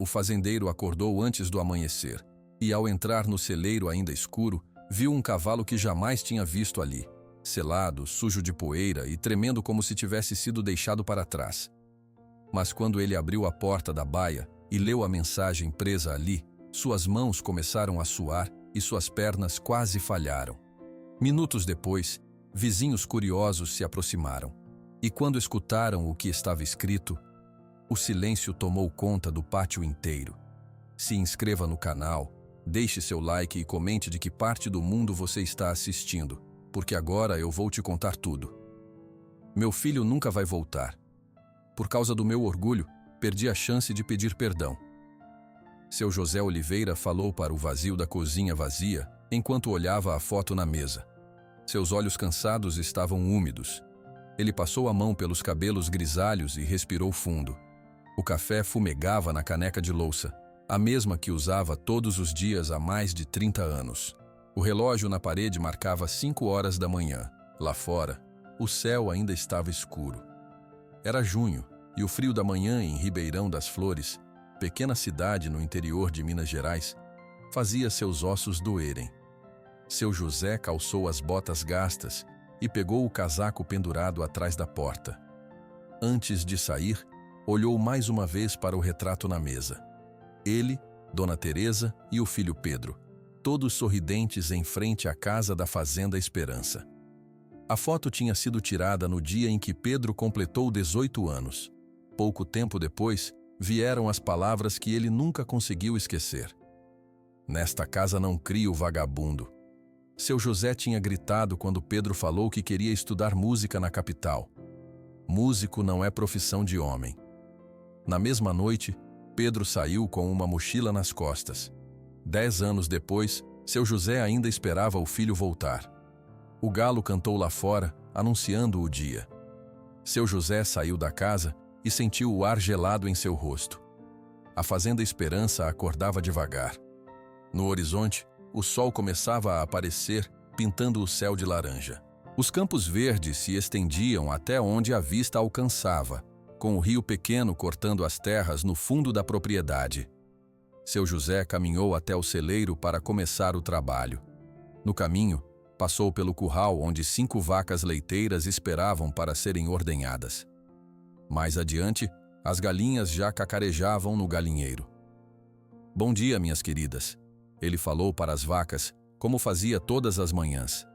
O fazendeiro acordou antes do amanhecer, e ao entrar no celeiro ainda escuro, viu um cavalo que jamais tinha visto ali, selado, sujo de poeira e tremendo como se tivesse sido deixado para trás. Mas quando ele abriu a porta da baia e leu a mensagem presa ali, suas mãos começaram a suar e suas pernas quase falharam. Minutos depois, vizinhos curiosos se aproximaram, e quando escutaram o que estava escrito, o silêncio tomou conta do pátio inteiro. Se inscreva no canal, deixe seu like e comente de que parte do mundo você está assistindo, porque agora eu vou te contar tudo. Meu filho nunca vai voltar. Por causa do meu orgulho, perdi a chance de pedir perdão. Seu José Oliveira falou para o vazio da cozinha vazia, enquanto olhava a foto na mesa. Seus olhos cansados estavam úmidos. Ele passou a mão pelos cabelos grisalhos e respirou fundo. O café fumegava na caneca de louça, a mesma que usava todos os dias há mais de 30 anos. O relógio na parede marcava 5 horas da manhã. Lá fora, o céu ainda estava escuro. Era junho, e o frio da manhã em Ribeirão das Flores, pequena cidade no interior de Minas Gerais, fazia seus ossos doerem. Seu José calçou as botas gastas e pegou o casaco pendurado atrás da porta. Antes de sair, olhou mais uma vez para o retrato na mesa. Ele, Dona Teresa e o filho Pedro, todos sorridentes em frente à casa da Fazenda Esperança. A foto tinha sido tirada no dia em que Pedro completou 18 anos. Pouco tempo depois, vieram as palavras que ele nunca conseguiu esquecer. Nesta casa não crio vagabundo. Seu José tinha gritado quando Pedro falou que queria estudar música na capital. Músico não é profissão de homem. Na mesma noite, Pedro saiu com uma mochila nas costas. 10 anos depois, seu José ainda esperava o filho voltar. O galo cantou lá fora, anunciando o dia. Seu José saiu da casa e sentiu o ar gelado em seu rosto. A Fazenda Esperança acordava devagar. No horizonte, o sol começava a aparecer, pintando o céu de laranja. Os campos verdes se estendiam até onde a vista alcançava, com o rio pequeno cortando as terras no fundo da propriedade. Seu José caminhou até o celeiro para começar o trabalho. No caminho, passou pelo curral onde 5 vacas leiteiras esperavam para serem ordenhadas. Mais adiante, as galinhas já cacarejavam no galinheiro. "Bom dia, minhas queridas", ele falou para as vacas, como fazia todas as manhãs.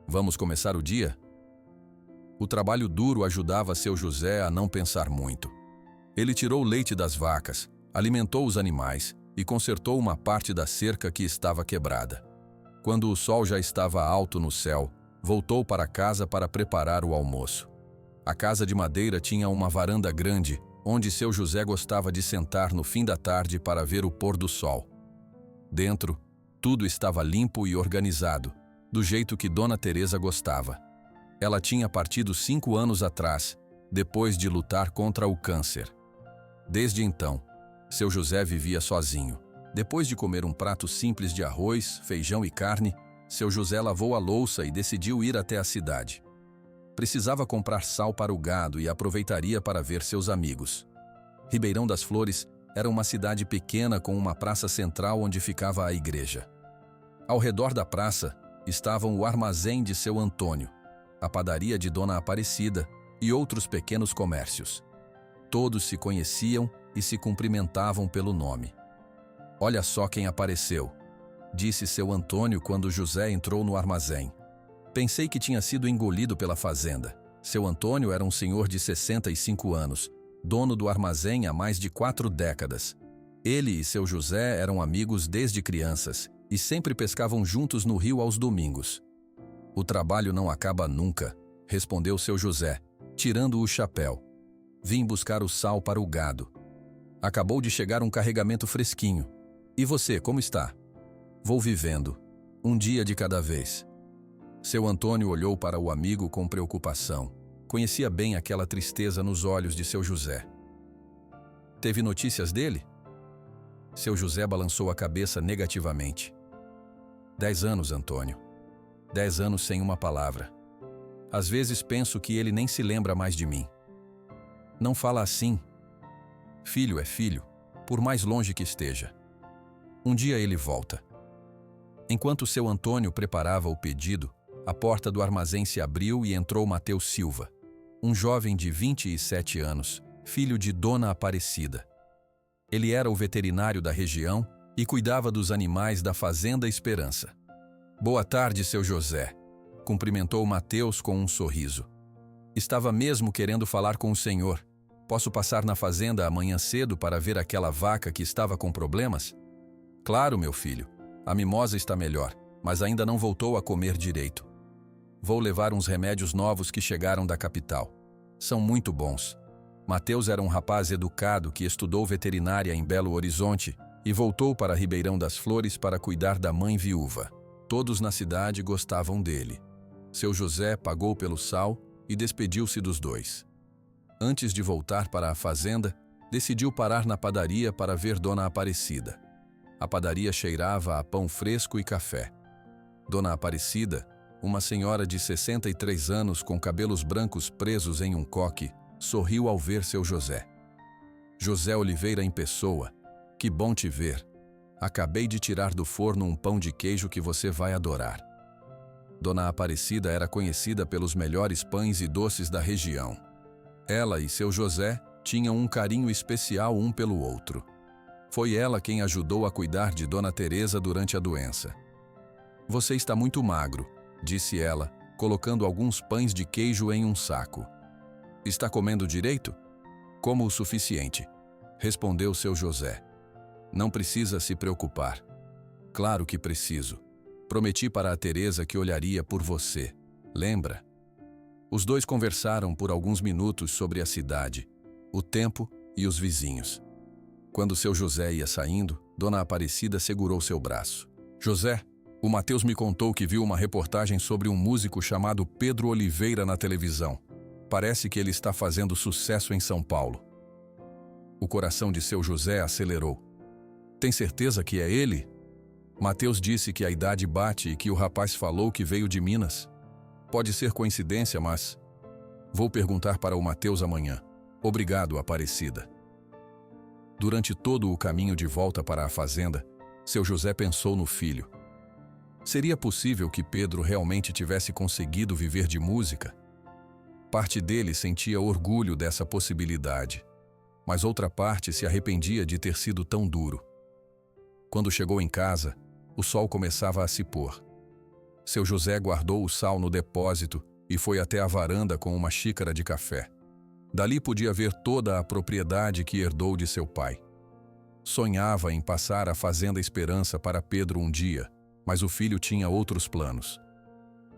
"Vamos começar o dia?" O trabalho duro ajudava seu José a não pensar muito. Ele tirou o leite das vacas, alimentou os animais e consertou uma parte da cerca que estava quebrada. Quando o sol já estava alto no céu, voltou para casa para preparar o almoço. A casa de madeira tinha uma varanda grande, onde seu José gostava de sentar no fim da tarde para ver o pôr do sol. Dentro, tudo estava limpo e organizado, do jeito que Dona Teresa gostava. Ela tinha partido 5 anos atrás, depois de lutar contra o câncer. Desde então, seu José vivia sozinho. Depois de comer um prato simples de arroz, feijão e carne, seu José lavou a louça e decidiu ir até a cidade. Precisava comprar sal para o gado e aproveitaria para ver seus amigos. Ribeirão das Flores era uma cidade pequena com uma praça central onde ficava a igreja. Ao redor da praça estavam o armazém de seu Antônio, a padaria de Dona Aparecida e outros pequenos comércios. Todos se conheciam e se cumprimentavam pelo nome. "Olha só quem apareceu", disse seu Antônio quando José entrou no armazém. "Pensei que tinha sido engolido pela fazenda." Seu Antônio era um senhor de 65 anos, dono do armazém há mais de 4 décadas. Ele e seu José eram amigos desde crianças e sempre pescavam juntos no rio aos domingos. "O trabalho não acaba nunca", respondeu seu José, tirando o chapéu. "Vim buscar o sal para o gado. Acabou de chegar um carregamento fresquinho. E você, como está?" "Vou vivendo, um dia de cada vez." Seu Antônio olhou para o amigo com preocupação. Conhecia bem aquela tristeza nos olhos de seu José. "Teve notícias dele?" Seu José balançou a cabeça negativamente. 10 anos, Antônio. 10 anos sem uma palavra. Às vezes penso que ele nem se lembra mais de mim." "Não fala assim. Filho é filho. por mais longe que esteja. Um dia ele volta. Enquanto seu Antônio preparava o pedido, a porta do armazém se abriu e entrou Mateus Silva, um jovem de 27 anos, filho de Dona Aparecida. Ele era o veterinário da região e cuidava dos animais da Fazenda Esperança. Boa tarde, seu José, cumprimentou Mateus com um sorriso. Estava mesmo querendo falar com o senhor. Posso passar na fazenda amanhã cedo para ver aquela vaca que estava com problemas? Claro, meu filho. A mimosa está melhor, mas ainda não voltou a comer direito. Vou levar uns remédios novos que chegaram da capital. São muito bons. Mateus era um rapaz educado que estudou veterinária em Belo Horizonte e voltou para Ribeirão das Flores para cuidar da mãe viúva. Todos na cidade gostavam dele. Seu José pagou pelo sal e despediu-se dos dois. Antes de voltar para a fazenda, decidiu parar na padaria para ver Dona Aparecida. A padaria cheirava a pão fresco e café. Dona Aparecida, uma senhora de 63 anos com cabelos brancos presos em um coque, sorriu ao ver seu José. José Oliveira em pessoa, que bom te ver. Acabei de tirar do forno um pão de queijo que você vai adorar. Dona Aparecida era conhecida pelos melhores pães e doces da região. Ela e seu José tinham um carinho especial um pelo outro. Foi ela quem ajudou a cuidar de Dona Teresa durante a doença. Você está muito magro, disse ela, colocando alguns pães de queijo em um saco. Está comendo direito? Como o suficiente, respondeu seu José. Não precisa se preocupar. Claro que preciso. Prometi para a Teresa que olharia por você. Lembra? Os dois conversaram por alguns minutos sobre a cidade, o tempo e os vizinhos. Quando seu José ia saindo, Dona Aparecida segurou seu braço. José, o Mateus me contou que viu uma reportagem sobre um músico chamado Pedro Oliveira na televisão. Parece que ele está fazendo sucesso em São Paulo. O coração de seu José acelerou. Tem certeza que é ele? Mateus disse que a idade bate e que o rapaz falou que veio de Minas. Pode ser coincidência, mas... Vou perguntar para o Mateus amanhã. Obrigado, Aparecida. Durante todo o caminho de volta para a fazenda, seu José pensou no filho. Seria possível que Pedro realmente tivesse conseguido viver de música? Parte dele sentia orgulho dessa possibilidade, mas outra parte se arrependia de ter sido tão duro. Quando chegou em casa, o sol começava a se pôr. Seu José guardou o sal no depósito e foi até a varanda com uma xícara de café. Dali podia ver toda a propriedade que herdou de seu pai. Sonhava em passar a Fazenda Esperança para Pedro um dia, mas o filho tinha outros planos.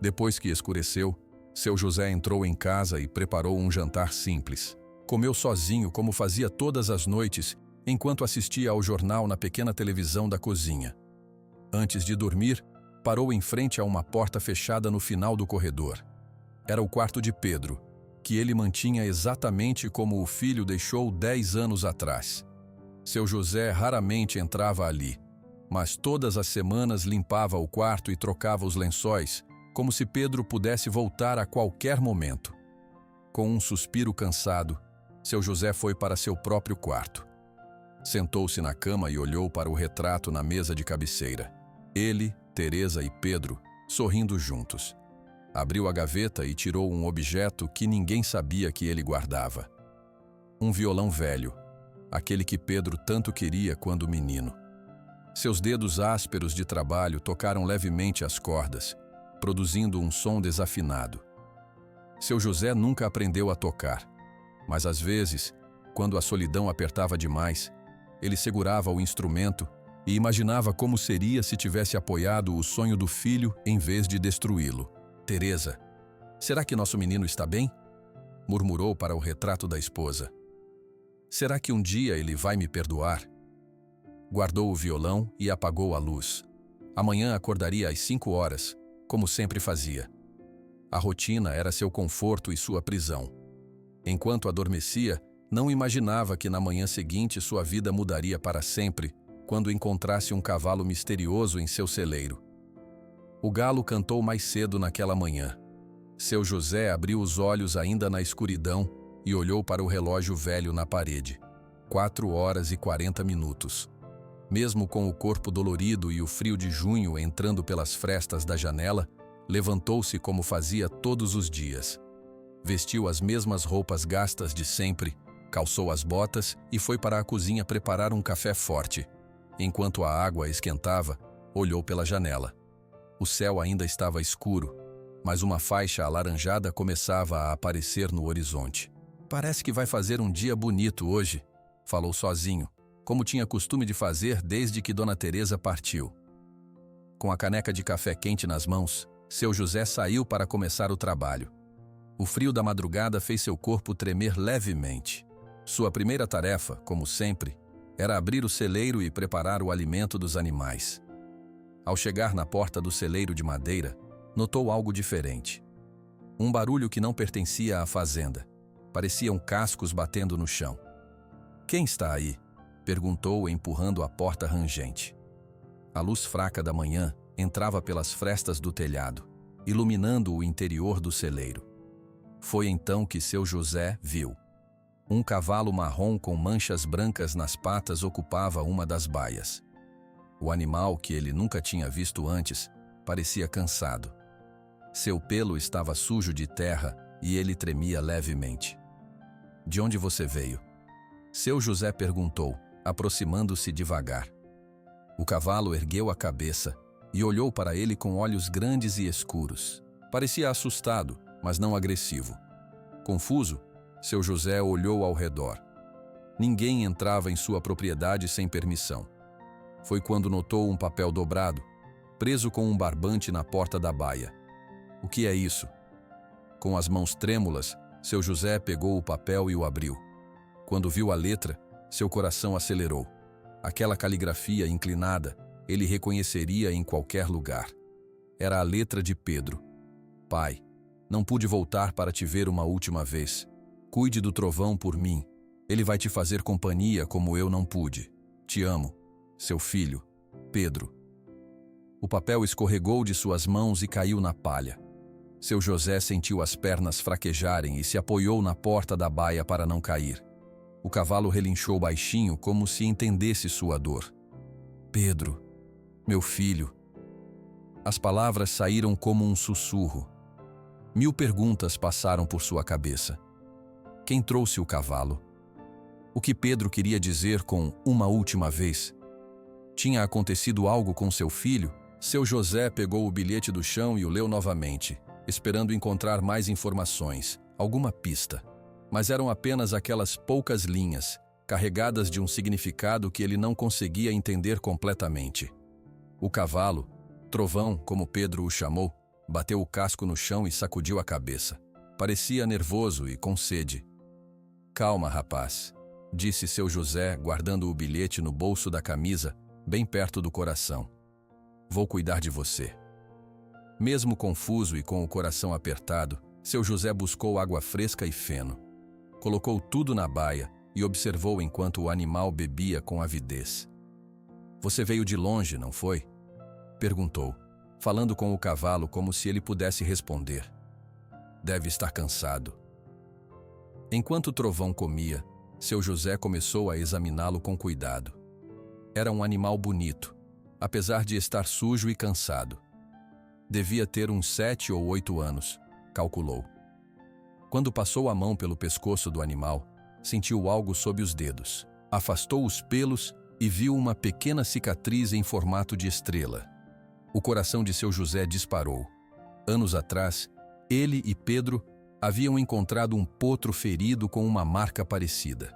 Depois que escureceu, seu José entrou em casa e preparou um jantar simples. Comeu sozinho como fazia todas as noites, enquanto assistia ao jornal na pequena televisão da cozinha. Antes de dormir, parou em frente a uma porta fechada no final do corredor. Era o quarto de Pedro, que ele mantinha exatamente como o filho deixou 10 anos atrás. Seu José raramente entrava ali, mas todas as semanas limpava o quarto e trocava os lençóis, como se Pedro pudesse voltar a qualquer momento. Com um suspiro cansado, seu José foi para seu próprio quarto. Sentou-se na cama e olhou para o retrato na mesa de cabeceira. Ele, Teresa e Pedro, sorrindo juntos. Abriu a gaveta e tirou um objeto que ninguém sabia que ele guardava. Um violão velho, aquele que Pedro tanto queria quando menino. Seus dedos ásperos de trabalho tocaram levemente as cordas, produzindo um som desafinado. Seu José nunca aprendeu a tocar, mas às vezes, quando a solidão apertava demais, ele segurava o instrumento e imaginava como seria se tivesse apoiado o sonho do filho em vez de destruí-lo. Teresa, será que nosso menino está bem? Murmurou para o retrato da esposa. Será que um dia ele vai me perdoar? Guardou o violão e apagou a luz. Amanhã acordaria às 5 horas, como sempre fazia. A rotina era seu conforto e sua prisão. Enquanto adormecia, não imaginava que na manhã seguinte sua vida mudaria para sempre, quando encontrasse um cavalo misterioso em seu celeiro. O galo cantou mais cedo naquela manhã. Seu José abriu os olhos ainda na escuridão e olhou para o relógio velho na parede. 4 horas e 40 minutos. Mesmo com o corpo dolorido e o frio de junho entrando pelas frestas da janela, levantou-se como fazia todos os dias. Vestiu as mesmas roupas gastas de sempre, calçou as botas e foi para a cozinha preparar um café forte. Enquanto a água esquentava, olhou pela janela. O céu ainda estava escuro, mas uma faixa alaranjada começava a aparecer no horizonte. Parece que vai fazer um dia bonito hoje, falou sozinho, como tinha costume de fazer desde que Dona Teresa partiu. Com a caneca de café quente nas mãos, seu José saiu para começar o trabalho. O frio da madrugada fez seu corpo tremer levemente. Sua primeira tarefa, como sempre, era abrir o celeiro e preparar o alimento dos animais. Ao chegar na porta do celeiro de madeira, notou algo diferente. Um barulho que não pertencia à fazenda. Pareciam cascos batendo no chão. "Quem está aí?" perguntou, empurrando a porta rangente. A luz fraca da manhã entrava pelas frestas do telhado, iluminando o interior do celeiro. Foi então que seu José viu. Um cavalo marrom com manchas brancas nas patas ocupava uma das baias. O animal, que ele nunca tinha visto antes, parecia cansado. Seu pelo estava sujo de terra e ele tremia levemente. "De onde você veio?" Seu José perguntou, aproximando-se devagar. O cavalo ergueu a cabeça e olhou para ele com olhos grandes e escuros. Parecia assustado, mas não agressivo. Confuso, seu José olhou ao redor. Ninguém entrava em sua propriedade sem permissão. Foi quando notou um papel dobrado, preso com um barbante na porta da baia. "O que é isso?" Com as mãos trêmulas, seu José pegou o papel e o abriu. Quando viu a letra, seu coração acelerou. Aquela caligrafia inclinada, ele reconheceria em qualquer lugar. Era a letra de Pedro. "Pai, não pude voltar para te ver uma última vez. Cuide do trovão por mim. Ele vai te fazer companhia como eu não pude. Te amo. Seu filho, Pedro." O papel escorregou de suas mãos e caiu na palha. Seu José sentiu as pernas fraquejarem e se apoiou na porta da baia para não cair. O cavalo relinchou baixinho como se entendesse sua dor. "Pedro, meu filho." As palavras saíram como um sussurro. 1000 perguntas passaram por sua cabeça. Quem trouxe o cavalo? O que Pedro queria dizer com "uma última vez"? Tinha acontecido algo com seu filho? Seu José pegou o bilhete do chão e o leu novamente, esperando encontrar mais informações, alguma pista. Mas eram apenas aquelas poucas linhas, carregadas de um significado que ele não conseguia entender completamente. O cavalo, Trovão, como Pedro o chamou, bateu o casco no chão e sacudiu a cabeça. Parecia nervoso e com sede. "Calma, rapaz", disse seu José, guardando o bilhete no bolso da camisa, bem perto do coração. "Vou cuidar de você." Mesmo confuso e com o coração apertado, seu José buscou água fresca e feno. Colocou tudo na baia e observou enquanto o animal bebia com avidez. "Você veio de longe, não foi?" perguntou, falando com o cavalo como se ele pudesse responder. "Deve estar cansado." Enquanto o Trovão comia, seu José começou a examiná-lo com cuidado. Era um animal bonito, apesar de estar sujo e cansado. Devia ter uns 7 ou 8 anos, calculou. Quando passou a mão pelo pescoço do animal, sentiu algo sob os dedos. Afastou os pelos e viu uma pequena cicatriz em formato de estrela. O coração de seu José disparou. Anos atrás, ele e Pedro haviam encontrado um potro ferido com uma marca parecida.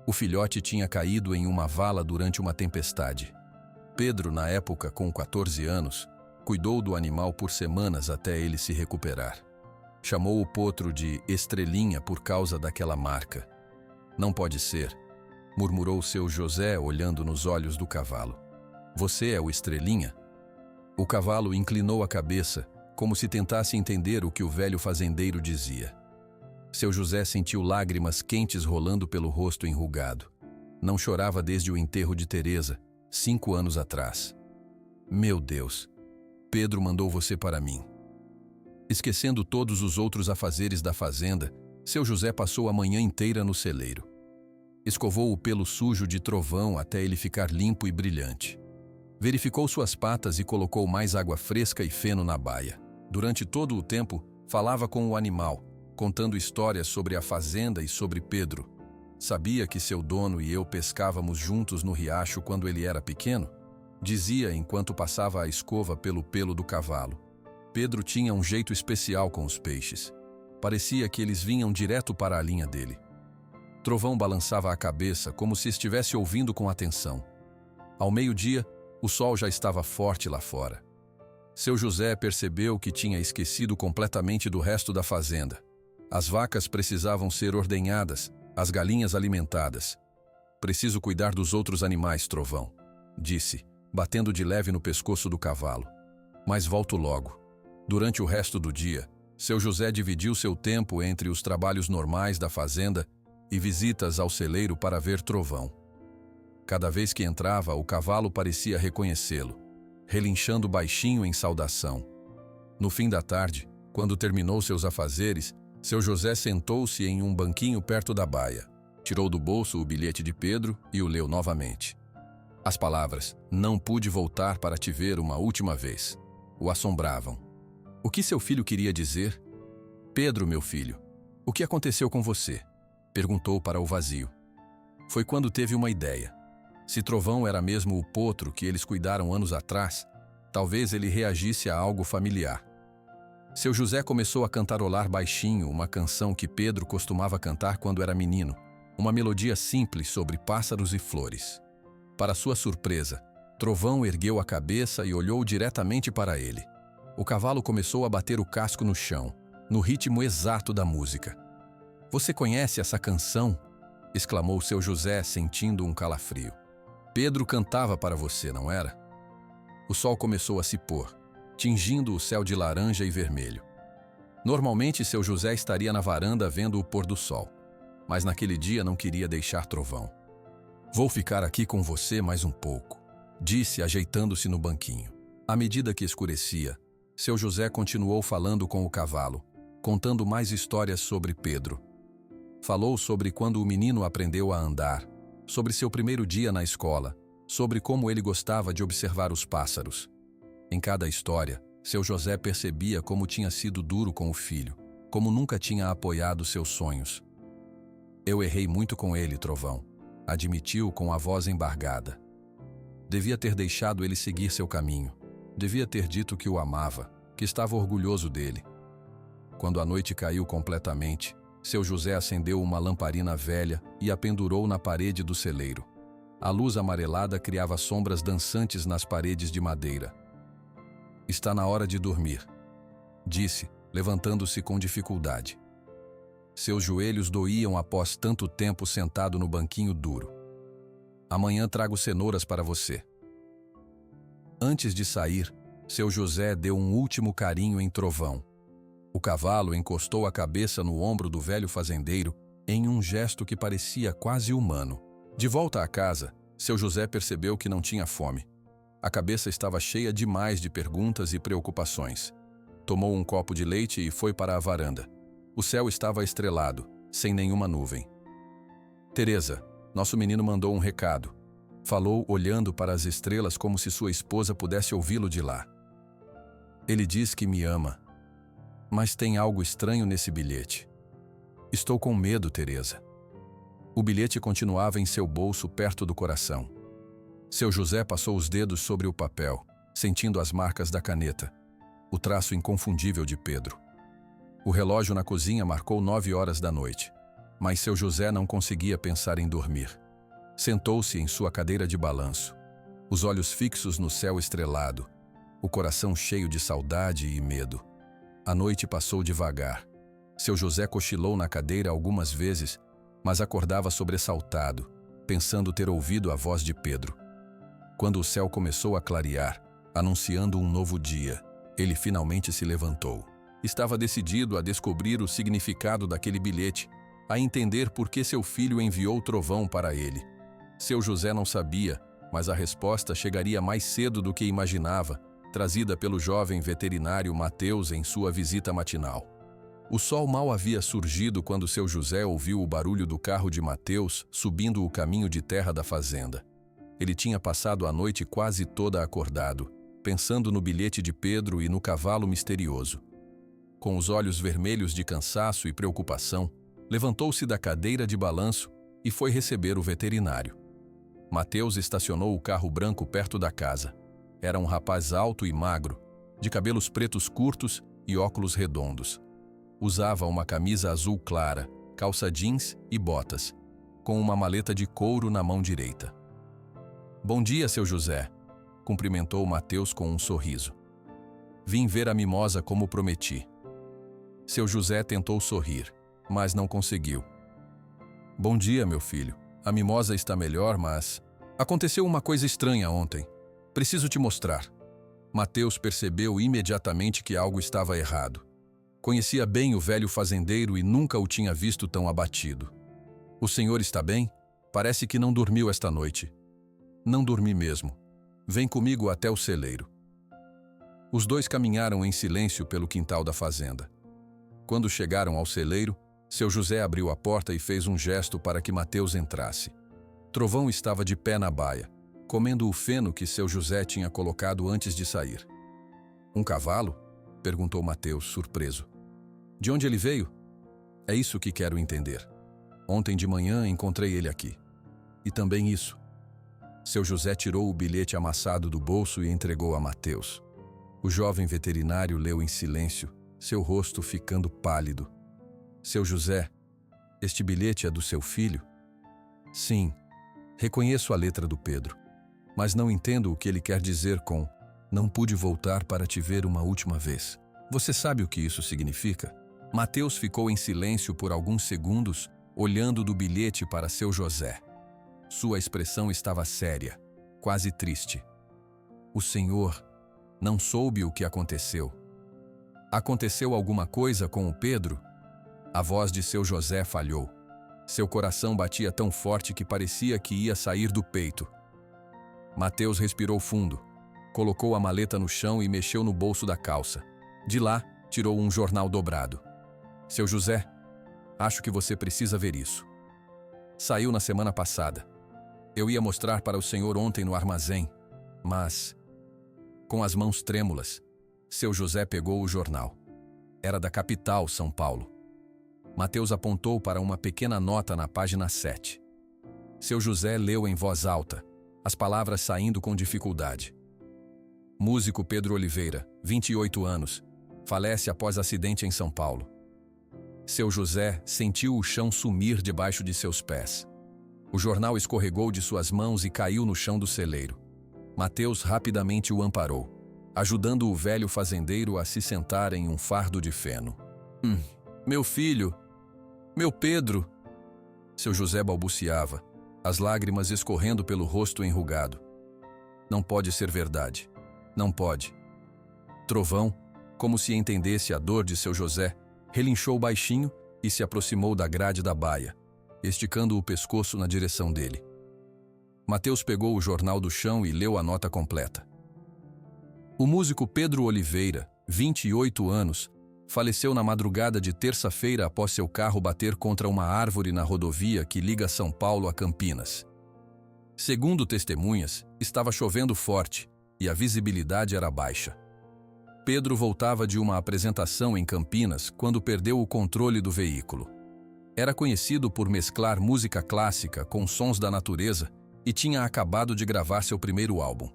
O filhote tinha caído em uma vala durante uma tempestade. Pedro, na época com 14 anos, cuidou do animal por semanas até ele se recuperar. Chamou o potro de Estrelinha por causa daquela marca. "Não pode ser", murmurou seu José olhando nos olhos do cavalo. "Você é o Estrelinha?" O cavalo inclinou a cabeça, como se tentasse entender o que o velho fazendeiro dizia. Seu José sentiu lágrimas quentes rolando pelo rosto enrugado. Não chorava desde o enterro de Teresa, 5 anos atrás. "Meu Deus, Pedro mandou você para mim." Esquecendo todos os outros afazeres da fazenda, seu José passou a manhã inteira no celeiro. Escovou o pelo sujo de Trovão até ele ficar limpo e brilhante. Verificou suas patas e colocou mais água fresca e feno na baia. Durante todo o tempo, falava com o animal, contando histórias sobre a fazenda e sobre Pedro. Sabia que seu dono e eu pescávamos juntos no riacho quando ele era pequeno? Dizia enquanto passava a escova pelo pelo do cavalo. Pedro tinha um jeito especial com os peixes. Parecia que eles vinham direto para a linha dele. Trovão balançava a cabeça como se estivesse ouvindo com atenção. Ao meio-dia, o sol já estava forte lá fora. Seu José percebeu que tinha esquecido completamente do resto da fazenda. As vacas precisavam ser ordenhadas, as galinhas alimentadas. Preciso cuidar dos outros animais, Trovão, disse, batendo de leve no pescoço do cavalo. Mas volto logo. Durante o resto do dia, seu José dividiu seu tempo entre os trabalhos normais da fazenda e visitas ao celeiro para ver Trovão. Cada vez que entrava, o cavalo parecia reconhecê-lo, relinchando baixinho em saudação. No fim da tarde, quando terminou seus afazeres, seu José sentou-se em um banquinho perto da baia, tirou do bolso o bilhete de Pedro e o leu novamente. As palavras "não pude voltar para te ver uma última vez" o assombravam. O que seu filho queria dizer? "Pedro, meu filho, o que aconteceu com você?" perguntou para o vazio. Foi quando teve uma ideia. Se Trovão era mesmo o potro que eles cuidaram anos atrás, talvez ele reagisse a algo familiar. Seu José começou a cantarolar baixinho uma canção que Pedro costumava cantar quando era menino, uma melodia simples sobre pássaros e flores. Para sua surpresa, Trovão ergueu a cabeça e olhou diretamente para ele. O cavalo começou a bater o casco no chão, no ritmo exato da música. "Você conhece essa canção?" exclamou seu José, sentindo um calafrio. "Pedro cantava para você, não era?" O sol começou a se pôr, tingindo o céu de laranja e vermelho. Normalmente, seu José estaria na varanda vendo o pôr do sol, mas naquele dia não queria deixar Trovão. "Vou ficar aqui com você mais um pouco", disse, ajeitando-se no banquinho. À medida que escurecia, seu José continuou falando com o cavalo, contando mais histórias sobre Pedro. Falou sobre quando o menino aprendeu a andar, sobre seu primeiro dia na escola, sobre como ele gostava de observar os pássaros. Em cada história, seu José percebia como tinha sido duro com o filho, como nunca tinha apoiado seus sonhos. "Eu errei muito com ele, Trovão", admitiu com a voz embargada. Devia ter deixado ele seguir seu caminho. Devia ter dito que o amava, que estava orgulhoso dele. Quando a noite caiu completamente, seu José acendeu uma lamparina velha e a pendurou na parede do celeiro. A luz amarelada criava sombras dançantes nas paredes de madeira. "Está na hora de dormir", disse, levantando-se com dificuldade. Seus joelhos doíam após tanto tempo sentado no banquinho duro. "Amanhã trago cenouras para você." Antes de sair, seu José deu um último carinho em Trovão. O cavalo encostou a cabeça no ombro do velho fazendeiro em um gesto que parecia quase humano. De volta à casa, seu José percebeu que não tinha fome. A cabeça estava cheia demais de perguntas e preocupações. Tomou um copo de leite e foi para a varanda. O céu estava estrelado, sem nenhuma nuvem. "Teresa, nosso menino mandou um recado", falou olhando para as estrelas como se sua esposa pudesse ouvi-lo de lá. "Ele diz que me ama. Mas tem algo estranho nesse bilhete. Estou com medo, Teresa." O bilhete continuava em seu bolso perto do coração. Seu José passou os dedos sobre o papel, sentindo as marcas da caneta, o traço inconfundível de Pedro. O relógio na cozinha marcou 9 horas da noite, mas seu José não conseguia pensar em dormir. Sentou-se em sua cadeira de balanço, os olhos fixos no céu estrelado, o coração cheio de saudade e medo. A noite passou devagar. Seu José cochilou na cadeira algumas vezes, mas acordava sobressaltado, pensando ter ouvido a voz de Pedro. Quando o céu começou a clarear, anunciando um novo dia, ele finalmente se levantou. Estava decidido a descobrir o significado daquele bilhete, a entender por que seu filho enviou Trovão para ele. Seu José não sabia, mas a resposta chegaria mais cedo do que imaginava, trazida pelo jovem veterinário Mateus em sua visita matinal. O sol mal havia surgido quando seu José ouviu o barulho do carro de Mateus subindo o caminho de terra da fazenda. Ele tinha passado a noite quase toda acordado, pensando no bilhete de Pedro e no cavalo misterioso. Com os olhos vermelhos de cansaço e preocupação, levantou-se da cadeira de balanço e foi receber o veterinário. Mateus estacionou o carro branco perto da casa. Era um rapaz alto e magro, de cabelos pretos curtos e óculos redondos. Usava uma camisa azul clara, calça jeans e botas, com uma maleta de couro na mão direita. "Bom dia, seu José", cumprimentou Mateus com um sorriso. "Vim ver a mimosa como prometi." Seu José tentou sorrir, mas não conseguiu. "Bom dia, meu filho. A mimosa está melhor, mas aconteceu uma coisa estranha ontem. Preciso te mostrar." Mateus percebeu imediatamente que algo estava errado. Conhecia bem o velho fazendeiro e nunca o tinha visto tão abatido. "O senhor está bem? Parece que não dormiu esta noite." "Não dormi mesmo. Vem comigo até o celeiro." Os dois caminharam em silêncio pelo quintal da fazenda. Quando chegaram ao celeiro, seu José abriu a porta e fez um gesto para que Mateus entrasse. Trovão estava de pé na baia, comendo o feno que seu José tinha colocado antes de sair. "Um cavalo?" perguntou Mateus, surpreso. "De onde ele veio?" "É isso que quero entender. Ontem de manhã encontrei ele aqui." "E também isso." Seu José tirou o bilhete amassado do bolso e entregou a Mateus. O jovem veterinário leu em silêncio, seu rosto ficando pálido. "Seu José, este bilhete é do seu filho?" "Sim. Reconheço a letra do Pedro, mas não entendo o que ele quer dizer com 'não pude voltar para te ver uma última vez'. Você sabe o que isso significa?" Mateus ficou em silêncio por alguns segundos, olhando do bilhete para seu José. Sua expressão estava séria, quase triste. "O senhor não soube o que aconteceu?" "Aconteceu alguma coisa com o Pedro?" A voz de seu José falhou. Seu coração batia tão forte que parecia que ia sair do peito. Mateus respirou fundo, colocou a maleta no chão e mexeu no bolso da calça. De lá, tirou um jornal dobrado. "Seu José, acho que você precisa ver isso. Saiu na semana passada. Eu ia mostrar para o senhor ontem no armazém, mas..." Com as mãos trêmulas, seu José pegou o jornal. Era da capital, São Paulo. Mateus apontou para uma pequena nota na página 7. Seu José leu em voz alta, as palavras saindo com dificuldade. "Músico Pedro Oliveira, 28 anos, falece após acidente em São Paulo." Seu José sentiu o chão sumir debaixo de seus pés. O jornal escorregou de suas mãos e caiu no chão do celeiro. Mateus rapidamente o amparou, ajudando o velho fazendeiro a se sentar em um fardo de feno. Meu filho! Meu Pedro!" Seu José balbuciava, as lágrimas escorrendo pelo rosto enrugado. "Não pode ser verdade. Não pode." Trovão, como se entendesse a dor de seu José, relinchou baixinho e se aproximou da grade da baia, esticando o pescoço na direção dele. Mateus pegou o jornal do chão e leu a nota completa. "O músico Pedro Oliveira, 28 anos, faleceu na madrugada de terça-feira após seu carro bater contra uma árvore na rodovia que liga São Paulo a Campinas. Segundo testemunhas, estava chovendo forte e a visibilidade era baixa. Pedro voltava de uma apresentação em Campinas quando perdeu o controle do veículo. Era conhecido por mesclar música clássica com sons da natureza e tinha acabado de gravar seu primeiro álbum.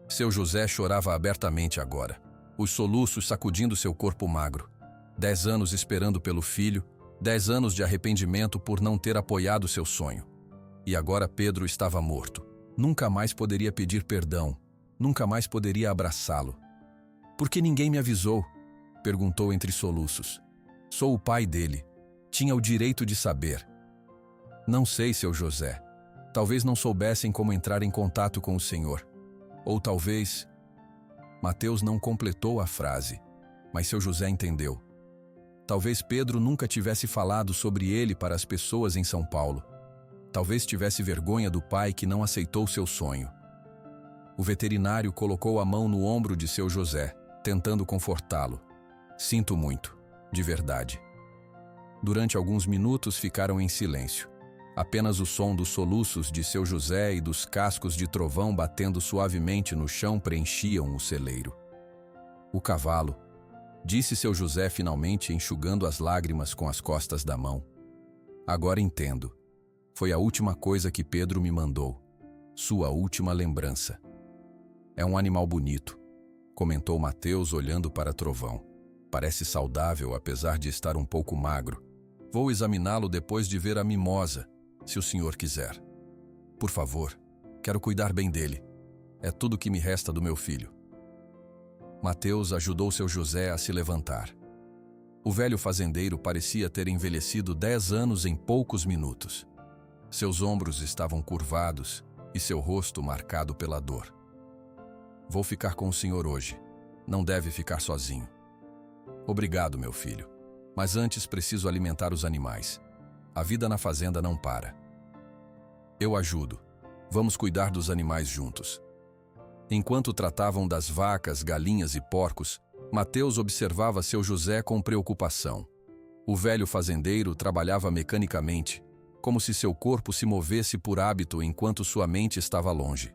Seu José chorava abertamente agora, os soluços sacudindo seu corpo magro. 10 anos esperando pelo filho, 10 anos de arrependimento por não ter apoiado seu sonho. E agora Pedro estava morto. Nunca mais poderia pedir perdão, nunca mais poderia abraçá-lo. "Por que ninguém me avisou?" perguntou entre soluços. "Sou o pai dele. Tinha o direito de saber." "Não sei, seu José. Talvez não soubessem como entrar em contato com o senhor. Ou talvez..." Mateus não completou a frase, mas seu José entendeu. Talvez Pedro nunca tivesse falado sobre ele para as pessoas em São Paulo. Talvez tivesse vergonha do pai que não aceitou seu sonho. O veterinário colocou a mão no ombro de seu José, tentando confortá-lo. "Sinto muito. de verdade. Durante alguns minutos ficaram em silêncio. Apenas o som dos soluços de seu José e dos cascos de trovão batendo suavemente no chão preenchiam o celeiro. O cavalo, disse seu José finalmente, enxugando as lágrimas com as costas da mão. Agora entendo. Foi a última coisa que Pedro me mandou. Sua última lembrança. É um animal bonito, comentou Mateus olhando para Trovão. Parece saudável, apesar de estar um pouco magro. Vou examiná-lo depois de ver a mimosa, se o senhor quiser. Por favor, quero cuidar bem dele. É tudo que me resta do meu filho. Mateus ajudou seu José a se levantar. O velho fazendeiro parecia ter envelhecido 10 anos em poucos minutos. Seus ombros estavam curvados e seu rosto marcado pela dor. Vou ficar com o senhor hoje. Não deve ficar sozinho. Obrigado, meu filho. Mas antes preciso alimentar os animais. A vida na fazenda não para. Eu ajudo. Vamos cuidar dos animais juntos. Enquanto tratavam das vacas, galinhas e porcos, Mateus observava seu José com preocupação. O velho fazendeiro trabalhava mecanicamente, como se seu corpo se movesse por hábito enquanto sua mente estava longe.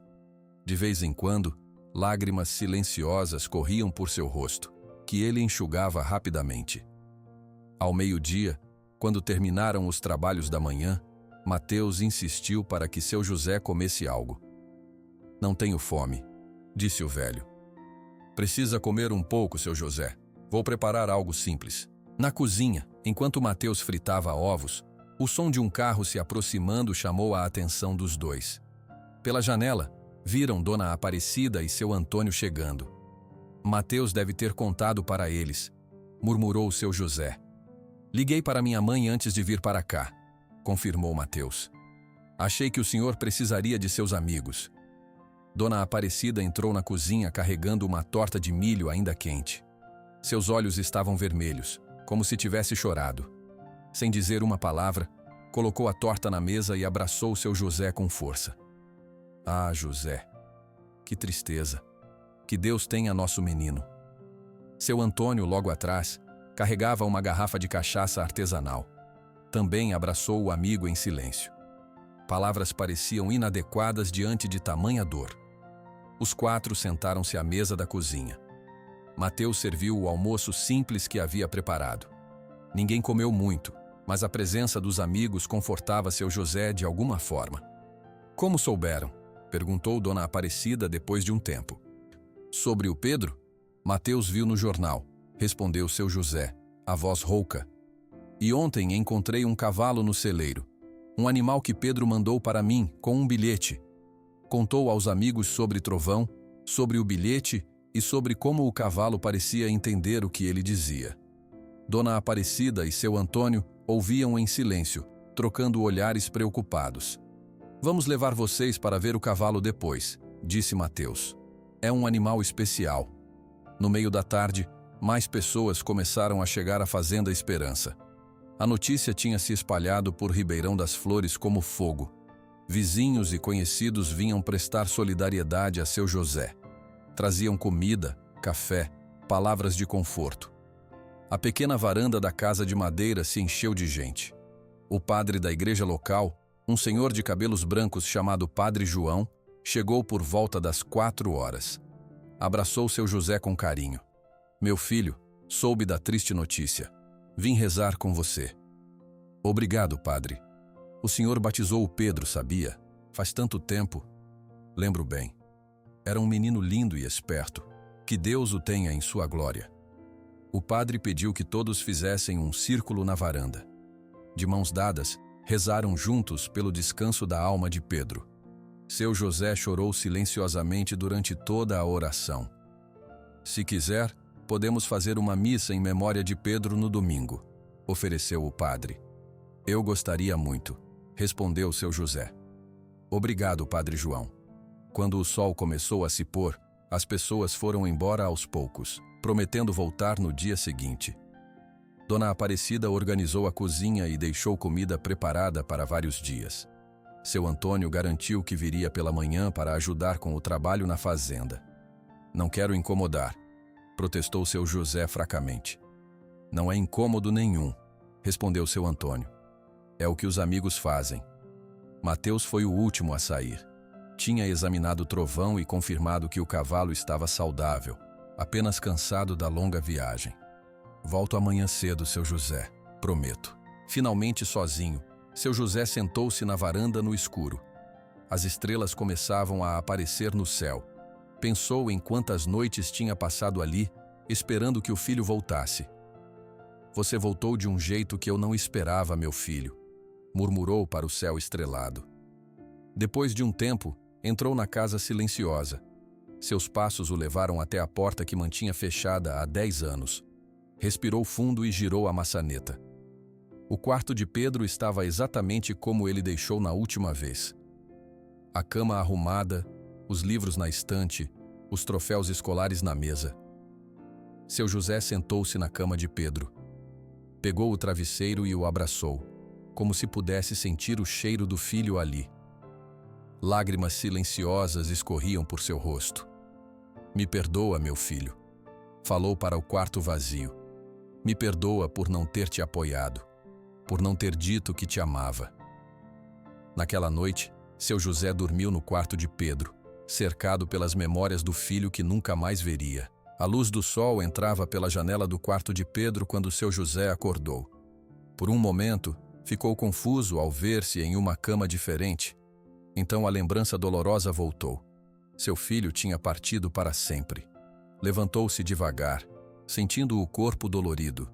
De vez em quando, lágrimas silenciosas corriam por seu rosto, que ele enxugava rapidamente. Ao meio-dia, quando terminaram os trabalhos da manhã, Mateus insistiu para que seu José comesse algo. Não tenho fome, disse o velho. Precisa comer um pouco, seu José. Vou preparar algo simples. Na cozinha, enquanto Mateus fritava ovos, o som de um carro se aproximando chamou a atenção dos dois. Pela janela, viram Dona Aparecida e seu Antônio chegando. Mateus deve ter contado para eles, murmurou seu José. Liguei para minha mãe antes de vir para cá, confirmou Mateus. Achei que o senhor precisaria de seus amigos. Dona Aparecida entrou na cozinha carregando uma torta de milho ainda quente. Seus olhos estavam vermelhos, como se tivesse chorado. Sem dizer uma palavra, colocou a torta na mesa e abraçou seu José com força. Ah, José, que tristeza. Que Deus tenha nosso menino. Seu Antônio, logo atrás, carregava uma garrafa de cachaça artesanal. Também abraçou o amigo em silêncio. Palavras pareciam inadequadas diante de tamanha dor. Os quatro sentaram-se à mesa da cozinha. Mateus serviu o almoço simples que havia preparado. Ninguém comeu muito, mas a presença dos amigos confortava seu José de alguma forma. Como souberam? Perguntou Dona Aparecida depois de um tempo. Sobre o Pedro? Mateus viu no jornal, respondeu seu José, a voz rouca. E ontem encontrei um cavalo no celeiro. Um animal que Pedro mandou para mim, com um bilhete. Contou aos amigos sobre Trovão, sobre o bilhete e sobre como o cavalo parecia entender o que ele dizia. Dona Aparecida e seu Antônio ouviam em silêncio, trocando olhares preocupados. Vamos levar vocês para ver o cavalo depois, disse Mateus. É um animal especial. No meio da tarde, mais pessoas começaram a chegar à Fazenda Esperança. A notícia tinha se espalhado por Ribeirão das Flores como fogo. Vizinhos e conhecidos vinham prestar solidariedade a seu José. Traziam comida, café, palavras de conforto. A pequena varanda da casa de madeira se encheu de gente. O padre da igreja local, um senhor de cabelos brancos chamado Padre João, chegou por volta das 4 horas. Abraçou seu José com carinho. Meu filho, soube da triste notícia. Vim rezar com você. Obrigado, padre. O senhor batizou o Pedro, sabia? Faz tanto tempo. Lembro bem. Era um menino lindo e esperto. Que Deus o tenha em sua glória. O padre pediu que todos fizessem um círculo na varanda. De mãos dadas, rezaram juntos pelo descanso da alma de Pedro. Seu José chorou silenciosamente durante toda a oração. Se quiser, podemos fazer uma missa em memória de Pedro no domingo, ofereceu o padre. Eu gostaria muito, respondeu seu José. Obrigado, Padre João. Quando o sol começou a se pôr, as pessoas foram embora aos poucos, prometendo voltar no dia seguinte. Dona Aparecida organizou a cozinha e deixou comida preparada para vários dias. Seu Antônio garantiu que viria pela manhã para ajudar com o trabalho na fazenda. Não quero incomodar, protestou seu José fracamente. Não é incômodo nenhum, respondeu seu Antônio. É o que os amigos fazem. Mateus foi o último a sair. Tinha examinado o trovão e confirmado que o cavalo estava saudável, apenas cansado da longa viagem. Volto amanhã cedo, seu José, prometo. Finalmente sozinho, seu José sentou-se na varanda no escuro. As estrelas começavam a aparecer no céu. Pensou em quantas noites tinha passado ali, esperando que o filho voltasse. Você voltou de um jeito que eu não esperava, meu filho, murmurou para o céu estrelado. Depois de um tempo, entrou na casa silenciosa. Seus passos o levaram até a porta que mantinha fechada há 10 anos. Respirou fundo e girou a maçaneta. O quarto de Pedro estava exatamente como ele deixou na última vez. A cama arrumada, os livros na estante, os troféus escolares na mesa. Seu José sentou-se na cama de Pedro. Pegou o travesseiro e o abraçou, como se pudesse sentir o cheiro do filho ali. Lágrimas silenciosas escorriam por seu rosto. Me perdoa, meu filho. Falou para o quarto vazio. Me perdoa por não ter te apoiado, por não ter dito que te amava. Naquela noite, seu José dormiu no quarto de Pedro, cercado pelas memórias do filho que nunca mais veria. A luz do sol entrava pela janela do quarto de Pedro quando seu José acordou. Por um momento, ficou confuso ao ver-se em uma cama diferente. Então a lembrança dolorosa voltou. Seu filho tinha partido para sempre. Levantou-se devagar, sentindo o corpo dolorido.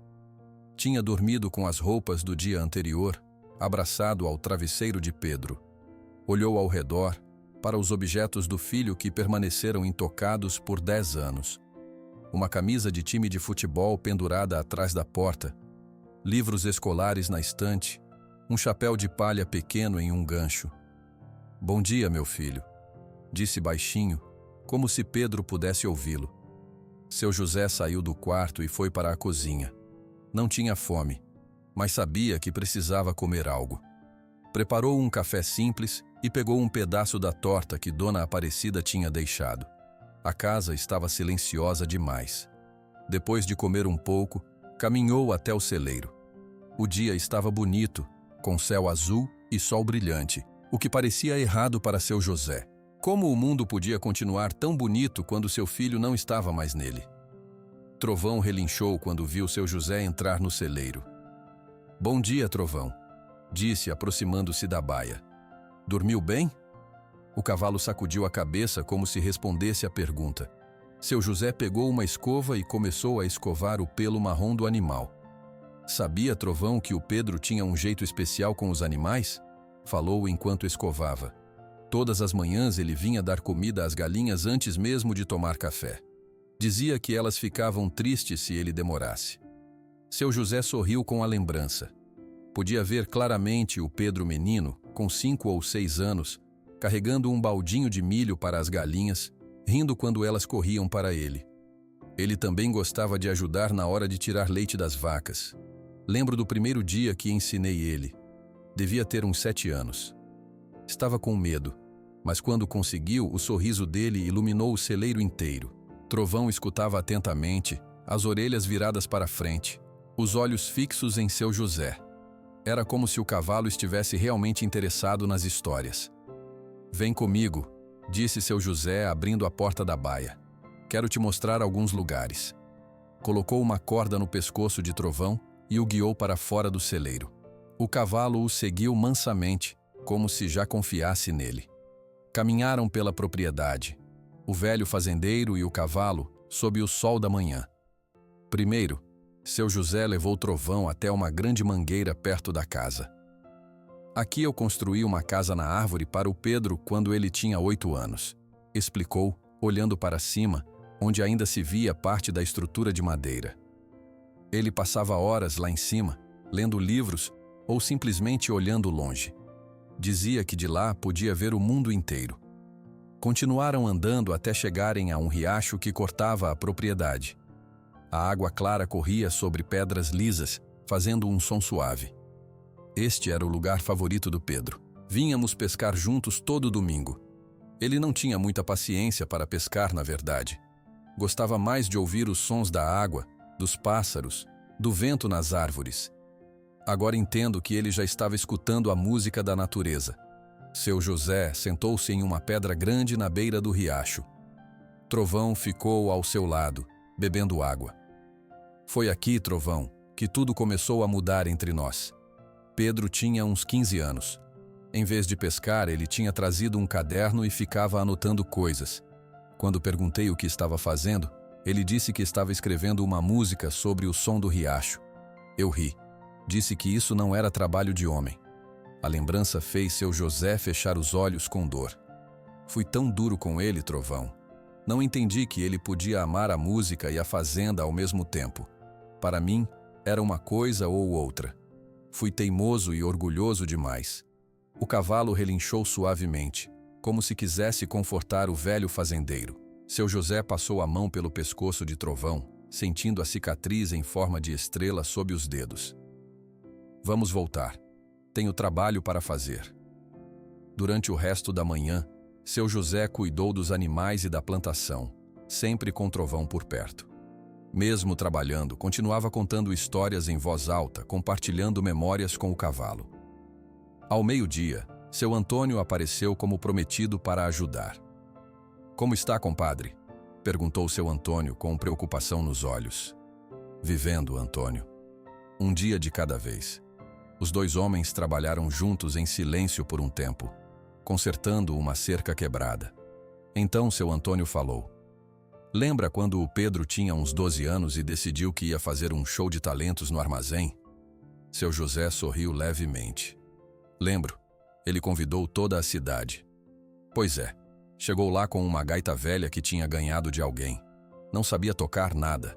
Tinha dormido com as roupas do dia anterior, abraçado ao travesseiro de Pedro. Olhou ao redor, para os objetos do filho que permaneceram intocados por 10 anos. Uma camisa de time de futebol pendurada atrás da porta, livros escolares na estante, um chapéu de palha pequeno em um gancho. Bom dia, meu filho, disse baixinho, como se Pedro pudesse ouvi-lo. Seu José saiu do quarto e foi para a cozinha. Não tinha fome, mas sabia que precisava comer algo. Preparou um café simples e pegou um pedaço da torta que Dona Aparecida tinha deixado. A casa estava silenciosa demais. Depois de comer um pouco, caminhou até o celeiro. O dia estava bonito, com céu azul e sol brilhante, o que parecia errado para seu José. Como o mundo podia continuar tão bonito quando seu filho não estava mais nele? Trovão relinchou quando viu seu José entrar no celeiro. Bom dia, Trovão, disse, aproximando-se da baia. Dormiu bem? O cavalo sacudiu a cabeça como se respondesse à pergunta. Seu José pegou uma escova e começou a escovar o pelo marrom do animal. Sabia, Trovão, que o Pedro tinha um jeito especial com os animais? Falou enquanto escovava. Todas as manhãs ele vinha dar comida às galinhas antes mesmo de tomar café. Dizia que elas ficavam tristes se ele demorasse. Seu José sorriu com a lembrança. Podia ver claramente o Pedro menino, com 5 ou 6 anos, carregando um baldinho de milho para as galinhas, rindo quando elas corriam para ele. Ele também gostava de ajudar na hora de tirar leite das vacas. Lembro do primeiro dia que ensinei ele. Devia ter uns 7 anos. Estava com medo, mas quando conseguiu, o sorriso dele iluminou o celeiro inteiro. Trovão escutava atentamente, as orelhas viradas para frente, os olhos fixos em seu José. Era como se o cavalo estivesse realmente interessado nas histórias. Vem comigo, disse seu José, abrindo a porta da baia. Quero te mostrar alguns lugares. Colocou uma corda no pescoço de Trovão e o guiou para fora do celeiro. O cavalo o seguiu mansamente, como se já confiasse nele. Caminharam pela propriedade, o velho fazendeiro e o cavalo, sob o sol da manhã. Primeiro, seu José levou Trovão até uma grande mangueira perto da casa. Aqui eu construí uma casa na árvore para o Pedro quando ele tinha 8 anos, explicou, olhando para cima, onde ainda se via parte da estrutura de madeira. Ele passava horas lá em cima, lendo livros ou simplesmente olhando longe. Dizia que de lá podia ver o mundo inteiro. Continuaram andando até chegarem a um riacho que cortava a propriedade. A água clara corria sobre pedras lisas, fazendo um som suave. Este era o lugar favorito do Pedro. Vínhamos pescar juntos todo domingo. Ele não tinha muita paciência para pescar, na verdade. Gostava mais de ouvir os sons da água, dos pássaros do vento nas árvores. Agora entendo que ele já estava escutando a música da natureza. Seu José sentou-se em uma pedra grande na beira do riacho. Trovão ficou ao seu lado, bebendo água. Foi aqui, Trovão, que tudo começou a mudar entre nós. Pedro tinha uns 15 anos. Em vez de pescar, ele tinha trazido um caderno e ficava anotando coisas. Quando perguntei o que estava fazendo, ele disse que estava escrevendo uma música sobre o som do riacho. Eu ri. Disse que isso não era trabalho de homem. A lembrança fez seu José fechar os olhos com dor. Fui tão duro com ele, Trovão. Não entendi que ele podia amar a música e a fazenda ao mesmo tempo. Para mim, era uma coisa ou outra. Fui teimoso e orgulhoso demais. O cavalo relinchou suavemente, como se quisesse confortar o velho fazendeiro. Seu José passou a mão pelo pescoço de Trovão, sentindo a cicatriz em forma de estrela sob os dedos. Vamos voltar. Tenho trabalho para fazer. Durante o resto da manhã, seu José cuidou dos animais e da plantação, sempre com Trovão por perto. Mesmo trabalhando, continuava contando histórias em voz alta, compartilhando memórias com o cavalo. Ao meio-dia, seu Antônio apareceu como prometido para ajudar. Como está, compadre? Perguntou seu Antônio com preocupação nos olhos. Vivendo, Antônio. Um dia de cada vez. Os dois homens trabalharam juntos em silêncio por um tempo, consertando uma cerca quebrada. Então seu Antônio falou: Lembra quando o Pedro tinha uns 12 anos e decidiu que ia fazer um show de talentos no armazém? Seu José sorriu levemente. Lembro. Ele convidou toda a cidade. Pois é, chegou lá com uma gaita velha que tinha ganhado de alguém. Não sabia tocar nada,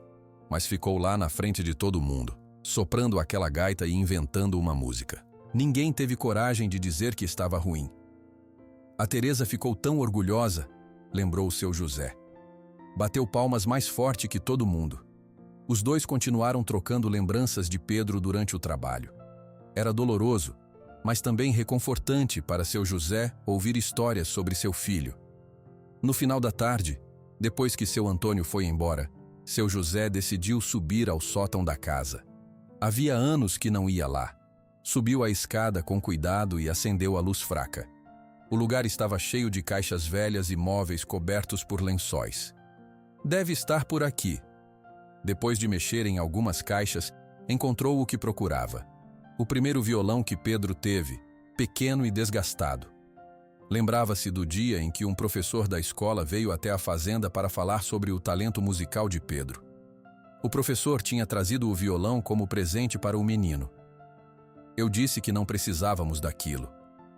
mas ficou lá na frente de todo mundo, soprando aquela gaita e inventando uma música. Ninguém teve coragem de dizer que estava ruim. A Teresa ficou tão orgulhosa, lembrou o seu José. Bateu palmas mais forte que todo mundo. Os dois continuaram trocando lembranças de Pedro durante o trabalho. Era doloroso, mas também reconfortante para seu José ouvir histórias sobre seu filho. No final da tarde, depois que seu Antônio foi embora, seu José decidiu subir ao sótão da casa. Havia anos que não ia lá. Subiu a escada com cuidado e acendeu a luz fraca. O lugar estava cheio de caixas velhas e móveis cobertos por lençóis. Deve estar por aqui. Depois de mexer em algumas caixas, encontrou o que procurava. O primeiro violão que Pedro teve, pequeno e desgastado. Lembrava-se do dia em que um professor da escola veio até a fazenda para falar sobre o talento musical de Pedro. O professor tinha trazido o violão como presente para o menino. Eu disse que não precisávamos daquilo,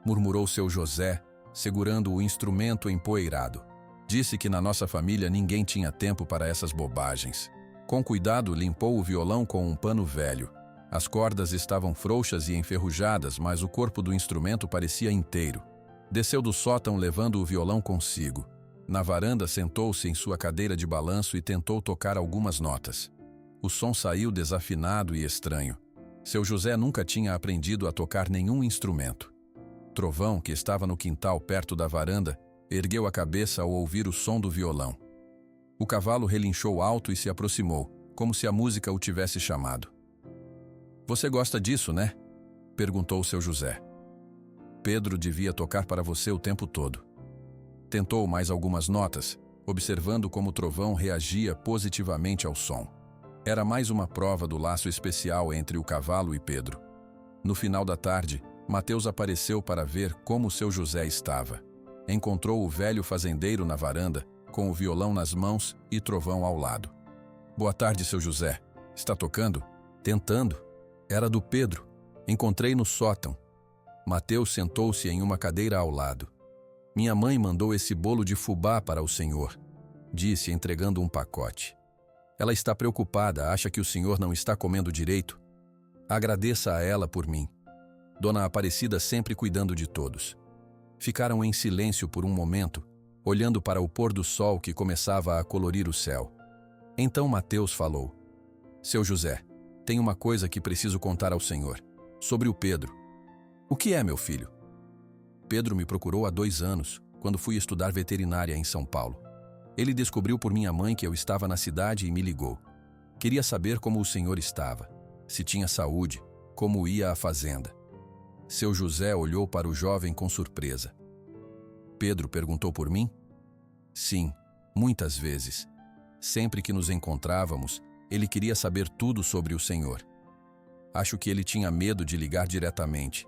murmurou seu José, segurando o instrumento empoeirado. Disse que na nossa família ninguém tinha tempo para essas bobagens. Com cuidado, limpou o violão com um pano velho. As cordas estavam frouxas e enferrujadas, mas o corpo do instrumento parecia inteiro. Desceu do sótão levando o violão consigo. Na varanda, sentou-se em sua cadeira de balanço e tentou tocar algumas notas. O som saiu desafinado e estranho. Seu José nunca tinha aprendido a tocar nenhum instrumento. Trovão, que estava no quintal perto da varanda, ergueu a cabeça ao ouvir o som do violão. O cavalo relinchou alto e se aproximou, como se a música o tivesse chamado. Você gosta disso, né? Perguntou seu José. Pedro devia tocar para você o tempo todo. Tentou mais algumas notas, observando como Trovão reagia positivamente ao som. Era mais uma prova do laço especial entre o cavalo e Pedro. No final da tarde, Mateus apareceu para ver como seu José estava. Encontrou o velho fazendeiro na varanda, com o violão nas mãos e Trovão ao lado. Boa tarde, seu José. Está tocando? Tentando. Era do Pedro. Encontrei no sótão. Mateus sentou-se em uma cadeira ao lado. Minha mãe mandou esse bolo de fubá para o senhor, disse, entregando um pacote. Ela está preocupada, acha que o senhor não está comendo direito. Agradeça a ela por mim. Dona Aparecida sempre cuidando de todos. Ficaram em silêncio por um momento, olhando para o pôr do sol que começava a colorir o céu. Então Mateus falou: Seu José, tem uma coisa que preciso contar ao senhor, sobre o Pedro. O que é, meu filho? Pedro me procurou há 2 anos, quando fui estudar veterinária em São Paulo. Ele descobriu por minha mãe que eu estava na cidade e me ligou. Queria saber como o senhor estava. se tinha saúde, como ia à fazenda. Seu José olhou para o jovem com surpresa. Pedro perguntou por mim? Sim, muitas vezes. Sempre que nos encontrávamos, ele queria saber tudo sobre o Senhor. Acho que ele tinha medo de ligar diretamente.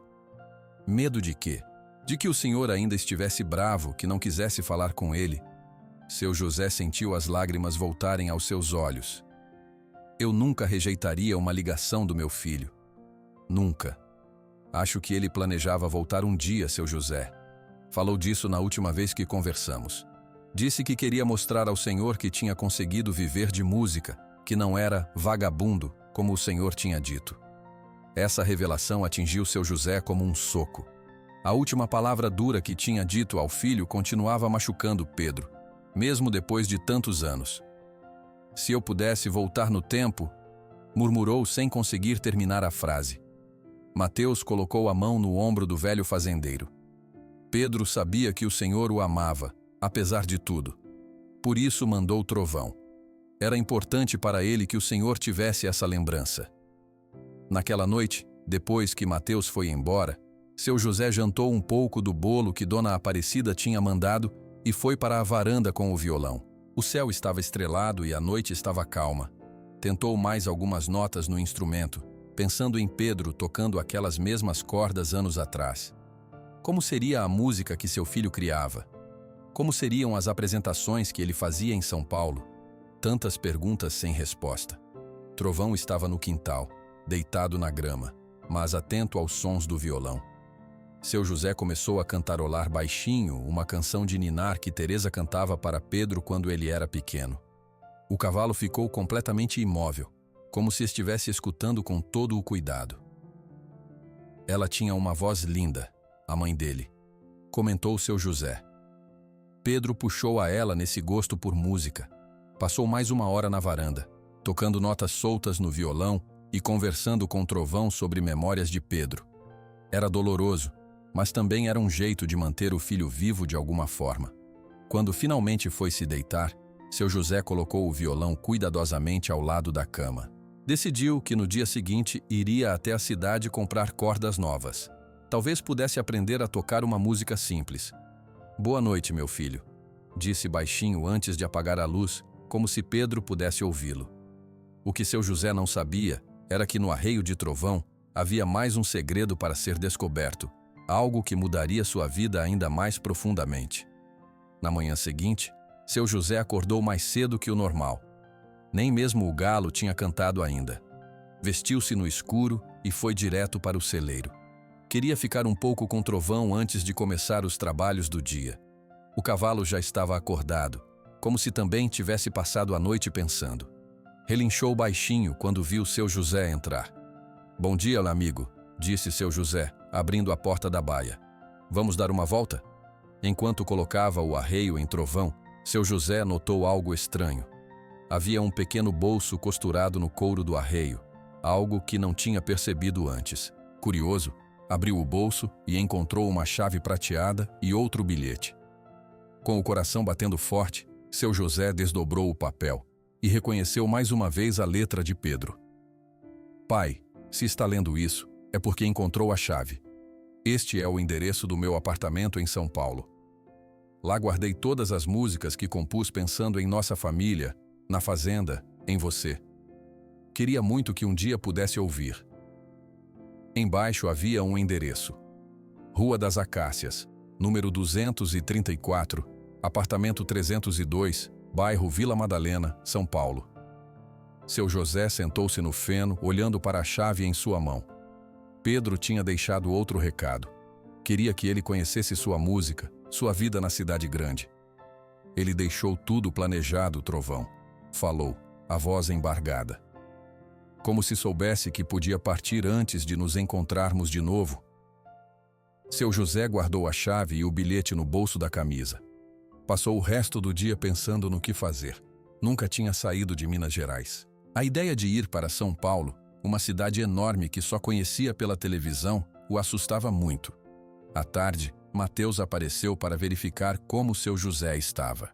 Medo de quê? De que o Senhor ainda estivesse bravo, que não quisesse falar com ele. Seu José sentiu as lágrimas voltarem aos seus olhos. Eu nunca rejeitaria uma ligação do meu filho. Nunca. Acho que ele planejava voltar um dia, seu José. Falou disso na última vez que conversamos. Disse que queria mostrar ao Senhor que tinha conseguido viver de música, que não era vagabundo, como o Senhor tinha dito. Essa revelação atingiu seu José como um soco. A última palavra dura que tinha dito ao filho continuava machucando Pedro, mesmo depois de tantos anos. Se eu pudesse voltar no tempo, murmurou sem conseguir terminar a frase. Mateus colocou a mão no ombro do velho fazendeiro. Pedro sabia que o Senhor o amava, apesar de tudo. Por isso mandou trovão. Era importante para ele que o Senhor tivesse essa lembrança. Naquela noite, depois que Mateus foi embora, seu José jantou um pouco do bolo que Dona Aparecida tinha mandado e foi para a varanda com o violão. O céu estava estrelado e a noite estava calma. Tentou mais algumas notas no instrumento, pensando em Pedro tocando aquelas mesmas cordas anos atrás. Como seria a música que seu filho criava? Como seriam as apresentações que ele fazia em São Paulo? Tantas perguntas sem resposta. Trovão estava no quintal, deitado na grama, mas atento aos sons do violão. Seu José começou a cantarolar baixinho uma canção de ninar que Teresa cantava para Pedro quando ele era pequeno. O cavalo ficou completamente imóvel, como se estivesse escutando com todo o cuidado. Ela tinha uma voz linda, a mãe dele, comentou seu José. Pedro puxou a ela nesse gosto por música. Passou mais uma hora na varanda, tocando notas soltas no violão e conversando com Trovão sobre memórias de Pedro. Era doloroso, mas também era um jeito de manter o filho vivo de alguma forma. Quando finalmente foi se deitar, seu José colocou o violão cuidadosamente ao lado da cama. Decidiu que no dia seguinte iria até a cidade comprar cordas novas. Talvez pudesse aprender a tocar uma música simples. Boa noite, meu filho, disse baixinho antes de apagar a luz, como se Pedro pudesse ouvi-lo. O que seu José não sabia era que no arreio de Trovão havia mais um segredo para ser descoberto, algo que mudaria sua vida ainda mais profundamente. Na manhã seguinte, seu José acordou mais cedo que o normal. Nem mesmo o galo tinha cantado ainda. Vestiu-se no escuro e foi direto para o celeiro. Queria ficar um pouco com Trovão antes de começar os trabalhos do dia. O cavalo já estava acordado, como se também tivesse passado a noite pensando. Relinchou baixinho quando viu seu José entrar. Bom dia, amigo, disse seu José, abrindo a porta da baia. Vamos dar uma volta? Enquanto colocava o arreio em Trovão, seu José notou algo estranho. Havia um pequeno bolso costurado no couro do arreio, algo que não tinha percebido antes. Curioso, abriu o bolso e encontrou uma chave prateada e outro bilhete. Com o coração batendo forte, seu José desdobrou o papel e reconheceu mais uma vez a letra de Pedro. Pai, se está lendo isso, é porque encontrou a chave. Este é o endereço do meu apartamento em São Paulo. Lá guardei todas as músicas que compus pensando em nossa família, na fazenda, em você. Queria muito que um dia pudesse ouvir. Embaixo havia um endereço. Rua das Acácias, número 234, apartamento 302, bairro Vila Madalena, São Paulo. Seu José sentou-se no feno, olhando para a chave em sua mão. Pedro tinha deixado outro recado. Queria que ele conhecesse sua música, sua vida na cidade grande. Ele deixou tudo planejado, Trovão. Falou, a voz embargada. Como se soubesse que podia partir antes de nos encontrarmos de novo. Seu José guardou a chave e o bilhete no bolso da camisa. Passou o resto do dia pensando no que fazer. Nunca tinha saído de Minas Gerais. A ideia de ir para São Paulo, uma cidade enorme que só conhecia pela televisão, o assustava muito. À tarde, Mateus apareceu para verificar como seu José estava.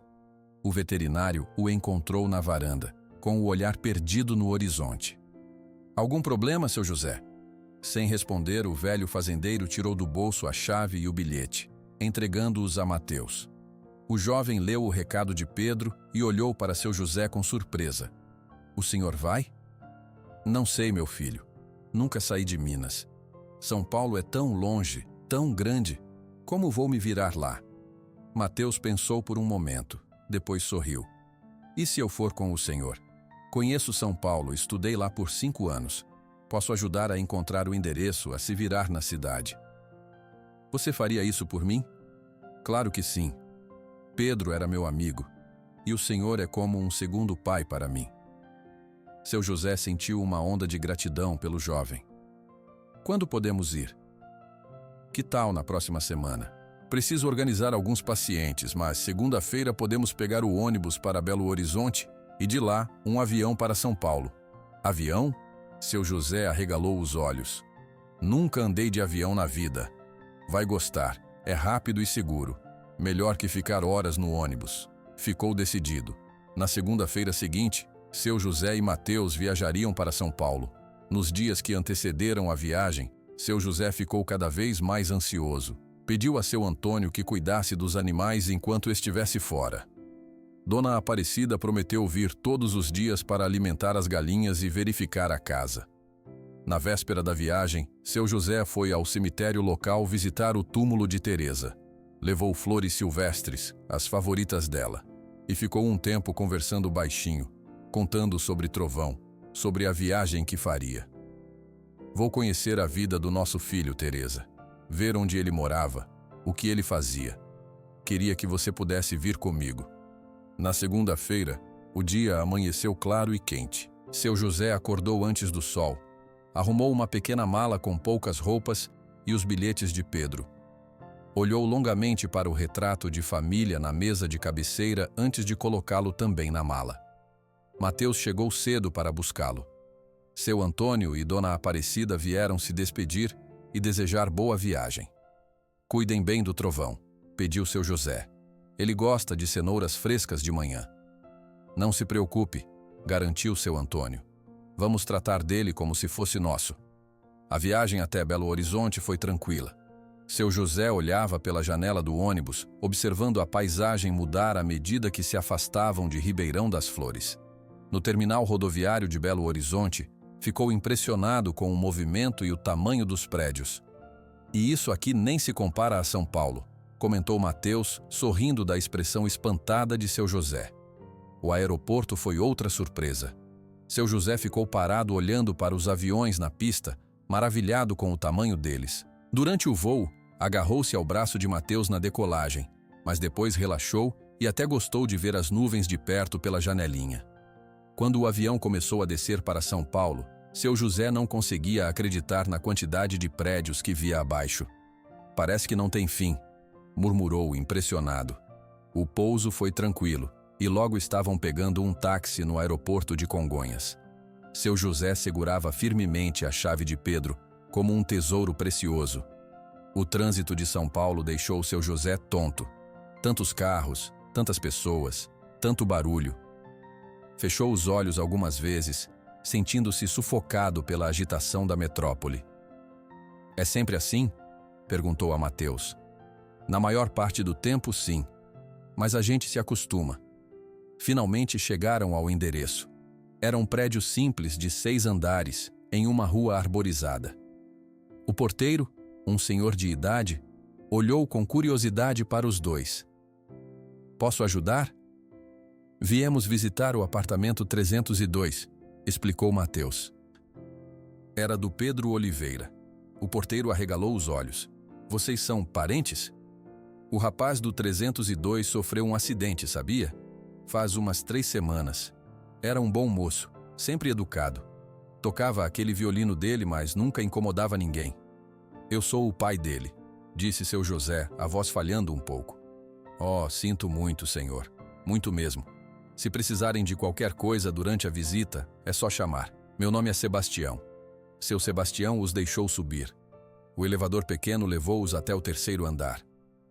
O veterinário o encontrou na varanda, com o olhar perdido no horizonte. Algum problema, seu José? Sem responder, o velho fazendeiro tirou do bolso a chave e o bilhete, entregando-os a Mateus. O jovem leu o recado de Pedro e olhou para seu José com surpresa. O senhor vai? Não sei, meu filho. Nunca saí de Minas. São Paulo é tão longe, tão grande. Como vou me virar lá? Mateus pensou por um momento, depois sorriu. E se eu for com o senhor? Conheço São Paulo, estudei lá por 5 anos. Posso ajudar a encontrar o endereço, a se virar na cidade. Você faria isso por mim? Claro que sim. Pedro era meu amigo, e o senhor é como um segundo pai para mim. Seu José sentiu uma onda de gratidão pelo jovem. Quando podemos ir? Que tal na próxima semana? Preciso organizar alguns pacientes, mas segunda-feira podemos pegar o ônibus para Belo Horizonte e de lá um avião para São Paulo. Avião? Seu José arregalou os olhos. Nunca andei de avião na vida. Vai gostar, é rápido e seguro. Melhor que ficar horas no ônibus. Ficou decidido. Na segunda-feira seguinte, seu José e Mateus viajariam para São Paulo. Nos dias que antecederam a viagem, seu José ficou cada vez mais ansioso. Pediu a seu Antônio que cuidasse dos animais enquanto estivesse fora. Dona Aparecida prometeu vir todos os dias para alimentar as galinhas e verificar a casa. Na véspera da viagem, seu José foi ao cemitério local visitar o túmulo de Teresa. Levou flores silvestres, as favoritas dela, e ficou um tempo conversando baixinho, contando sobre Trovão, sobre a viagem que faria. Vou conhecer a vida do nosso filho, Teresa, ver onde ele morava, o que ele fazia. Queria que você pudesse vir comigo. Na segunda-feira, o dia amanheceu claro e quente. Seu José acordou antes do sol, arrumou uma pequena mala com poucas roupas e os bilhetes de Pedro. Olhou longamente para o retrato de família na mesa de cabeceira antes de colocá-lo também na mala. Mateus chegou cedo para buscá-lo. Seu Antônio e Dona Aparecida vieram se despedir e desejar boa viagem. Cuidem bem do Trovão, pediu seu José. Ele gosta de cenouras frescas de manhã. Não se preocupe, garantiu seu Antônio. Vamos tratar dele como se fosse nosso. A viagem até Belo Horizonte foi tranquila. Seu José olhava pela janela do ônibus, observando a paisagem mudar à medida que se afastavam de Ribeirão das Flores. No terminal rodoviário de Belo Horizonte, ficou impressionado com o movimento e o tamanho dos prédios. E isso aqui nem se compara a São Paulo, comentou Mateus, sorrindo da expressão espantada de seu José. O aeroporto foi outra surpresa. Seu José ficou parado olhando para os aviões na pista, maravilhado com o tamanho deles. Durante o voo, agarrou-se ao braço de Mateus na decolagem, mas depois relaxou e até gostou de ver as nuvens de perto pela janelinha. Quando o avião começou a descer para São Paulo, seu José não conseguia acreditar na quantidade de prédios que via abaixo. Parece que não tem fim, murmurou impressionado. O pouso foi tranquilo e logo estavam pegando um táxi no aeroporto de Congonhas. Seu José segurava firmemente a chave de Pedro, como um tesouro precioso. O trânsito de São Paulo deixou seu José tonto. Tantos carros, tantas pessoas, tanto barulho. Fechou os olhos algumas vezes, sentindo-se sufocado pela agitação da metrópole. É sempre assim? Perguntou a Mateus. Na maior parte do tempo, sim. Mas a gente se acostuma. Finalmente chegaram ao endereço. Era um prédio simples de 6 andares, em uma rua arborizada. O porteiro, um senhor de idade, olhou com curiosidade para os dois. Posso ajudar? Viemos visitar o apartamento 302, explicou Mateus. Era do Pedro Oliveira. O porteiro arregalou os olhos. Vocês são parentes? O rapaz do 302 sofreu um acidente, sabia? Faz umas 3 semanas. Era um bom moço, sempre educado. Tocava aquele violino dele, mas nunca incomodava ninguém. Eu sou o pai dele, disse seu José, a voz falhando um pouco. Oh, sinto muito, senhor. Muito mesmo. Se precisarem de qualquer coisa durante a visita, é só chamar. Meu nome é Sebastião. Seu Sebastião os deixou subir. O elevador pequeno levou-os até o 3º andar.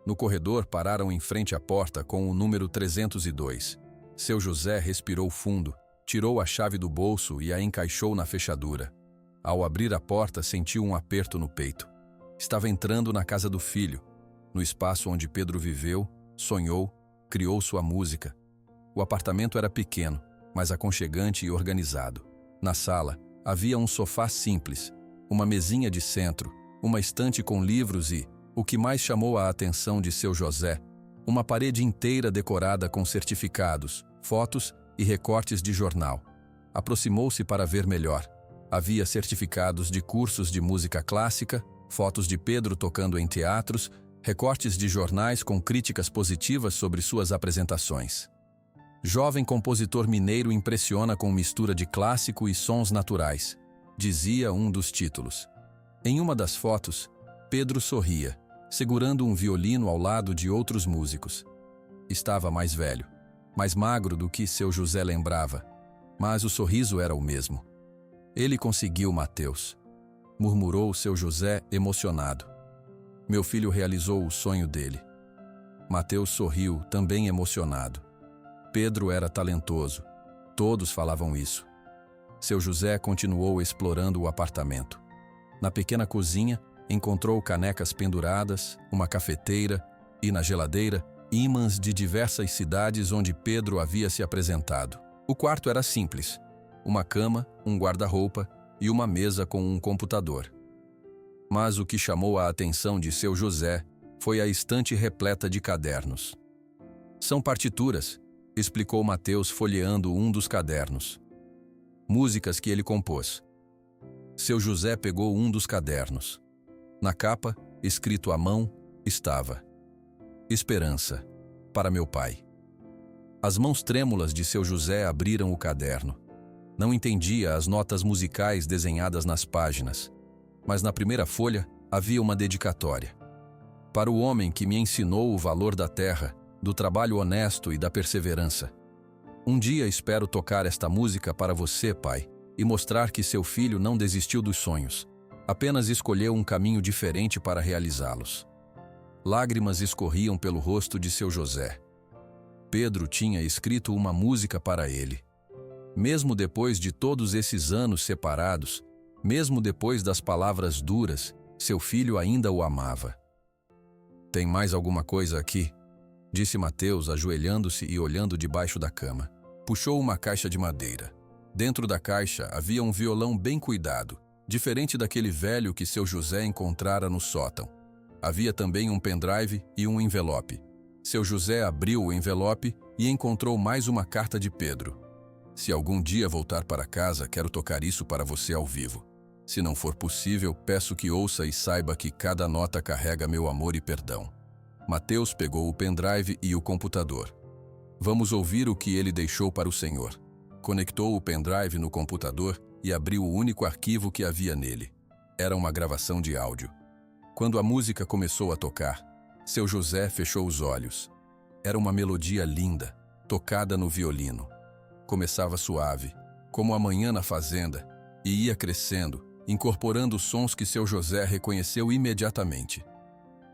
No corredor, pararam em frente à porta com o número 302. Seu José respirou fundo, tirou a chave do bolso e a encaixou na fechadura. Ao abrir a porta, sentiu um aperto no peito. Estava entrando na casa do filho, no espaço onde Pedro viveu, sonhou, criou sua música. O apartamento era pequeno, mas aconchegante e organizado. Na sala, havia um sofá simples, uma mesinha de centro, uma estante com livros e, o que mais chamou a atenção de seu José, uma parede inteira decorada com certificados, fotos e recortes de jornal. Aproximou-se para ver melhor. Havia certificados de cursos de música clássica, fotos de Pedro tocando em teatros, recortes de jornais com críticas positivas sobre suas apresentações. Jovem compositor mineiro impressiona com mistura de clássico e sons naturais, dizia um dos títulos. Em uma das fotos, Pedro sorria, segurando um violino ao lado de outros músicos. Estava mais velho, mais magro do que seu José lembrava, mas o sorriso era o mesmo. Ele conseguiu, Mateus, murmurou seu José emocionado. Meu filho realizou o sonho dele. Mateus sorriu, também emocionado. Pedro era talentoso. Todos falavam isso. Seu José continuou explorando o apartamento. Na pequena cozinha, encontrou canecas penduradas, uma cafeteira e, na geladeira, ímãs de diversas cidades onde Pedro havia se apresentado. O quarto era simples. Uma cama, um guarda-roupa e uma mesa com um computador. Mas o que chamou a atenção de seu José foi a estante repleta de cadernos. São partituras, explicou Mateus folheando um dos cadernos. Músicas que ele compôs. Seu José pegou um dos cadernos. Na capa, escrito à mão, estava: Esperança, para meu pai. As mãos trêmulas de seu José abriram o caderno. Não entendia as notas musicais desenhadas nas páginas, mas na primeira folha havia uma dedicatória. Para o homem que me ensinou o valor da terra, do trabalho honesto e da perseverança. Um dia espero tocar esta música para você, pai, e mostrar que seu filho não desistiu dos sonhos, apenas escolheu um caminho diferente para realizá-los. Lágrimas escorriam pelo rosto de seu José. Pedro tinha escrito uma música para ele. Mesmo depois de todos esses anos separados, mesmo depois das palavras duras, seu filho ainda o amava. Tem mais alguma coisa aqui? Disse Mateus, ajoelhando-se e olhando debaixo da cama. Puxou uma caixa de madeira. Dentro da caixa havia um violão bem cuidado, diferente daquele velho que seu José encontrara no sótão. Havia também um pendrive e um envelope. Seu José abriu o envelope e encontrou mais uma carta de Pedro. Se algum dia voltar para casa, quero tocar isso para você ao vivo. Se não for possível, peço que ouça e saiba que cada nota carrega meu amor e perdão. Mateus pegou o pendrive e o computador. Vamos ouvir o que ele deixou para o Senhor. Conectou o pendrive no computador e abriu o único arquivo que havia nele. Era uma gravação de áudio. Quando a música começou a tocar, seu José fechou os olhos. Era uma melodia linda, tocada no violino. Começava suave, como a manhã na fazenda, e ia crescendo, incorporando sons que seu José reconheceu imediatamente.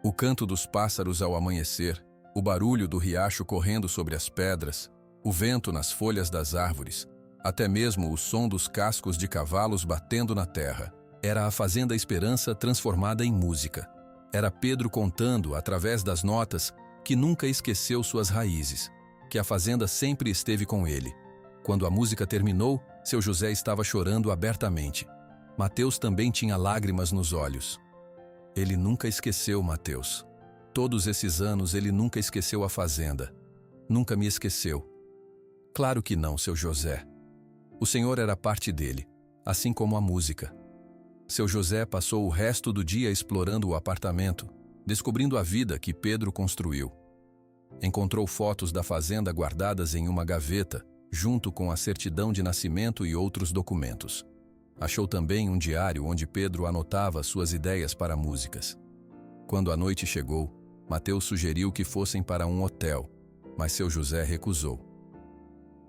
O canto dos pássaros ao amanhecer, o barulho do riacho correndo sobre as pedras, o vento nas folhas das árvores, até mesmo o som dos cascos de cavalos batendo na terra. Era a Fazenda Esperança transformada em música. Era Pedro contando, através das notas, que nunca esqueceu suas raízes, que a fazenda sempre esteve com ele. Quando a música terminou, seu José estava chorando abertamente. Mateus também tinha lágrimas nos olhos. Ele nunca esqueceu, Mateus. Todos esses anos ele nunca esqueceu a fazenda. Nunca me esqueceu. Claro que não, seu José. O Senhor era parte dele, assim como a música. Seu José passou o resto do dia explorando o apartamento, descobrindo a vida que Pedro construiu. Encontrou fotos da fazenda guardadas em uma gaveta, junto com a certidão de nascimento e outros documentos. Achou também um diário onde Pedro anotava suas ideias para músicas. Quando a noite chegou, Mateus sugeriu que fossem para um hotel, mas seu José recusou.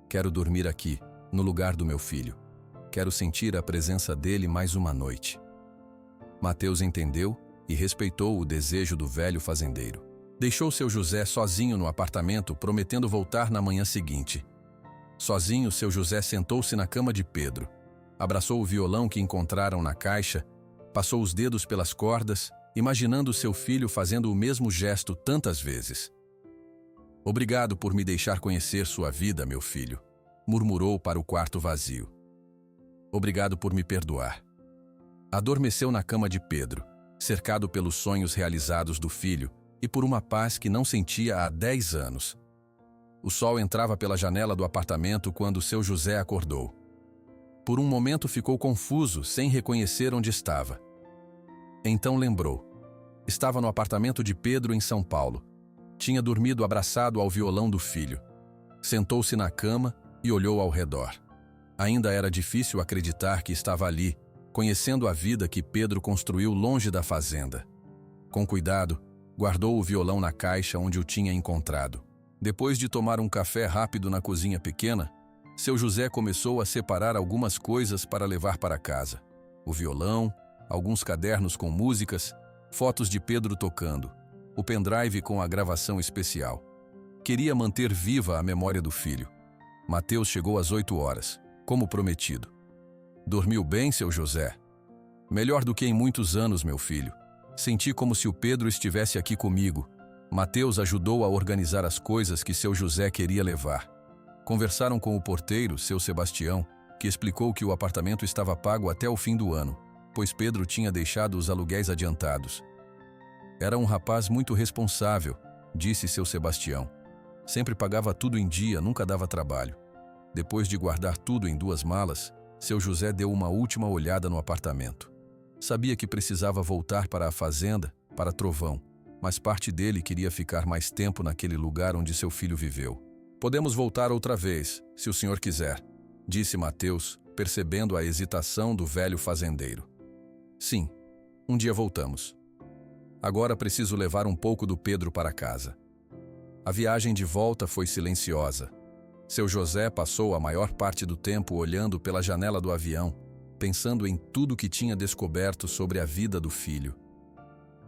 Quero dormir aqui, no lugar do meu filho. Quero sentir a presença dele mais uma noite. Mateus entendeu e respeitou o desejo do velho fazendeiro. Deixou seu José sozinho no apartamento, prometendo voltar na manhã seguinte. Sozinho, seu José sentou-se na cama de Pedro. Abraçou o violão que encontraram na caixa, passou os dedos pelas cordas, imaginando seu filho fazendo o mesmo gesto tantas vezes. "Obrigado por me deixar conhecer sua vida, meu filho", murmurou para o quarto vazio. "Obrigado por me perdoar." Adormeceu na cama de Pedro, cercado pelos sonhos realizados do filho e por uma paz que não sentia há 10 anos. O sol entrava pela janela do apartamento quando seu José acordou. Por um momento ficou confuso, sem reconhecer onde estava. Então lembrou. Estava no apartamento de Pedro em São Paulo. Tinha dormido abraçado ao violão do filho. Sentou-se na cama e olhou ao redor. Ainda era difícil acreditar que estava ali, conhecendo a vida que Pedro construiu longe da fazenda. Com cuidado, guardou o violão na caixa onde o tinha encontrado. Depois de tomar um café rápido na cozinha pequena, seu José começou a separar algumas coisas para levar para casa. O violão, alguns cadernos com músicas, fotos de Pedro tocando, o pendrive com a gravação especial. Queria manter viva a memória do filho. Mateus chegou às 8 horas, como prometido. "Dormiu bem, seu José?" "Melhor do que em muitos anos, meu filho. Senti como se o Pedro estivesse aqui comigo." Mateus ajudou a organizar as coisas que seu José queria levar. Conversaram com o porteiro, seu Sebastião, que explicou que o apartamento estava pago até o fim do ano, pois Pedro tinha deixado os aluguéis adiantados. "Era um rapaz muito responsável", disse seu Sebastião. "Sempre pagava tudo em dia, nunca dava trabalho." Depois de guardar tudo em 2 malas, seu José deu uma última olhada no apartamento. Sabia que precisava voltar para a fazenda, para Trovão, mas parte dele queria ficar mais tempo naquele lugar onde seu filho viveu. "Podemos voltar outra vez, se o senhor quiser", disse Mateus, percebendo a hesitação do velho fazendeiro. "Sim, um dia voltamos. Agora preciso levar um pouco do Pedro para casa." A viagem de volta foi silenciosa. Seu José passou a maior parte do tempo olhando pela janela do avião, pensando em tudo que tinha descoberto sobre a vida do filho.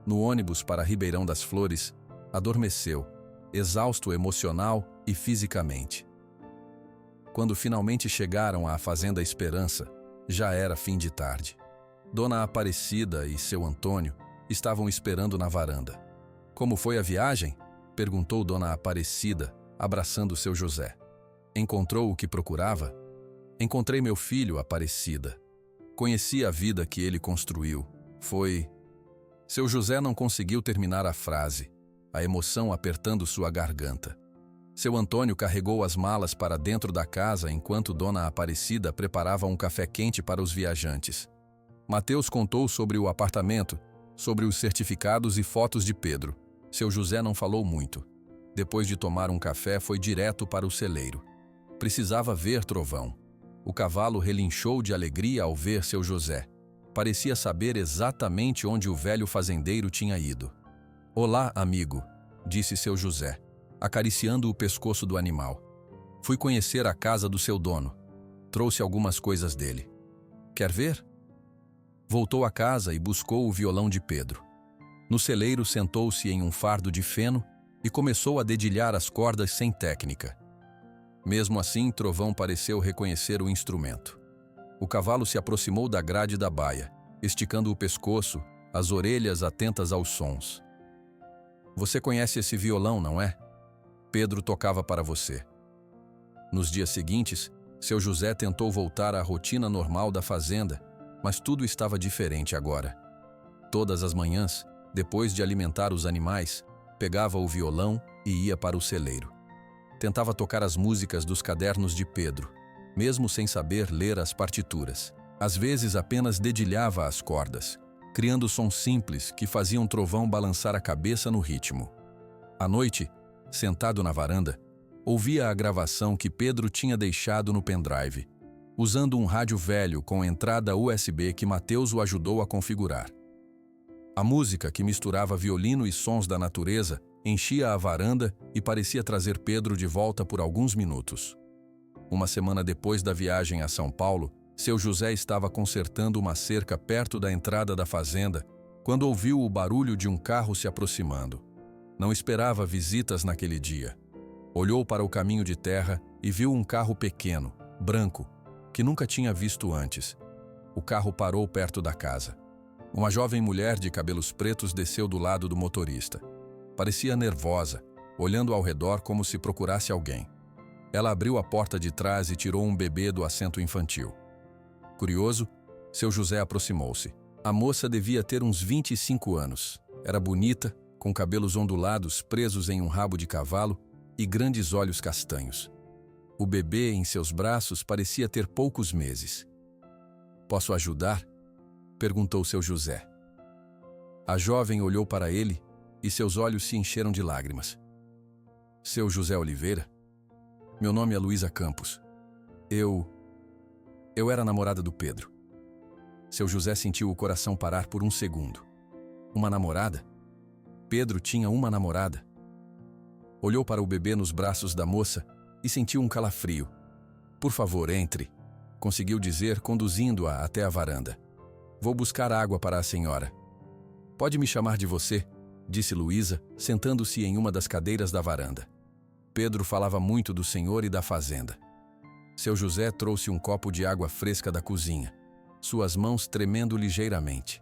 No ônibus para Ribeirão das Flores, adormeceu, exausto emocional e fisicamente. Quando finalmente chegaram à Fazenda Esperança, já era fim de tarde. Dona Aparecida e seu Antônio estavam esperando na varanda. "Como foi a viagem?" perguntou Dona Aparecida, abraçando seu José. "Encontrou o que procurava?" "Encontrei meu filho, Aparecida. Conheci a vida que ele construiu. Foi..." Seu José não conseguiu terminar a frase, a emoção apertando sua garganta. Seu Antônio carregou as malas para dentro da casa enquanto Dona Aparecida preparava um café quente para os viajantes. Mateus contou sobre o apartamento, sobre os certificados e fotos de Pedro. Seu José não falou muito. Depois de tomar um café, foi direto para o celeiro. Precisava ver Trovão. O cavalo relinchou de alegria ao ver seu José. Parecia saber exatamente onde o velho fazendeiro tinha ido. "Olá, amigo", disse seu José, acariciando o pescoço do animal. "Fui conhecer a casa do seu dono. Trouxe algumas coisas dele. Quer ver?" Voltou à casa e buscou o violão de Pedro. No celeiro, sentou-se em um fardo de feno e começou a dedilhar as cordas sem técnica. Mesmo assim, Trovão pareceu reconhecer o instrumento. O cavalo se aproximou da grade da baia, esticando o pescoço, as orelhas atentas aos sons. "Você conhece esse violão, não é? Pedro tocava para você." Nos dias seguintes, seu José tentou voltar à rotina normal da fazenda, mas tudo estava diferente agora. Todas as manhãs, depois de alimentar os animais, pegava o violão e ia para o celeiro. Tentava tocar as músicas dos cadernos de Pedro, mesmo sem saber ler as partituras. Às vezes apenas dedilhava as cordas, criando sons simples que faziam Trovão balançar a cabeça no ritmo. À noite, sentado na varanda, ouvia a gravação que Pedro tinha deixado no pendrive, usando um rádio velho com entrada USB que Mateus o ajudou a configurar. A música, que misturava violino e sons da natureza, enchia a varanda e parecia trazer Pedro de volta por alguns minutos. Uma semana depois da viagem a São Paulo, seu José estava consertando uma cerca perto da entrada da fazenda, quando ouviu o barulho de um carro se aproximando. Não esperava visitas naquele dia. Olhou para o caminho de terra e viu um carro pequeno, branco, que nunca tinha visto antes. O carro parou perto da casa. Uma jovem mulher de cabelos pretos desceu do lado do motorista. Parecia nervosa, olhando ao redor como se procurasse alguém. Ela abriu a porta de trás e tirou um bebê do assento infantil. Curioso, seu José aproximou-se. A moça devia ter uns 25 anos. Era bonita, com cabelos ondulados presos em um rabo de cavalo e grandes olhos castanhos. O bebê em seus braços parecia ter poucos meses. "Posso ajudar?" perguntou seu José. A jovem olhou para ele e seus olhos se encheram de lágrimas. "Seu José Oliveira? Meu nome é Luísa Campos. Eu era namorada do Pedro." Seu José sentiu o coração parar por um segundo. Uma namorada? Pedro tinha uma namorada. Olhou para o bebê nos braços da moça e sentiu um calafrio. "Por favor, entre", conseguiu dizer, conduzindo-a até a varanda. "Vou buscar água para a senhora." "Pode me chamar de você", disse Luísa, sentando-se em uma das cadeiras da varanda. Pedro falava muito do senhor e da fazenda. Seu José trouxe um copo de água fresca da cozinha, suas mãos tremendo ligeiramente.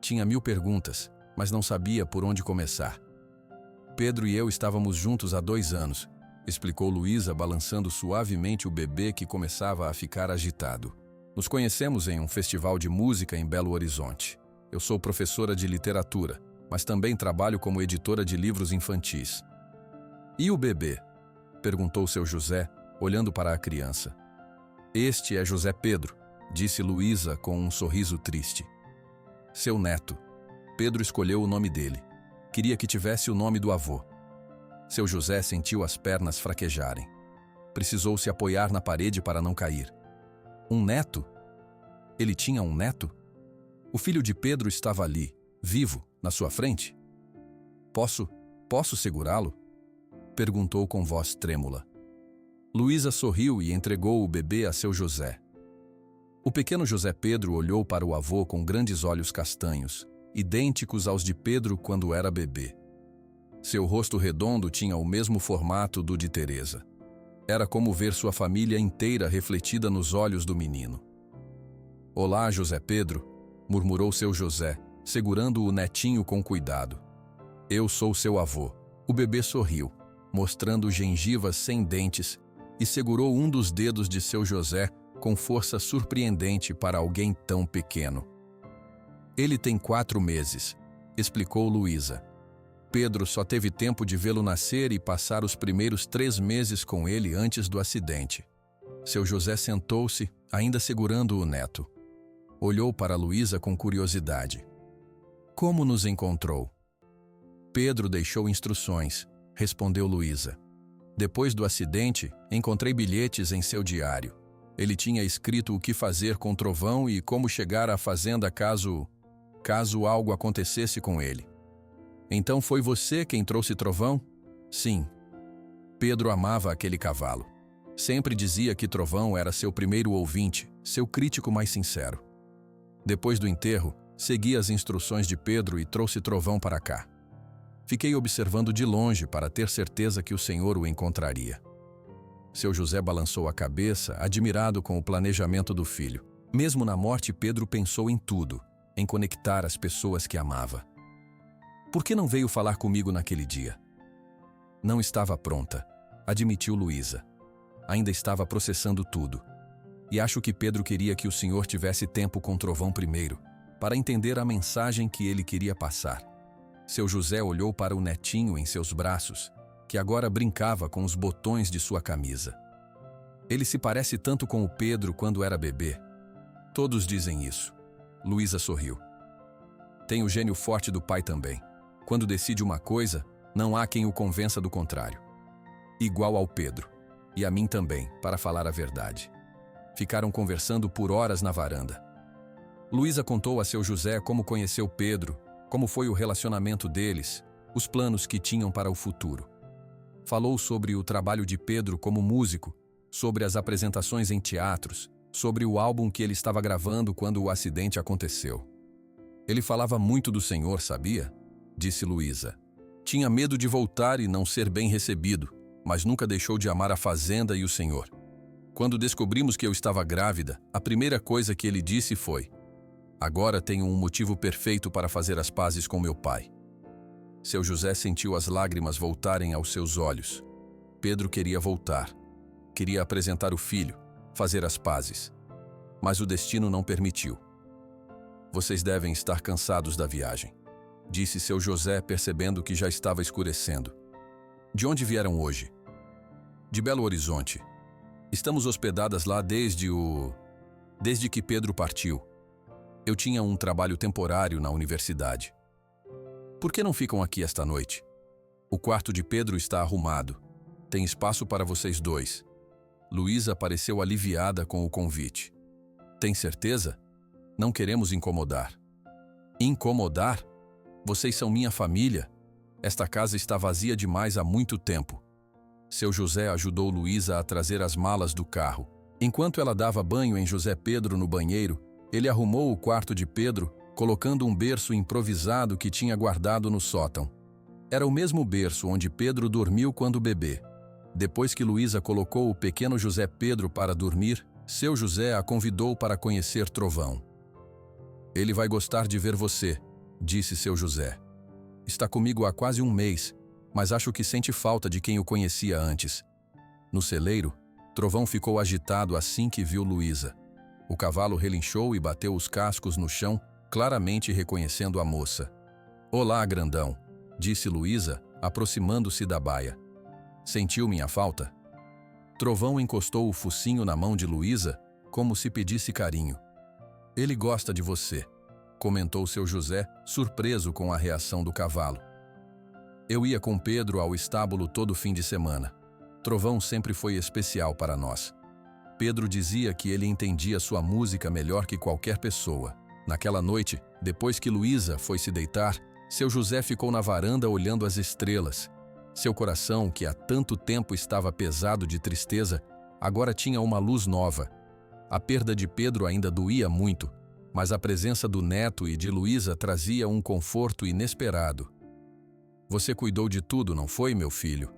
Tinha 1000 perguntas, mas não sabia por onde começar. "Pedro e eu estávamos juntos há 2 anos, explicou Luísa, balançando suavemente o bebê que começava a ficar agitado. "Nos conhecemos em um festival de música em Belo Horizonte. Eu sou professora de literatura, mas também trabalho como editora de livros infantis." "E o bebê?" perguntou seu José, olhando para a criança. "Este é José Pedro", disse Luísa com um sorriso triste. "Seu neto." Pedro escolheu o nome dele. Queria que tivesse o nome do avô. Seu José sentiu as pernas fraquejarem. Precisou se apoiar na parede para não cair. Um neto? Ele tinha um neto? O filho de Pedro estava ali, vivo, na sua frente? Posso segurá-lo?" perguntou com voz trêmula. Luísa sorriu e entregou o bebê a seu José. O pequeno José Pedro olhou para o avô com grandes olhos castanhos, idênticos aos de Pedro quando era bebê. Seu rosto redondo tinha o mesmo formato do de Teresa. Era como ver sua família inteira refletida nos olhos do menino. "Olá, José Pedro", murmurou seu José, segurando o netinho com cuidado. "Eu sou seu avô." O bebê sorriu, mostrando gengivas sem dentes, e segurou um dos dedos de seu José com força surpreendente para alguém tão pequeno. "Ele tem 4 meses", explicou Luísa. "Pedro só teve tempo de vê-lo nascer e passar os primeiros 3 meses com ele antes do acidente." Seu José sentou-se, ainda segurando o neto. Olhou para Luísa com curiosidade. "Como nos encontrou?" "Pedro deixou instruções", respondeu Luísa. "Depois do acidente, encontrei bilhetes em seu diário. Ele tinha escrito o que fazer com Trovão e como chegar à fazenda caso algo acontecesse com ele." "Então foi você quem trouxe Trovão?" "Sim." Pedro amava aquele cavalo. Sempre dizia que Trovão era seu primeiro ouvinte, seu crítico mais sincero. Depois do enterro, segui as instruções de Pedro e trouxe Trovão para cá. Fiquei observando de longe para ter certeza que o senhor o encontraria." Seu José balançou a cabeça, admirado com o planejamento do filho. Mesmo na morte, Pedro pensou em tudo, em conectar as pessoas que amava. "Por que não veio falar comigo naquele dia?" "Não estava pronta", admitiu Luísa. "Ainda estava processando tudo. E acho que Pedro queria que o senhor tivesse tempo com Trovão primeiro, para entender a mensagem que ele queria passar." Seu José olhou para o netinho em seus braços, que agora brincava com os botões de sua camisa. "Ele se parece tanto com o Pedro quando era bebê." "Todos dizem isso." Luísa sorriu. "Tem o gênio forte do pai também. Quando decide uma coisa, não há quem o convença do contrário. Igual ao Pedro. E a mim também, para falar a verdade." Ficaram conversando por horas na varanda. Luísa contou a seu José como conheceu Pedro, como foi o relacionamento deles, os planos que tinham para o futuro. Falou sobre o trabalho de Pedro como músico, sobre as apresentações em teatros, sobre o álbum que ele estava gravando quando o acidente aconteceu. "Ele falava muito do senhor, sabia?" disse Luísa. "Tinha medo de voltar e não ser bem recebido, mas nunca deixou de amar a fazenda e o senhor. Quando descobrimos que eu estava grávida, a primeira coisa que ele disse foi: agora tenho um motivo perfeito para fazer as pazes com meu pai. Seu José sentiu as lágrimas voltarem aos seus olhos. Pedro queria voltar. Queria apresentar o filho, fazer as pazes. Mas o destino não permitiu. Vocês devem estar cansados da viagem, disse seu José, percebendo que já estava escurecendo. De onde vieram hoje? De Belo Horizonte. Estamos hospedadas lá desde que Pedro partiu. Eu tinha um trabalho temporário na universidade. Por que não ficam aqui esta noite? O quarto de Pedro está arrumado. Tem espaço para vocês dois. Luísa pareceu aliviada com o convite. Tem certeza? Não queremos incomodar. Incomodar? Vocês são minha família. Esta casa está vazia demais há muito tempo. Seu José ajudou Luísa a trazer as malas do carro. Enquanto ela dava banho em José Pedro no banheiro, ele arrumou o quarto de Pedro, colocando um berço improvisado que tinha guardado no sótão. Era o mesmo berço onde Pedro dormiu quando bebê. Depois que Luísa colocou o pequeno José Pedro para dormir, seu José a convidou para conhecer Trovão. Ele vai gostar de ver você, disse seu José. Está comigo há quase um mês, mas acho que sente falta de quem o conhecia antes. No celeiro, Trovão ficou agitado assim que viu Luísa. O cavalo relinchou e bateu os cascos no chão, claramente reconhecendo a moça. Olá, grandão, disse Luísa, aproximando-se da baia. Sentiu minha falta? Trovão encostou o focinho na mão de Luísa, como se pedisse carinho. Ele gosta de você, comentou seu José, surpreso com a reação do cavalo. Eu ia com Pedro ao estábulo todo fim de semana. Trovão sempre foi especial para nós. Pedro dizia que ele entendia sua música melhor que qualquer pessoa. Naquela noite, depois que Luísa foi se deitar, seu José ficou na varanda olhando as estrelas. Seu coração, que há tanto tempo estava pesado de tristeza, agora tinha uma luz nova. A perda de Pedro ainda doía muito, mas a presença do neto e de Luísa trazia um conforto inesperado. Você cuidou de tudo, não foi, meu filho?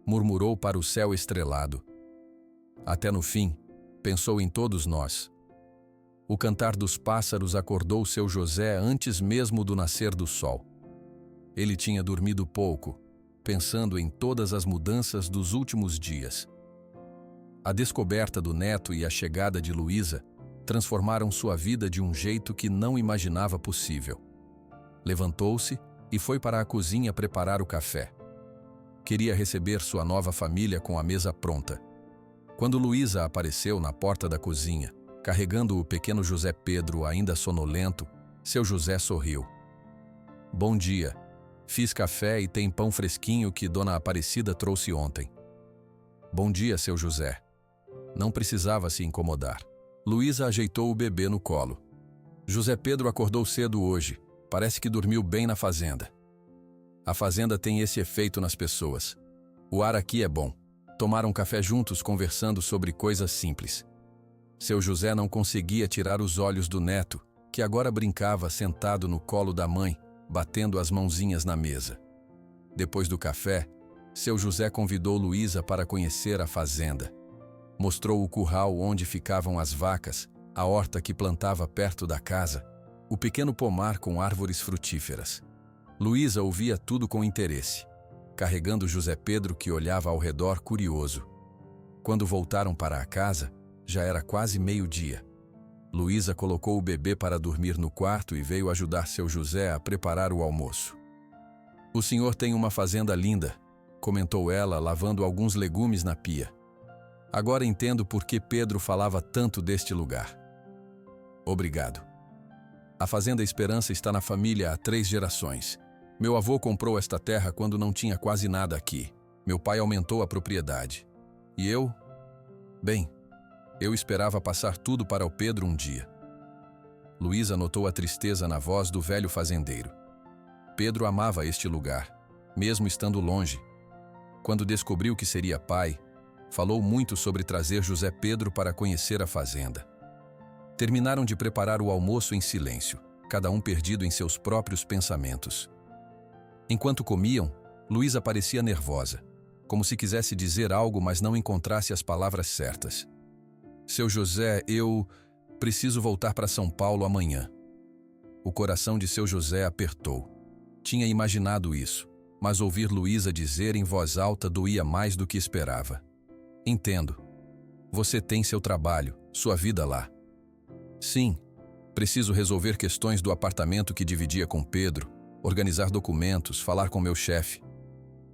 Murmurou para o céu estrelado. Até no fim, pensou em todos nós. O cantar dos pássaros acordou seu José antes mesmo do nascer do sol. Ele tinha dormido pouco, pensando em todas as mudanças dos últimos dias. A descoberta do neto e a chegada de Luísa transformaram sua vida de um jeito que não imaginava possível. Levantou-se e foi para a cozinha preparar o café. Queria receber sua nova família com a mesa pronta. Quando Luísa apareceu na porta da cozinha, carregando o pequeno José Pedro ainda sonolento, seu José sorriu. Bom dia. Fiz café e tem pão fresquinho que Dona Aparecida trouxe ontem. Bom dia, seu José. Não precisava se incomodar. Luísa ajeitou o bebê no colo. José Pedro acordou cedo hoje. Parece que dormiu bem na fazenda. A fazenda tem esse efeito nas pessoas. O ar aqui é bom. Tomaram café juntos conversando sobre coisas simples. Seu José não conseguia tirar os olhos do neto, que agora brincava sentado no colo da mãe, batendo as mãozinhas na mesa. Depois do café, seu José convidou Luísa para conhecer a fazenda. Mostrou o curral onde ficavam as vacas, a horta que plantava perto da casa, o pequeno pomar com árvores frutíferas. Luísa ouvia tudo com interesse, carregando José Pedro, que olhava ao redor curioso. Quando voltaram para a casa, já era quase meio-dia. Luísa colocou o bebê para dormir no quarto e veio ajudar seu José a preparar o almoço. O senhor tem uma fazenda linda, comentou ela, lavando alguns legumes na pia. Agora entendo por que Pedro falava tanto deste lugar. Obrigado. A Fazenda Esperança está na família há 3 gerações. Meu avô comprou esta terra quando não tinha quase nada aqui. Meu pai aumentou a propriedade. E eu? Bem, eu esperava passar tudo para o Pedro um dia. Luísa notou a tristeza na voz do velho fazendeiro. Pedro amava este lugar, mesmo estando longe. Quando descobriu que seria pai, falou muito sobre trazer José Pedro para conhecer a fazenda. Terminaram de preparar o almoço em silêncio, cada um perdido em seus próprios pensamentos. Enquanto comiam, Luísa parecia nervosa, como se quisesse dizer algo, mas não encontrasse as palavras certas. Seu José, eu preciso voltar para São Paulo amanhã. O coração de seu José apertou. Tinha imaginado isso, mas ouvir Luísa dizer em voz alta doía mais do que esperava. Entendo. Você tem seu trabalho, sua vida lá. Sim, preciso resolver questões do apartamento que dividia com Pedro, organizar documentos, falar com meu chefe.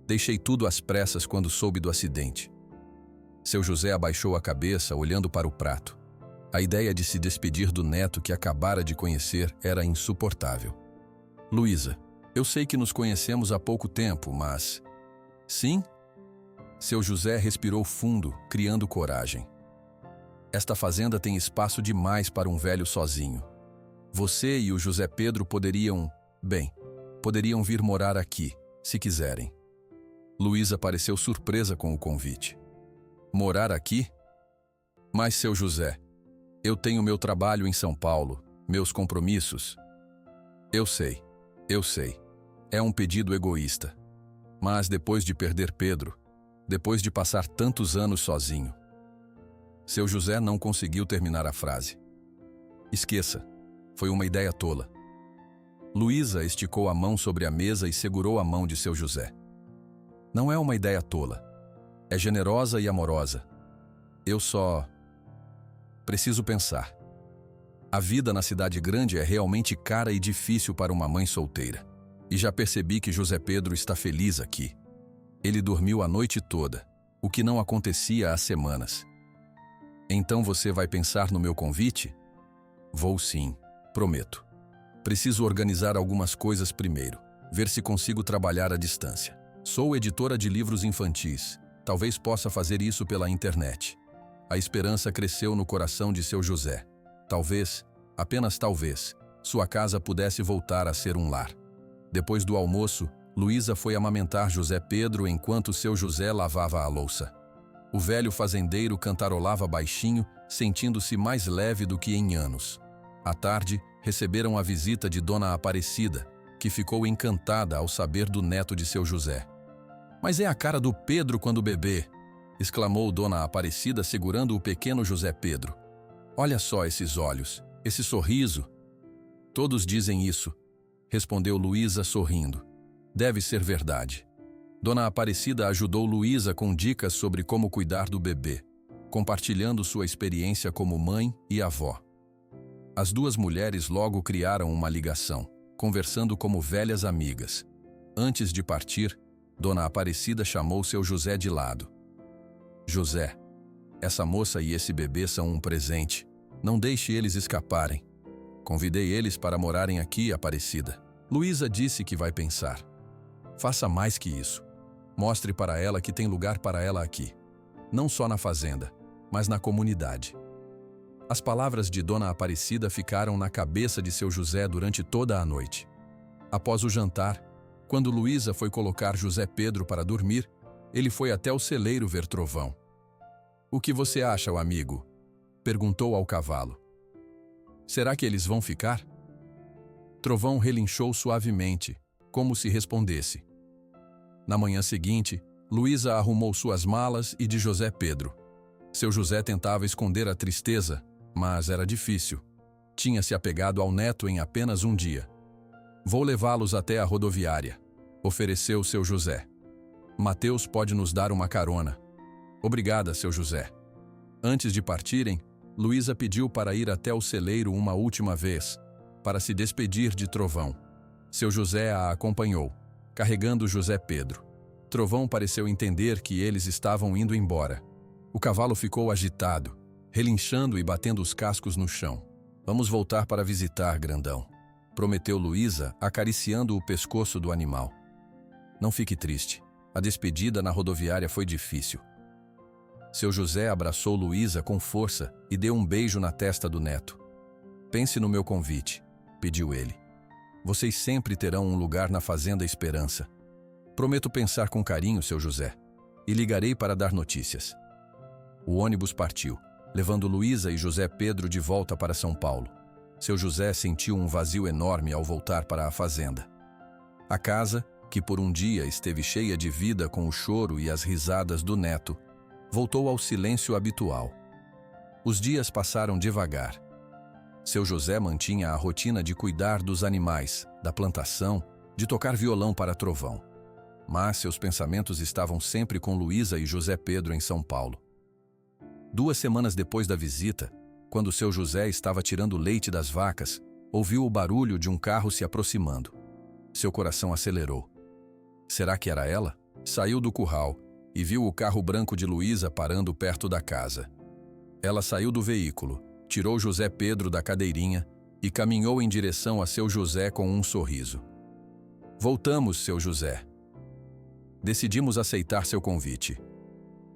Deixei tudo às pressas quando soube do acidente. Seu José abaixou a cabeça, olhando para o prato. A ideia de se despedir do neto que acabara de conhecer era insuportável. Luísa, eu sei que nos conhecemos há pouco tempo, mas... Sim? Seu José respirou fundo, criando coragem. Esta fazenda tem espaço demais para um velho sozinho. Você e o José Pedro poderiam vir morar aqui, se quiserem. Luísa pareceu surpresa com o convite. Morar aqui? Mas, seu José, eu tenho meu trabalho em São Paulo, meus compromissos. Eu sei. É um pedido egoísta. Mas depois de perder Pedro, depois de passar tantos anos sozinho... Seu José não conseguiu terminar a frase. Esqueça, foi uma ideia tola. Luísa esticou a mão sobre a mesa e segurou a mão de seu José. Não é uma ideia tola. É generosa e amorosa. Eu só... preciso pensar. A vida na cidade grande é realmente cara e difícil para uma mãe solteira. E já percebi que José Pedro está feliz aqui. Ele dormiu a noite toda, o que não acontecia há semanas. Então você vai pensar no meu convite? Vou sim, prometo. Preciso organizar algumas coisas primeiro, ver se consigo trabalhar à distância. Sou editora de livros infantis. Talvez possa fazer isso pela internet. A esperança cresceu no coração de seu José. Talvez, apenas talvez, sua casa pudesse voltar a ser um lar. Depois do almoço, Luísa foi amamentar José Pedro enquanto seu José lavava a louça. O velho fazendeiro cantarolava baixinho, sentindo-se mais leve do que em anos. À tarde, receberam a visita de Dona Aparecida, que ficou encantada ao saber do neto de seu José. "Mas é a cara do Pedro quando bebê!" exclamou Dona Aparecida segurando o pequeno José Pedro. "Olha só esses olhos, esse sorriso." "Todos dizem isso", respondeu Luísa sorrindo. "Deve ser verdade." Dona Aparecida ajudou Luísa com dicas sobre como cuidar do bebê, compartilhando sua experiência como mãe e avó. As duas mulheres logo criaram uma ligação, conversando como velhas amigas. Antes de partir, Dona Aparecida chamou seu José de lado. "José, essa moça e esse bebê são um presente. Não deixe eles escaparem. Convidei eles para morarem aqui, Aparecida." Luísa disse que vai pensar. "Faça mais que isso. Mostre para ela que tem lugar para ela aqui. Não só na fazenda, mas na comunidade." As palavras de Dona Aparecida ficaram na cabeça de seu José durante toda a noite. Após o jantar, quando Luísa foi colocar José Pedro para dormir, ele foi até o celeiro ver Trovão. "O que você acha, amigo?" perguntou ao cavalo. "Será que eles vão ficar?" Trovão relinchou suavemente, como se respondesse. Na manhã seguinte, Luísa arrumou suas malas e de José Pedro. Seu José tentava esconder a tristeza, mas era difícil. Tinha se apegado ao neto em apenas um dia. "Vou levá-los até a rodoviária", ofereceu seu José. "Mateus pode nos dar uma carona." "Obrigada, seu José." Antes de partirem, Luísa pediu para ir até o celeiro uma última vez, para se despedir de Trovão. Seu José a acompanhou, carregando José Pedro. Trovão pareceu entender que eles estavam indo embora. O cavalo ficou agitado, relinchando e batendo os cascos no chão. "Vamos voltar para visitar, grandão", prometeu Luísa, acariciando o pescoço do animal. "Não fique triste. A despedida na rodoviária foi difícil." Seu José abraçou Luísa com força e deu um beijo na testa do neto. "Pense no meu convite", pediu ele. "Vocês sempre terão um lugar na Fazenda Esperança." "Prometo pensar com carinho, seu José, e ligarei para dar notícias." O ônibus partiu, levando Luísa e José Pedro de volta para São Paulo. Seu José sentiu um vazio enorme ao voltar para a fazenda. A casa, que por um dia esteve cheia de vida com o choro e as risadas do neto, voltou ao silêncio habitual. Os dias passaram devagar. Seu José mantinha a rotina de cuidar dos animais, da plantação, de tocar violão para trovão. Mas seus pensamentos estavam sempre com Luísa e José Pedro em São Paulo. 2 semanas depois da visita, quando seu José estava tirando leite das vacas, ouviu o barulho de um carro se aproximando. Seu coração acelerou. Será que era ela? Saiu do curral e viu o carro branco de Luísa parando perto da casa. Ela saiu do veículo, tirou José Pedro da cadeirinha e caminhou em direção a seu José com um sorriso. Voltamos, seu José. Decidimos aceitar seu convite.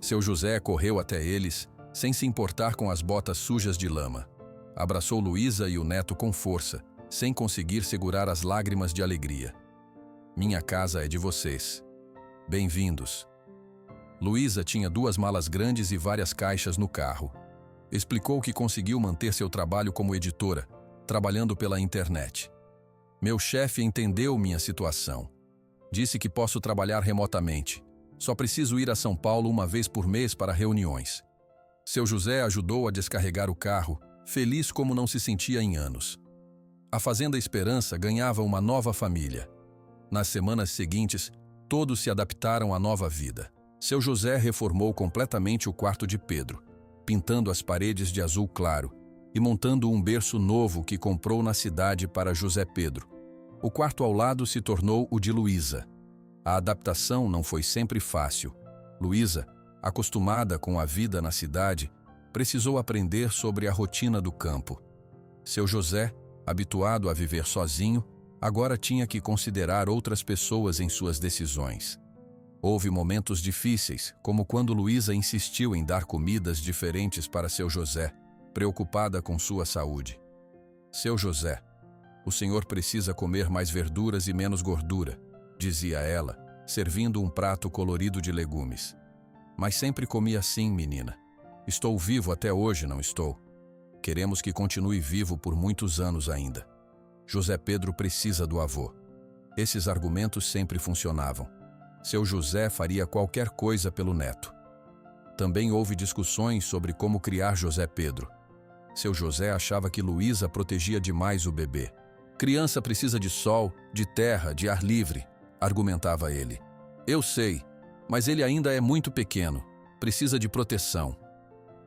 Seu José correu até eles, sem se importar com as botas sujas de lama. Abraçou Luísa e o neto com força, sem conseguir segurar as lágrimas de alegria. Minha casa é de vocês. Bem-vindos. Luísa tinha 2 malas grandes e várias caixas no carro. Explicou que conseguiu manter seu trabalho como editora, trabalhando pela internet. Meu chefe entendeu minha situação. Disse que posso trabalhar remotamente. Só preciso ir a São Paulo uma vez por mês para reuniões. Seu José ajudou a descarregar o carro, feliz como não se sentia em anos. A Fazenda Esperança ganhava uma nova família. Nas semanas seguintes, todos se adaptaram à nova vida. Seu José reformou completamente o quarto de Pedro, pintando as paredes de azul claro e montando um berço novo que comprou na cidade para José Pedro. O quarto ao lado se tornou o de Luísa. A adaptação não foi sempre fácil. Luísa, acostumada com a vida na cidade, precisou aprender sobre a rotina do campo. Seu José, habituado a viver sozinho, agora tinha que considerar outras pessoas em suas decisões. Houve momentos difíceis, como quando Luísa insistiu em dar comidas diferentes para seu José, preocupada com sua saúde. Seu José, o senhor precisa comer mais verduras e menos gordura, dizia ela, servindo um prato colorido de legumes. Mas sempre comi assim, menina. Estou vivo até hoje, não estou? Queremos que continue vivo por muitos anos ainda. José Pedro precisa do avô. Esses argumentos sempre funcionavam. Seu José faria qualquer coisa pelo neto. Também houve discussões sobre como criar José Pedro. Seu José achava que Luísa protegia demais o bebê. Criança precisa de sol, de terra, de ar livre, argumentava ele. Eu sei, mas ele ainda é muito pequeno, precisa de proteção.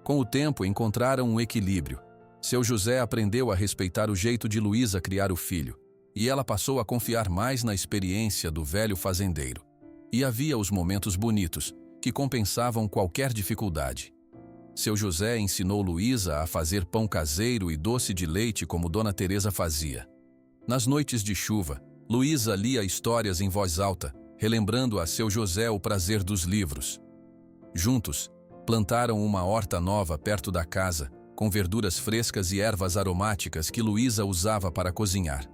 Com o tempo encontraram um equilíbrio. Seu José aprendeu a respeitar o jeito de Luísa criar o filho, e ela passou a confiar mais na experiência do velho fazendeiro. E havia os momentos bonitos, que compensavam qualquer dificuldade. Seu José ensinou Luísa a fazer pão caseiro e doce de leite como Dona Teresa fazia. Nas noites de chuva, Luísa lia histórias em voz alta, relembrando a seu José o prazer dos livros. Juntos, plantaram uma horta nova perto da casa, com verduras frescas e ervas aromáticas que Luísa usava para cozinhar.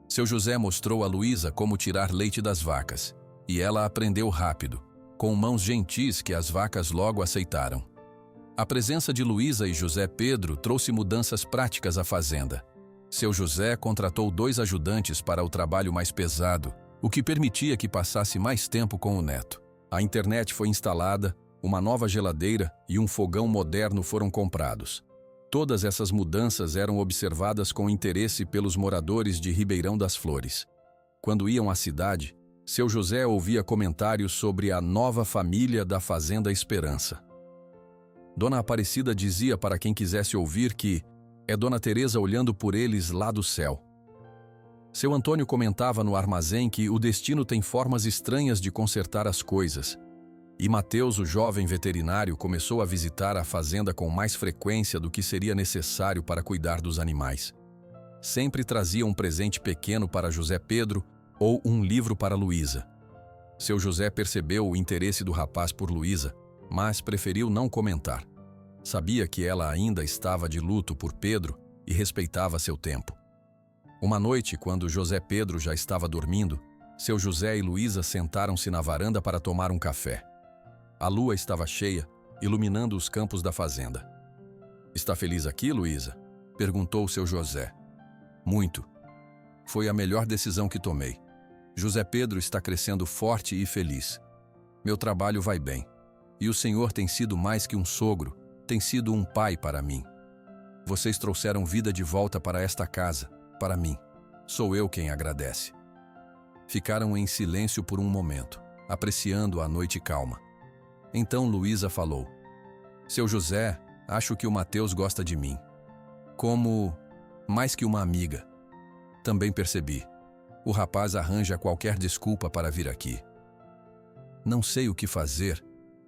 Seu José mostrou a Luísa como tirar leite das vacas, e ela aprendeu rápido, com mãos gentis que as vacas logo aceitaram. A presença de Luísa e José Pedro trouxe mudanças práticas à fazenda. Seu José contratou 2 ajudantes para o trabalho mais pesado, o que permitia que passasse mais tempo com o neto. A internet foi instalada, uma nova geladeira e um fogão moderno foram comprados. Todas essas mudanças eram observadas com interesse pelos moradores de Ribeirão das Flores. Quando iam à cidade, seu José ouvia comentários sobre a nova família da Fazenda Esperança. Dona Aparecida dizia para quem quisesse ouvir que é Dona Teresa olhando por eles lá do céu. Seu Antônio comentava no armazém que o destino tem formas estranhas de consertar as coisas. E Mateus, o jovem veterinário, começou a visitar a fazenda com mais frequência do que seria necessário para cuidar dos animais. Sempre trazia um presente pequeno para José Pedro ou um livro para Luísa. Seu José percebeu o interesse do rapaz por Luísa, mas preferiu não comentar. Sabia que ela ainda estava de luto por Pedro e respeitava seu tempo. Uma noite, quando José Pedro já estava dormindo, seu José e Luísa sentaram-se na varanda para tomar um café. A lua estava cheia, iluminando os campos da fazenda. "Está feliz aqui, Luísa?" perguntou seu José. "Muito. Foi a melhor decisão que tomei. José Pedro está crescendo forte e feliz. Meu trabalho vai bem. E o senhor tem sido mais que um sogro, tem sido um pai para mim. Vocês trouxeram vida de volta para esta casa, para mim. Sou eu quem agradece. Ficaram em silêncio por um momento, apreciando a noite calma. Então Luísa falou: Seu José, acho que o Mateus gosta de mim. Como mais que uma amiga. Também percebi. O rapaz arranja qualquer desculpa para vir aqui. Não sei o que fazer.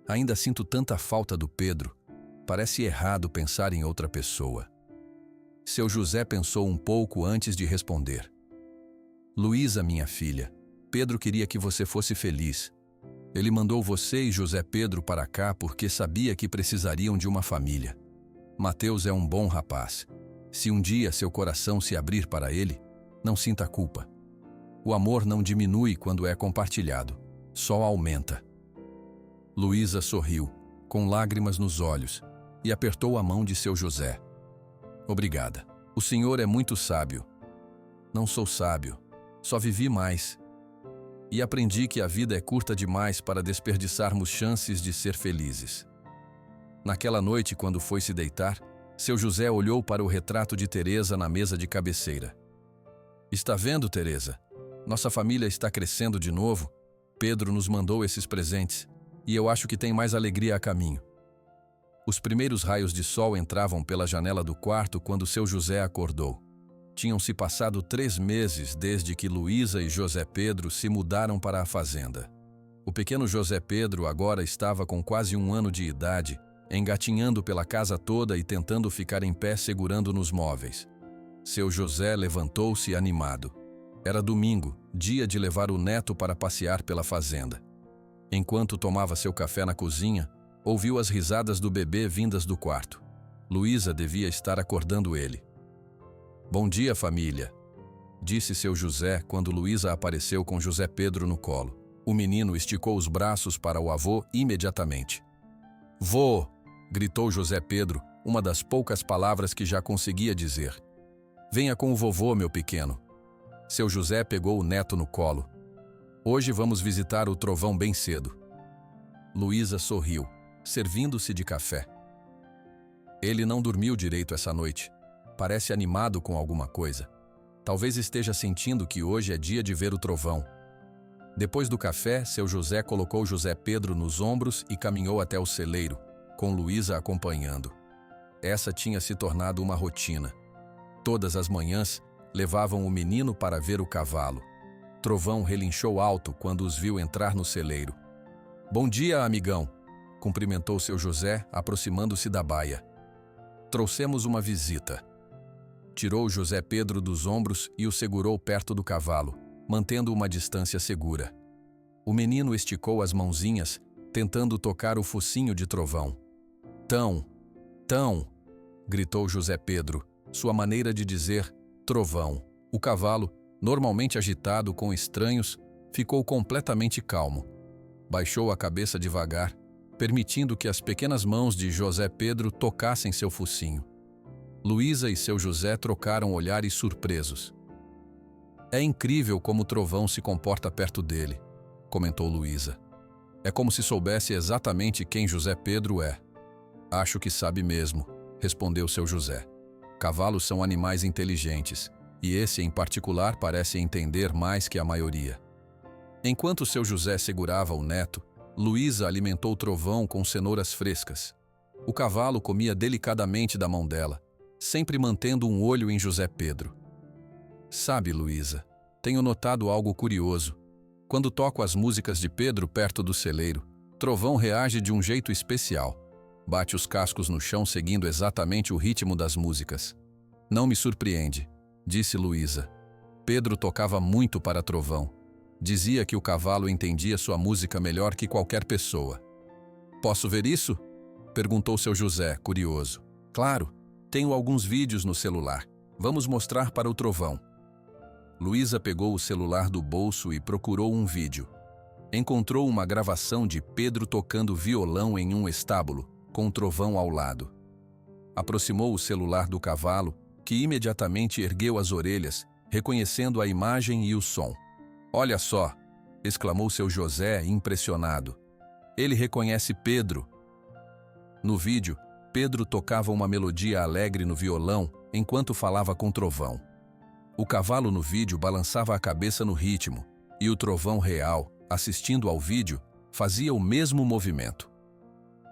Ainda sinto tanta falta do Pedro. Parece errado pensar em outra pessoa. Seu José pensou um pouco antes de responder. Luísa, minha filha, Pedro queria que você fosse feliz. Ele mandou você e José Pedro para cá porque sabia que precisariam de uma família. Mateus é um bom rapaz. Se um dia seu coração se abrir para ele, não sinta culpa. O amor não diminui quando é compartilhado, só aumenta. Luísa sorriu, com lágrimas nos olhos, e apertou a mão de seu José. Obrigada. O senhor é muito sábio. Não sou sábio, só vivi mais. E aprendi que a vida é curta demais para desperdiçarmos chances de ser felizes. Naquela noite, quando foi se deitar, seu José olhou para o retrato de Teresa na mesa de cabeceira. Está vendo, Teresa? Nossa família está crescendo de novo. Pedro nos mandou esses presentes, e eu acho que tem mais alegria a caminho. Os primeiros raios de sol entravam pela janela do quarto quando seu José acordou. Tinham-se passado 3 meses desde que Luísa e José Pedro se mudaram para a fazenda. O pequeno José Pedro agora estava com quase 1 ano de idade, engatinhando pela casa toda e tentando ficar em pé segurando nos móveis. Seu José levantou-se animado. Era domingo, dia de levar o neto para passear pela fazenda. Enquanto tomava seu café na cozinha, ouviu as risadas do bebê vindas do quarto. Luísa devia estar acordando ele. Bom dia, família, disse seu José quando Luísa apareceu com José Pedro no colo. O menino esticou os braços para o avô imediatamente. Vô! Gritou José Pedro, uma das poucas palavras que já conseguia dizer. Venha com o vovô, meu pequeno. Seu José pegou o neto no colo. Hoje vamos visitar o trovão bem cedo. Luísa sorriu, servindo-se de café. Ele não dormiu direito essa noite. Parece animado com alguma coisa. Talvez esteja sentindo que hoje é dia de ver o trovão. Depois do café, seu José colocou José Pedro nos ombros e caminhou até o celeiro, com Luísa acompanhando. Essa tinha se tornado uma rotina. Todas as manhãs, levavam o menino para ver o cavalo. Trovão relinchou alto quando os viu entrar no celeiro. Bom dia, amigão, cumprimentou seu José, aproximando-se da baia. Trouxemos uma visita. Tirou José Pedro dos ombros e o segurou perto do cavalo, mantendo uma distância segura. O menino esticou as mãozinhas, tentando tocar o focinho de Trovão. Tão, gritou José Pedro, sua maneira de dizer Trovão. O cavalo, normalmente agitado com estranhos, ficou completamente calmo. Baixou a cabeça devagar, permitindo que as pequenas mãos de José Pedro tocassem seu focinho. Luísa e seu José trocaram olhares surpresos. É incrível como o Trovão se comporta perto dele, comentou Luísa. É como se soubesse exatamente quem José Pedro é. Acho que sabe mesmo, respondeu seu José. Cavalos são animais inteligentes, e esse em particular parece entender mais que a maioria. Enquanto seu José segurava o neto, Luísa alimentou o Trovão com cenouras frescas. O cavalo comia delicadamente da mão dela, sempre mantendo um olho em José Pedro. Sabe, Luísa, tenho notado algo curioso. Quando toco as músicas de Pedro perto do celeiro, Trovão reage de um jeito especial. Bate os cascos no chão seguindo exatamente o ritmo das músicas. Não me surpreende, disse Luísa. Pedro tocava muito para Trovão. Dizia que o cavalo entendia sua música melhor que qualquer pessoa. Posso ver isso? Perguntou seu José, curioso. Claro, tenho alguns vídeos no celular. Vamos mostrar para o Trovão. Luísa pegou o celular do bolso e procurou um vídeo. Encontrou uma gravação de Pedro tocando violão em um estábulo, com o Trovão ao lado. Aproximou o celular do cavalo, que imediatamente ergueu as orelhas, reconhecendo a imagem e o som. Olha só, exclamou seu José, impressionado. Ele reconhece Pedro. No vídeo, Pedro tocava uma melodia alegre no violão enquanto falava com Trovão. O cavalo no vídeo balançava a cabeça no ritmo, e o Trovão real, assistindo ao vídeo, fazia o mesmo movimento.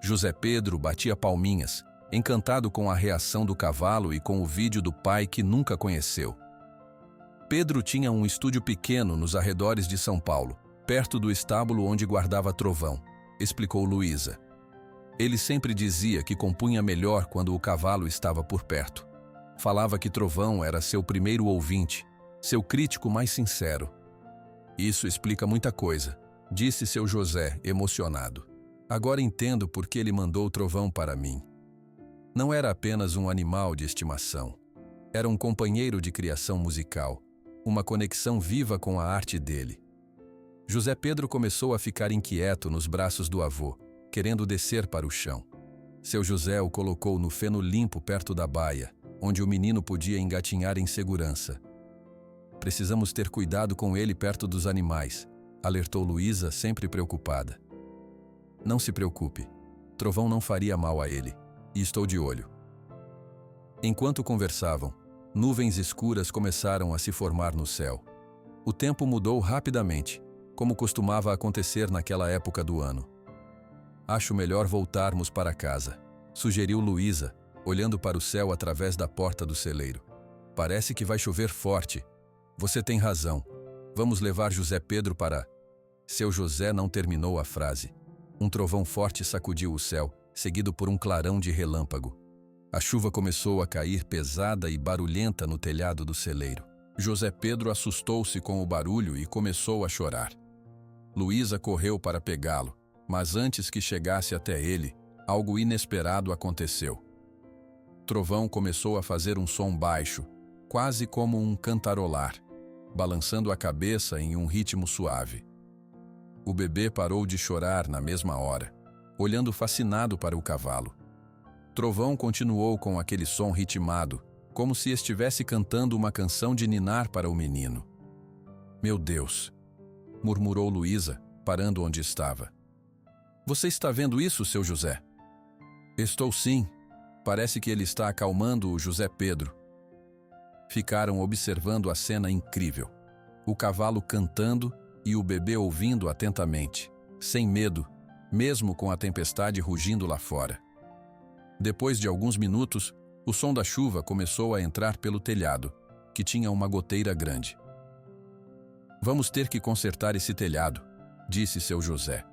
José Pedro batia palminhas, encantado com a reação do cavalo e com o vídeo do pai que nunca conheceu. Pedro tinha um estúdio pequeno nos arredores de São Paulo, perto do estábulo onde guardava Trovão, explicou Luísa. Ele sempre dizia que compunha melhor quando o cavalo estava por perto. Falava que Trovão era seu primeiro ouvinte, seu crítico mais sincero. Isso explica muita coisa, disse seu José, emocionado. Agora entendo por que ele mandou Trovão para mim. Não era apenas um animal de estimação. Era um companheiro de criação musical, uma conexão viva com a arte dele. José Pedro começou a ficar inquieto nos braços do avô, querendo descer para o chão. Seu José o colocou no feno limpo perto da baia, onde o menino podia engatinhar em segurança. Precisamos ter cuidado com ele perto dos animais, alertou Luísa, sempre preocupada. Não se preocupe, Trovão não faria mal a ele, e estou de olho. Enquanto conversavam, nuvens escuras começaram a se formar no céu. O tempo mudou rapidamente, como costumava acontecer naquela época do ano. Acho melhor voltarmos para casa, sugeriu Luísa, olhando para o céu através da porta do celeiro. Parece que vai chover forte. Você tem razão. Vamos levar José Pedro para... Seu José não terminou a frase. Um trovão forte sacudiu o céu, seguido por um clarão de relâmpago. A chuva começou a cair pesada e barulhenta no telhado do celeiro. José Pedro assustou-se com o barulho e começou a chorar. Luísa correu para pegá-lo, mas antes que chegasse até ele, algo inesperado aconteceu. Trovão começou a fazer um som baixo, quase como um cantarolar, balançando a cabeça em um ritmo suave. O bebê parou de chorar na mesma hora, olhando fascinado para o cavalo. Trovão continuou com aquele som ritmado, como se estivesse cantando uma canção de ninar para o menino. Meu Deus! Murmurou Luísa, parando onde estava. Você está vendo isso, seu José? Estou sim. Parece que ele está acalmando o José Pedro. Ficaram observando a cena incrível. O cavalo cantando e o bebê ouvindo atentamente, sem medo, mesmo com a tempestade rugindo lá fora. Depois de alguns minutos, o som da chuva começou a entrar pelo telhado, que tinha uma goteira grande. Vamos ter que consertar esse telhado, disse seu José.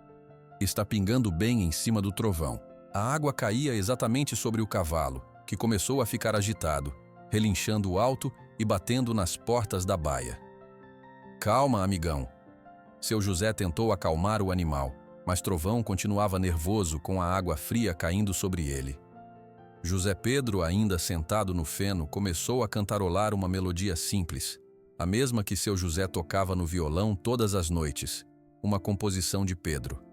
Está pingando bem em cima do trovão. A água caía exatamente sobre o cavalo, que começou a ficar agitado, relinchando alto e batendo nas portas da baia. Calma, amigão. Seu José tentou acalmar o animal, mas Trovão continuava nervoso com a água fria caindo sobre ele. José Pedro, ainda sentado no feno, começou a cantarolar uma melodia simples, a mesma que seu José tocava no violão todas as noites, uma composição de Pedro.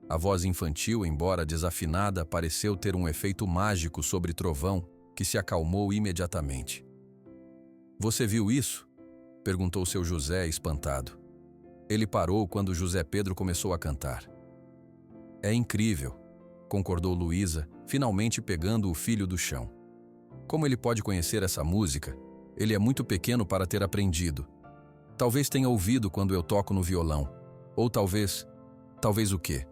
A voz infantil, embora desafinada, pareceu ter um efeito mágico sobre Trovão, que se acalmou imediatamente. Você viu isso? Perguntou seu José, espantado. Ele parou quando José Pedro começou a cantar. É incrível, concordou Luísa, finalmente pegando o filho do chão. Como ele pode conhecer essa música? Ele é muito pequeno para ter aprendido. Talvez tenha ouvido quando eu toco no violão. Ou talvez o quê?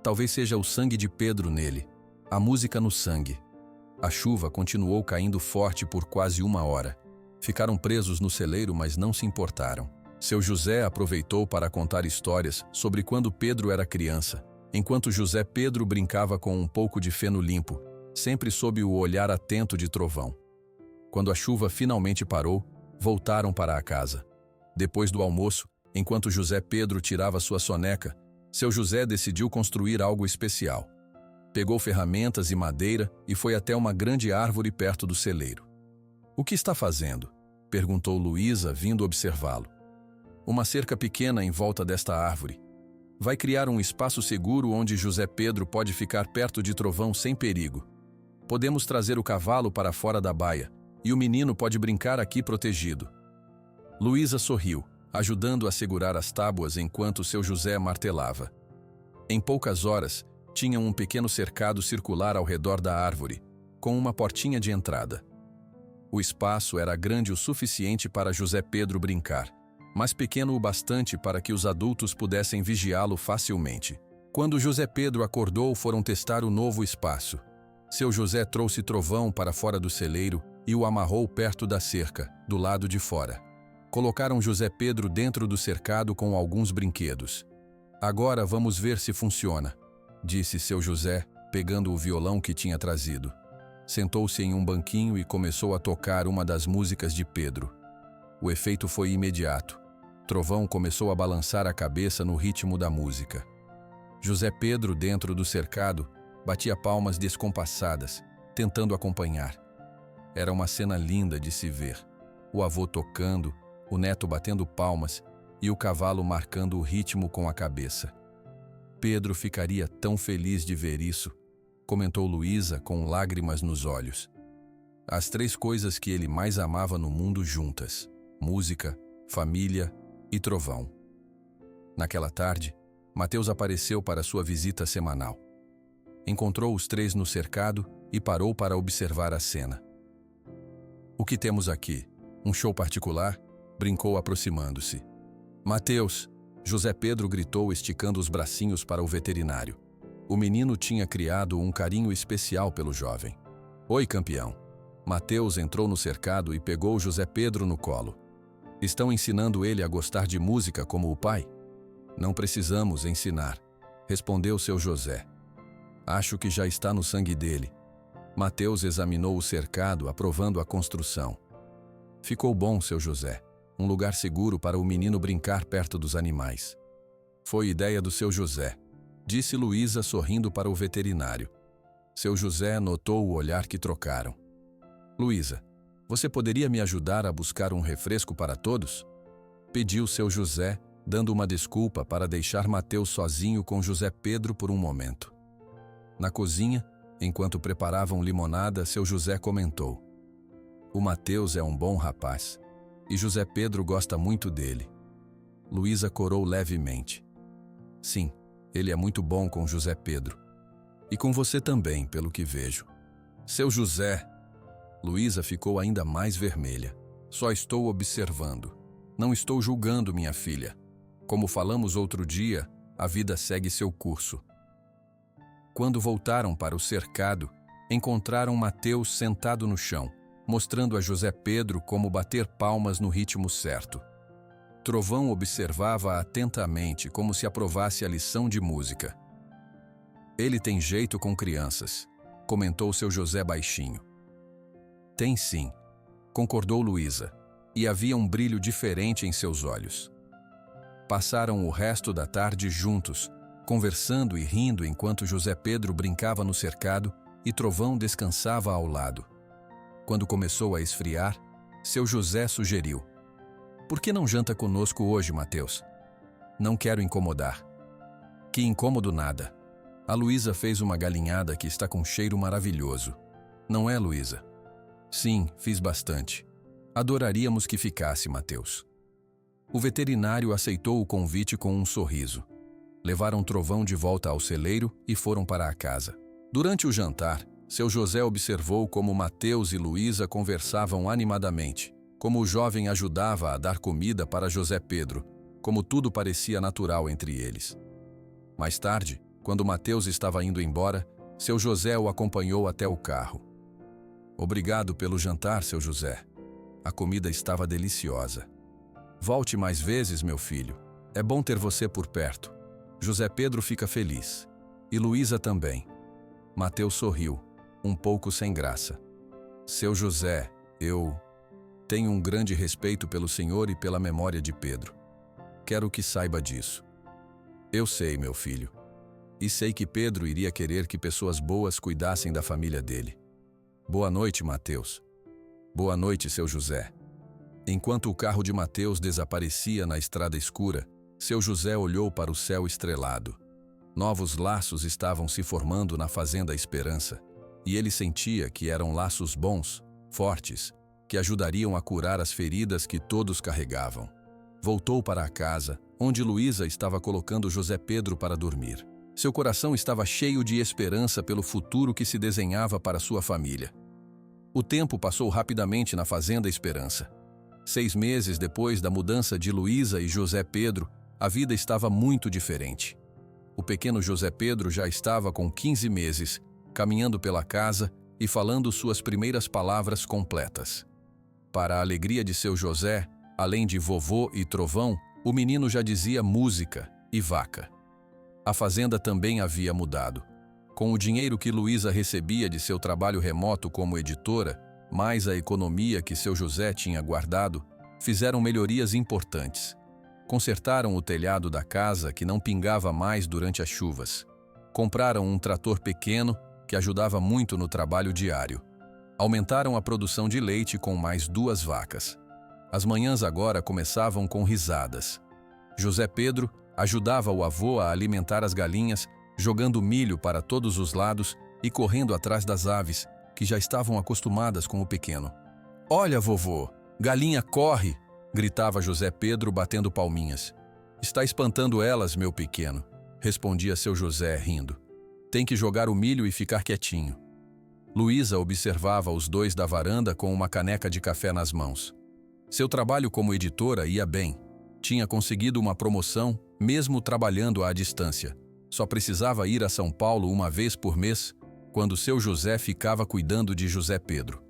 Talvez seja o sangue de Pedro nele, a música no sangue. A chuva continuou caindo forte por quase 1 hora. Ficaram presos no celeiro, mas não se importaram. Seu José aproveitou para contar histórias sobre quando Pedro era criança, enquanto José Pedro brincava com um pouco de feno limpo, sempre sob o olhar atento de Trovão. Quando a chuva finalmente parou, voltaram para a casa. Depois do almoço, enquanto José Pedro tirava sua soneca, seu José decidiu construir algo especial. Pegou ferramentas e madeira e foi até uma grande árvore perto do celeiro. O que está fazendo? Perguntou Luísa, vindo observá-lo. Uma cerca pequena em volta desta árvore. Vai criar um espaço seguro onde José Pedro pode ficar perto de Trovão sem perigo. Podemos trazer o cavalo para fora da baia e o menino pode brincar aqui protegido. Luísa sorriu, ajudando a segurar as tábuas enquanto seu José martelava. Em poucas horas, tinham um pequeno cercado circular ao redor da árvore, com uma portinha de entrada. O espaço era grande o suficiente para José Pedro brincar, mas pequeno o bastante para que os adultos pudessem vigiá-lo facilmente. Quando José Pedro acordou, foram testar o novo espaço. Seu José trouxe Trovão para fora do celeiro e o amarrou perto da cerca, do lado de fora. Colocaram José Pedro dentro do cercado com alguns brinquedos. Agora vamos ver se funciona, disse seu José, pegando o violão que tinha trazido. Sentou-se em um banquinho e começou a tocar uma das músicas de Pedro. O efeito foi imediato. Trovão começou a balançar a cabeça no ritmo da música. José Pedro, dentro do cercado, batia palmas descompassadas, tentando acompanhar. Era uma cena linda de se ver. O avô tocando, o neto batendo palmas e o cavalo marcando o ritmo com a cabeça. Pedro ficaria tão feliz de ver isso, comentou Luísa com lágrimas nos olhos. As 3 coisas que ele mais amava no mundo juntas: música, família e trovão. Naquela tarde, Mateus apareceu para sua visita semanal. Encontrou os 3 no cercado e parou para observar a cena. O que temos aqui? Um show particular? Brincou aproximando-se. Mateus! José Pedro gritou, esticando os bracinhos para o veterinário. O menino tinha criado um carinho especial pelo jovem. Oi, campeão! Mateus entrou no cercado e pegou José Pedro no colo. Estão ensinando ele a gostar de música como o pai? Não precisamos ensinar, respondeu seu José. Acho que já está no sangue dele. Mateus examinou o cercado, aprovando a construção. Ficou bom, seu José. Um lugar seguro para o menino brincar perto dos animais. Foi ideia do seu José, disse Luísa sorrindo para o veterinário. Seu José notou o olhar que trocaram. Luísa, você poderia me ajudar a buscar um refresco para todos? Pediu seu José, dando uma desculpa para deixar Mateus sozinho com José Pedro por um momento. Na cozinha, enquanto preparavam limonada, seu José comentou: o Mateus é um bom rapaz, e José Pedro gosta muito dele. Luísa corou levemente. Sim, ele é muito bom com José Pedro. E com você também, pelo que vejo. Seu José... Luísa ficou ainda mais vermelha. Só estou observando. Não estou julgando, minha filha. Como falamos outro dia, a vida segue seu curso. Quando voltaram para o cercado, encontraram Mateus sentado no chão, mostrando a José Pedro como bater palmas no ritmo certo. Trovão observava atentamente, como se aprovasse a lição de música. Ele tem jeito com crianças, comentou seu José baixinho. Tem sim, concordou Luísa, e havia um brilho diferente em seus olhos. Passaram o resto da tarde juntos, conversando e rindo enquanto José Pedro brincava no cercado e Trovão descansava ao lado. Quando começou a esfriar, seu José sugeriu: por que não janta conosco hoje, Mateus? Não quero incomodar. Que incômodo nada. A Luísa fez uma galinhada que está com cheiro maravilhoso. Não é, Luísa? Sim, fiz bastante. Adoraríamos que ficasse, Mateus. O veterinário aceitou o convite com um sorriso. Levaram Trovão de volta ao celeiro e foram para a casa. Durante o jantar, seu José observou como Mateus e Luísa conversavam animadamente, como o jovem ajudava a dar comida para José Pedro, como tudo parecia natural entre eles. Mais tarde, quando Mateus estava indo embora, seu José o acompanhou até o carro. Obrigado pelo jantar, seu José. A comida estava deliciosa. Volte mais vezes, meu filho. É bom ter você por perto. José Pedro fica feliz. E Luísa também. Mateus sorriu, um pouco sem graça. Seu José, eu tenho um grande respeito pelo senhor e pela memória de Pedro. Quero que saiba disso. Eu sei, meu filho. E sei que Pedro iria querer que pessoas boas cuidassem da família dele. Boa noite, Mateus. Boa noite, seu José. Enquanto o carro de Mateus desaparecia na estrada escura, seu José olhou para o céu estrelado. Novos laços estavam se formando na Fazenda Esperança, e ele sentia que eram laços bons, fortes, que ajudariam a curar as feridas que todos carregavam. Voltou para a casa, onde Luísa estava colocando José Pedro para dormir. Seu coração estava cheio de esperança pelo futuro que se desenhava para sua família. O tempo passou rapidamente na Fazenda Esperança. 6 meses depois da mudança de Luísa e José Pedro, a vida estava muito diferente. O pequeno José Pedro já estava com 15 meses, caminhando pela casa e falando suas primeiras palavras completas. Para a alegria de seu José, além de vovô e trovão, o menino já dizia música e vaca. A fazenda também havia mudado. Com o dinheiro que Luísa recebia de seu trabalho remoto como editora, mais a economia que seu José tinha guardado, fizeram melhorias importantes. Consertaram o telhado da casa, que não pingava mais durante as chuvas. Compraram um trator pequeno, que ajudava muito no trabalho diário. Aumentaram a produção de leite com mais 2 vacas. As manhãs agora começavam com risadas. José Pedro ajudava o avô a alimentar as galinhas, jogando milho para todos os lados e correndo atrás das aves, que já estavam acostumadas com o pequeno. "Olha, vovô, galinha corre!" gritava José Pedro, batendo palminhas. "Está espantando elas, meu pequeno", respondia seu José, rindo. "Tem que jogar o milho e ficar quietinho." Luísa observava os dois da varanda com uma caneca de café nas mãos. Seu trabalho como editora ia bem. Tinha conseguido uma promoção, mesmo trabalhando à distância. Só precisava ir a São Paulo uma vez por mês, quando seu José ficava cuidando de José Pedro.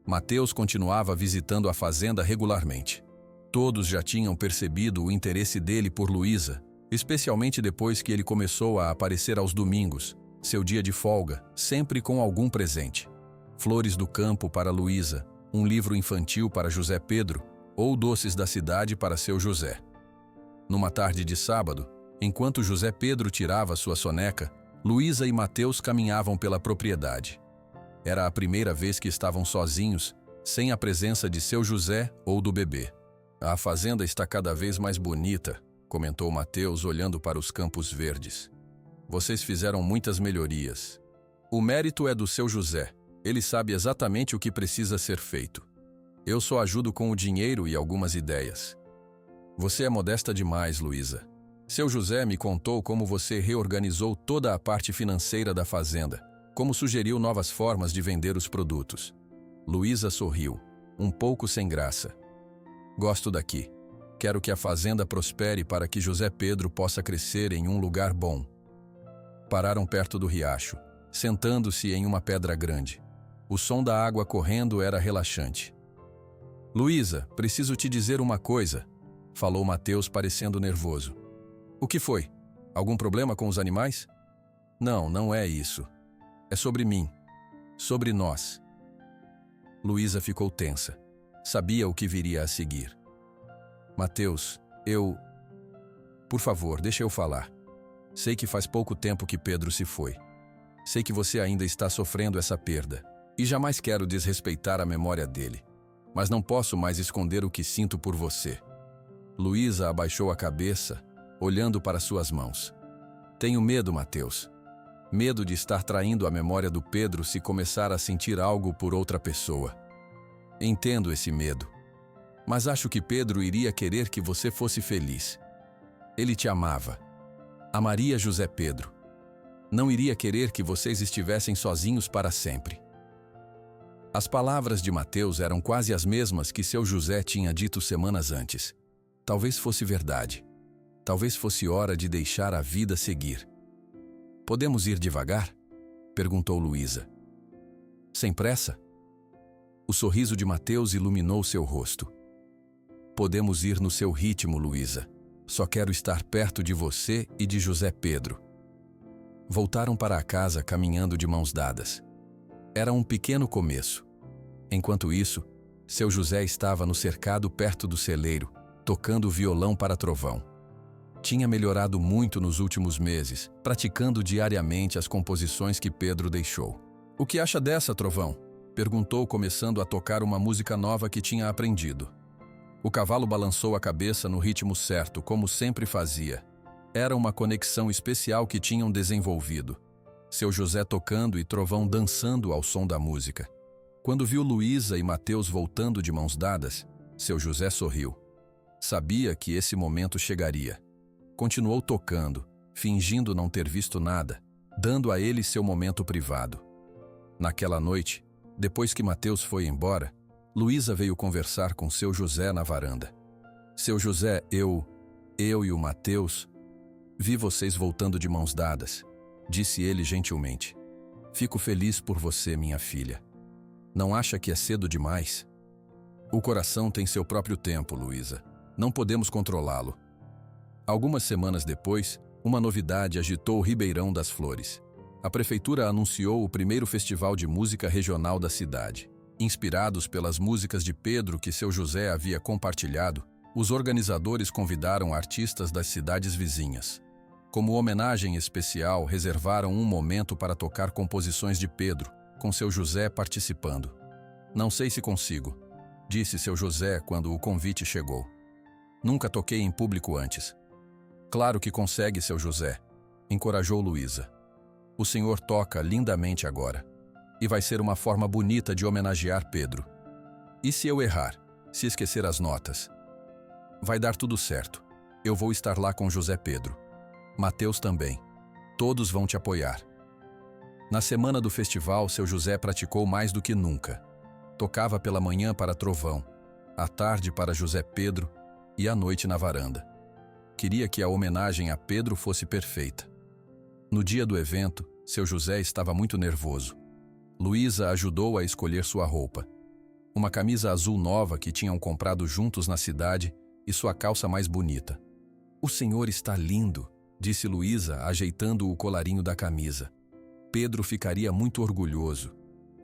Mateus continuava visitando a fazenda regularmente. Todos já tinham percebido o interesse dele por Luísa, especialmente depois que ele começou a aparecer aos domingos, seu dia de folga, sempre com algum presente. Flores do campo para Luísa, um livro infantil para José Pedro ou doces da cidade para seu José. Numa tarde de sábado, enquanto José Pedro tirava sua soneca, Luísa e Mateus caminhavam pela propriedade. Era a primeira vez que estavam sozinhos, sem a presença de seu José ou do bebê. "A fazenda está cada vez mais bonita", comentou Mateus, olhando para os campos verdes. "Vocês fizeram muitas melhorias. O mérito é do seu José. Ele sabe exatamente o que precisa ser feito. Eu só ajudo com o dinheiro e algumas ideias." "Você é modesta demais, Luísa. Seu José me contou como você reorganizou toda a parte financeira da fazenda, como sugeriu novas formas de vender os produtos." Luísa sorriu, um pouco sem graça. "Gosto daqui. Quero que a fazenda prospere para que José Pedro possa crescer em um lugar bom." Pararam perto do riacho, sentando-se em uma pedra grande. O som da água correndo era relaxante. "Luísa, preciso te dizer uma coisa", falou Mateus, parecendo nervoso. "O que foi? Algum problema com os animais?" "Não, não é isso. É sobre mim. Sobre nós." Luísa ficou tensa. Sabia o que viria a seguir. "Mateus, Por favor, deixa eu falar. Sei que faz pouco tempo que Pedro se foi. Sei que você ainda está sofrendo essa perda, e jamais quero desrespeitar a memória dele. Mas não posso mais esconder o que sinto por você." Luísa abaixou a cabeça, olhando para suas mãos. "Tenho medo, Mateus. Medo de estar traindo a memória do Pedro se começar a sentir algo por outra pessoa. Entendo esse medo. Mas acho que Pedro iria querer que você fosse feliz. Ele te amava. Amaria José Pedro. Não iria querer que vocês estivessem sozinhos para sempre." As palavras de Mateus eram quase as mesmas que seu José tinha dito semanas antes. Talvez fosse verdade. Talvez fosse hora de deixar a vida seguir. "Podemos ir devagar?" perguntou Luísa. "Sem pressa?" O sorriso de Mateus iluminou seu rosto. "Podemos ir no seu ritmo, Luísa. Só quero estar perto de você e de José Pedro." Voltaram para a casa caminhando de mãos dadas. Era um pequeno começo. Enquanto isso, seu José estava no cercado perto do celeiro, tocando violão para trovão. Tinha melhorado muito nos últimos meses, praticando diariamente as composições que Pedro deixou. "O que acha dessa, trovão?" perguntou, começando a tocar uma música nova que tinha aprendido. O cavalo balançou a cabeça no ritmo certo, como sempre fazia. Era uma conexão especial que tinham desenvolvido. Seu José tocando e Trovão dançando ao som da música. Quando viu Luísa e Mateus voltando de mãos dadas, seu José sorriu. Sabia que esse momento chegaria. Continuou tocando, fingindo não ter visto nada, dando a ele seu momento privado. Naquela noite, depois que Mateus foi embora, Luísa veio conversar com seu José na varanda. Seu José, eu e o Mateus, vi vocês voltando de mãos dadas, disse ele gentilmente. Fico feliz por você, minha filha. Não acha que é cedo demais? O coração tem seu próprio tempo, Luísa. Não podemos controlá-lo. Algumas semanas depois, uma novidade agitou o Ribeirão das Flores. A prefeitura anunciou o primeiro festival de música regional da cidade. Inspirados pelas músicas de Pedro que seu José havia compartilhado, os organizadores convidaram artistas das cidades vizinhas. Como homenagem especial, reservaram um momento para tocar composições de Pedro, com seu José participando. Não sei se consigo, disse seu José quando o convite chegou. Nunca toquei em público antes. Claro que consegue, seu José, encorajou Luísa. O senhor toca lindamente agora. E vai ser uma forma bonita de homenagear Pedro. E se eu errar? Se esquecer as notas? Vai dar tudo certo. Eu vou estar lá com José Pedro. Mateus também. Todos vão te apoiar. Na semana do festival, seu José praticou mais do que nunca. Tocava pela manhã para Trovão, à tarde para José Pedro e à noite na varanda. Queria que a homenagem a Pedro fosse perfeita. No dia do evento, seu José estava muito nervoso. Luísa ajudou a escolher sua roupa. Uma camisa azul nova que tinham comprado juntos na cidade e sua calça mais bonita. O senhor está lindo, disse Luísa, ajeitando o colarinho da camisa. Pedro ficaria muito orgulhoso.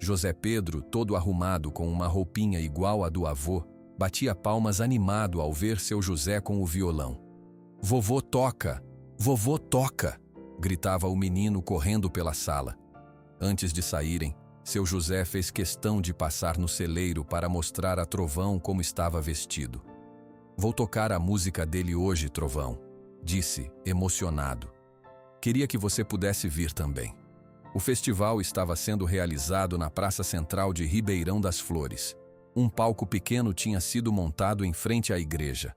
José Pedro, todo arrumado com uma roupinha igual à do avô, batia palmas animado ao ver seu José com o violão. Vovô toca! Vovô toca! Gritava o menino correndo pela sala. Antes de saírem, seu José fez questão de passar no celeiro para mostrar a Trovão como estava vestido. Vou tocar a música dele hoje, Trovão, disse, emocionado. Queria que você pudesse vir também. O festival estava sendo realizado na Praça Central de Ribeirão das Flores. Um palco pequeno tinha sido montado em frente à igreja.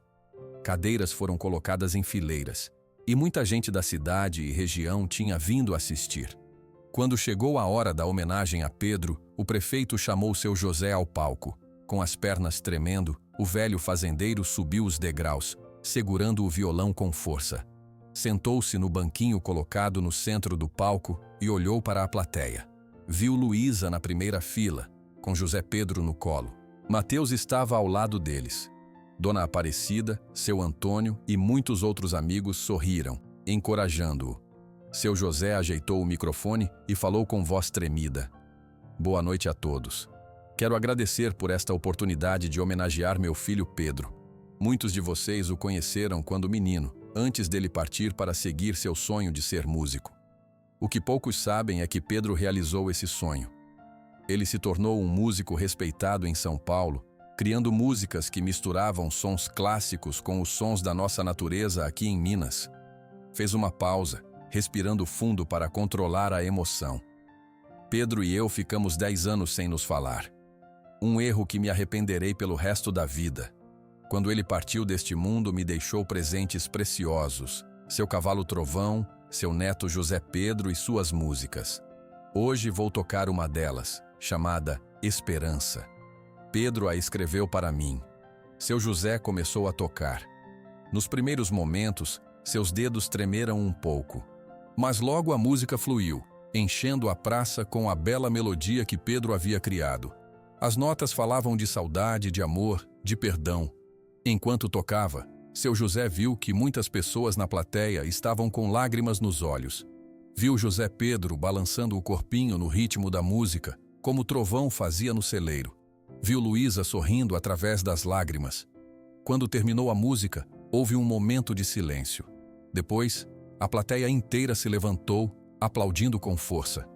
Cadeiras foram colocadas em fileiras, e muita gente da cidade e região tinha vindo assistir. Quando chegou a hora da homenagem a Pedro, o prefeito chamou seu José ao palco. Com as pernas tremendo, o velho fazendeiro subiu os degraus, segurando o violão com força. Sentou-se no banquinho colocado no centro do palco e olhou para a plateia. Viu Luísa na primeira fila, com José Pedro no colo. Mateus estava ao lado deles. Dona Aparecida, seu Antônio e muitos outros amigos sorriram, encorajando-o. Seu José ajeitou o microfone e falou com voz tremida. Boa noite a todos. Quero agradecer por esta oportunidade de homenagear meu filho Pedro. Muitos de vocês o conheceram quando menino, antes dele partir para seguir seu sonho de ser músico. O que poucos sabem é que Pedro realizou esse sonho. Ele se tornou um músico respeitado em São Paulo, criando músicas que misturavam sons clássicos com os sons da nossa natureza aqui em Minas. Fez uma pausa, respirando fundo para controlar a emoção. Pedro e eu ficamos 10 anos sem nos falar. Um erro que me arrependerei pelo resto da vida. Quando ele partiu deste mundo, me deixou presentes preciosos, seu cavalo Trovão, seu neto José Pedro e suas músicas. Hoje vou tocar uma delas, chamada Esperança. Pedro a escreveu para mim. Seu José começou a tocar. Nos primeiros momentos, seus dedos tremeram um pouco. Mas logo a música fluiu, enchendo a praça com a bela melodia que Pedro havia criado. As notas falavam de saudade, de amor, de perdão. Enquanto tocava, seu José viu que muitas pessoas na plateia estavam com lágrimas nos olhos. Viu José Pedro balançando o corpinho no ritmo da música, como o Trovão fazia no celeiro. Viu Luísa sorrindo através das lágrimas. Quando terminou a música, houve um momento de silêncio. Depois, a plateia inteira se levantou, aplaudindo com força.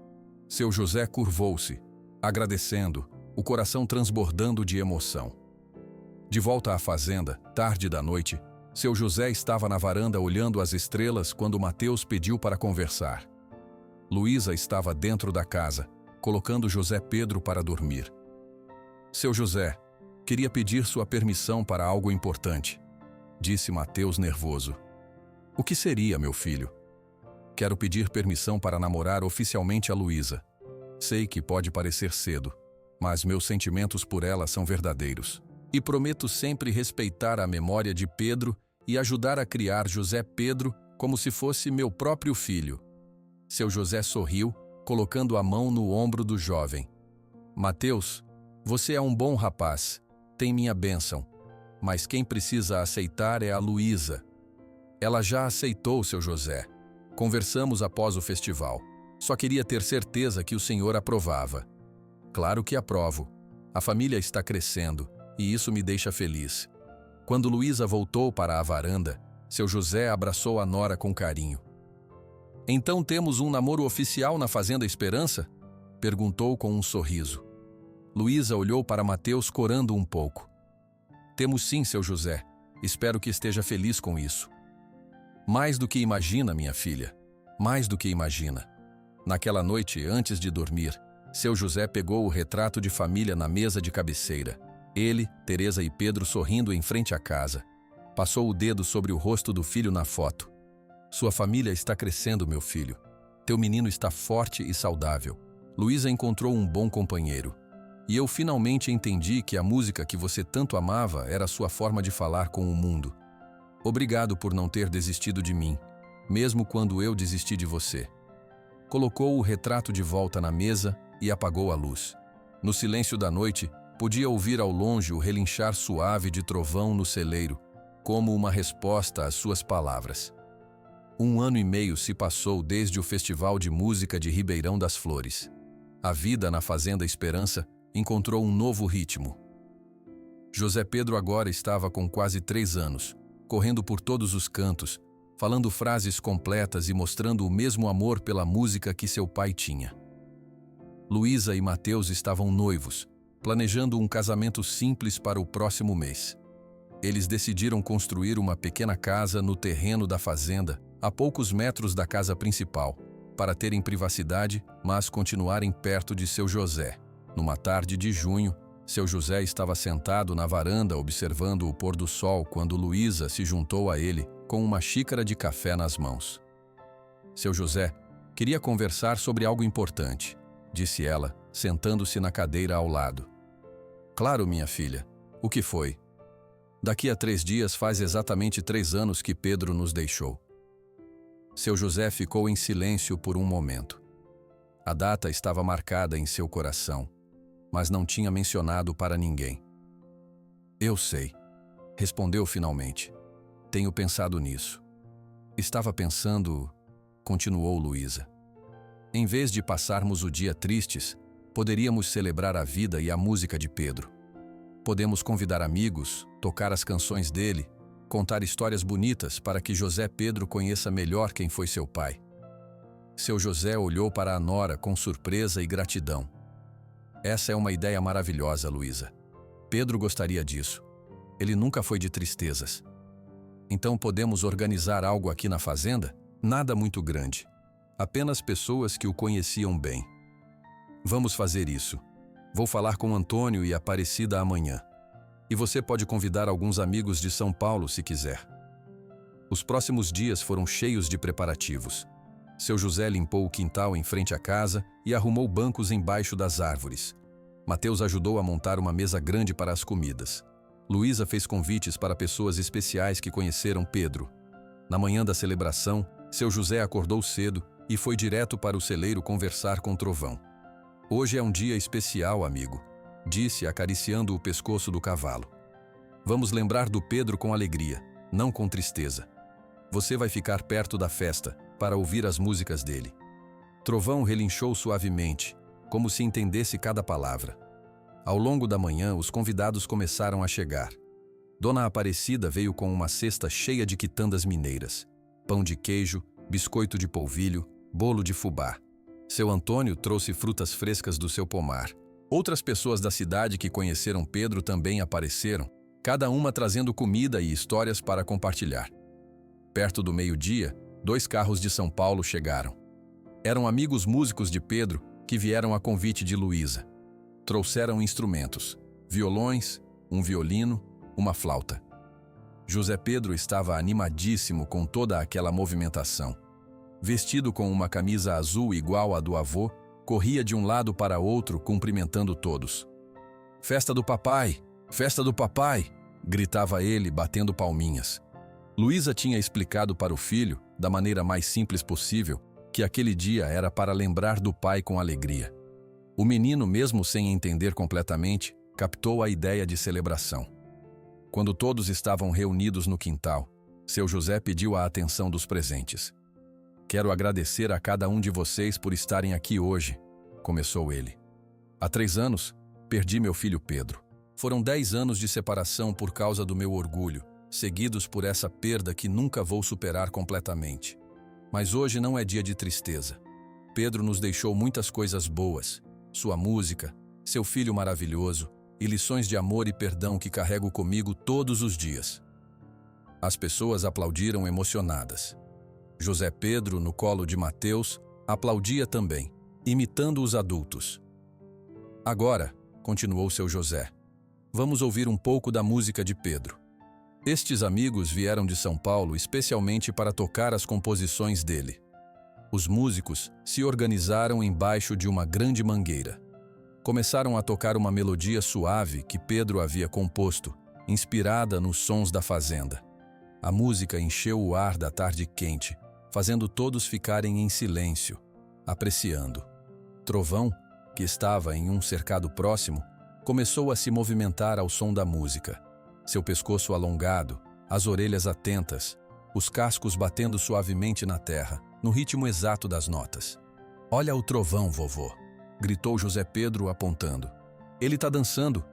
Seu José curvou-se, agradecendo, o coração transbordando de emoção. De volta à fazenda, tarde da noite, seu José estava na varanda olhando as estrelas quando Mateus pediu para conversar. Luísa estava dentro da casa, colocando José Pedro para dormir. Seu José, queria pedir sua permissão para algo importante, disse Mateus nervoso. O que seria, meu filho? Quero pedir permissão para namorar oficialmente a Luísa. Sei que pode parecer cedo, mas meus sentimentos por ela são verdadeiros. E prometo sempre respeitar a memória de Pedro e ajudar a criar José Pedro como se fosse meu próprio filho. Seu José sorriu, colocando a mão no ombro do jovem. Mateus, você é um bom rapaz, tem minha bênção, mas quem precisa aceitar é a Luísa. Ela já aceitou seu José. Conversamos após o festival. Só queria ter certeza que o senhor aprovava. Claro que aprovo. A família está crescendo e isso me deixa feliz. Quando Luísa voltou para a varanda, seu José abraçou a nora com carinho. Então temos um namoro oficial na Fazenda Esperança? Perguntou com um sorriso. Luísa olhou para Mateus corando um pouco. Temos sim, seu José. Espero que esteja feliz com isso. Mais do que imagina, minha filha. Mais do que imagina. Naquela noite, antes de dormir, seu José pegou o retrato de família na mesa de cabeceira. Ele, Teresa e Pedro sorrindo em frente à casa. Passou o dedo sobre o rosto do filho na foto. Sua família está crescendo, meu filho. Teu menino está forte e saudável. Luísa encontrou um bom companheiro. E eu finalmente entendi que a música que você tanto amava era sua forma de falar com o mundo. Obrigado por não ter desistido de mim, mesmo quando eu desisti de você. Colocou o retrato de volta na mesa e apagou a luz. No silêncio da noite, podia ouvir ao longe o relinchar suave de trovão no celeiro, como uma resposta às suas palavras. 1 ano e meio se passou desde o Festival de Música de Ribeirão das Flores. A vida na Fazenda Esperança encontrou um novo ritmo. José Pedro agora estava com quase 3 anos, correndo por todos os cantos, falando frases completas e mostrando o mesmo amor pela música que seu pai tinha. Luísa e Mateus estavam noivos, planejando um casamento simples para o próximo mês. Eles decidiram construir uma pequena casa no terreno da fazenda, a poucos metros da casa principal, para terem privacidade, mas continuarem perto de seu José. Numa tarde de junho, seu José estava sentado na varanda observando o pôr do sol quando Luísa se juntou a ele com uma xícara de café nas mãos. Seu José queria conversar sobre algo importante, disse ela, sentando-se na cadeira ao lado. Claro, minha filha. O que foi? Daqui a 3 dias faz exatamente 3 anos que Pedro nos deixou. Seu José ficou em silêncio por um momento. A data estava marcada em seu coração, mas não tinha mencionado para ninguém. Eu sei, respondeu finalmente. Tenho pensado nisso. Estava pensando, continuou Luísa. Em vez de passarmos o dia tristes, poderíamos celebrar a vida e a música de Pedro. Podemos convidar amigos, tocar as canções dele, contar histórias bonitas para que José Pedro conheça melhor quem foi seu pai. Seu José olhou para a nora com surpresa e gratidão. Essa é uma ideia maravilhosa, Luísa. Pedro gostaria disso. Ele nunca foi de tristezas. Então podemos organizar algo aqui na fazenda? Nada muito grande. Apenas pessoas que o conheciam bem. Vamos fazer isso. Vou falar com Antônio e Aparecida amanhã. E você pode convidar alguns amigos de São Paulo se quiser. Os próximos dias foram cheios de preparativos. Seu José limpou o quintal em frente à casa e arrumou bancos embaixo das árvores. Mateus ajudou a montar uma mesa grande para as comidas. Luísa fez convites para pessoas especiais que conheceram Pedro. Na manhã da celebração, seu José acordou cedo e foi direto para o celeiro conversar com Trovão. Hoje é um dia especial, amigo, disse acariciando o pescoço do cavalo. Vamos lembrar do Pedro com alegria, não com tristeza. Você vai ficar perto da festa para ouvir as músicas dele. Trovão relinchou suavemente, como se entendesse cada palavra. Ao longo da manhã, os convidados começaram a chegar. Dona Aparecida veio com uma cesta cheia de quitandas mineiras, pão de queijo, biscoito de polvilho, bolo de fubá. Seu Antônio trouxe frutas frescas do seu pomar. Outras pessoas da cidade que conheceram Pedro também apareceram, cada uma trazendo comida e histórias para compartilhar. Perto do meio-dia, 2 carros de São Paulo chegaram. Eram amigos músicos de Pedro que vieram a convite de Luísa. Trouxeram instrumentos, violões, um violino, uma flauta. José Pedro estava animadíssimo com toda aquela movimentação. vestido com uma camisa azul igual à do avô, corria de um lado para outro cumprimentando todos. "Festa do papai! Festa do papai!" gritava ele, batendo palminhas. Luísa tinha explicado para o filho, da maneira mais simples possível, que aquele dia era para lembrar do pai com alegria. O menino, mesmo sem entender completamente, captou a ideia de celebração. Quando todos estavam reunidos no quintal, seu José pediu a atenção dos presentes. "Quero agradecer a cada um de vocês por estarem aqui hoje", começou ele. "Há 3 anos, perdi meu filho Pedro. Foram 10 anos de separação por causa do meu orgulho, seguidos por essa perda que nunca vou superar completamente. Mas hoje não é dia de tristeza. Pedro nos deixou muitas coisas boas, sua música, seu filho maravilhoso e lições de amor e perdão que carrego comigo todos os dias." As pessoas aplaudiram emocionadas. José Pedro, no colo de Mateus, aplaudia também, imitando os adultos. "Agora", continuou seu José, "vamos ouvir um pouco da música de Pedro. Estes amigos vieram de São Paulo especialmente para tocar as composições dele. Os músicos se organizaram embaixo de uma grande mangueira. Começaram a tocar uma melodia suave que Pedro havia composto, inspirada nos sons da fazenda. A música encheu o ar da tarde quente, fazendo todos ficarem em silêncio, apreciando. Trovão, que estava em um cercado próximo, começou a se movimentar ao som da música. Seu pescoço alongado, as orelhas atentas, os cascos batendo suavemente na terra, no ritmo exato das notas. "Olha o trovão, vovô", gritou José Pedro apontando. "Ele está dançando."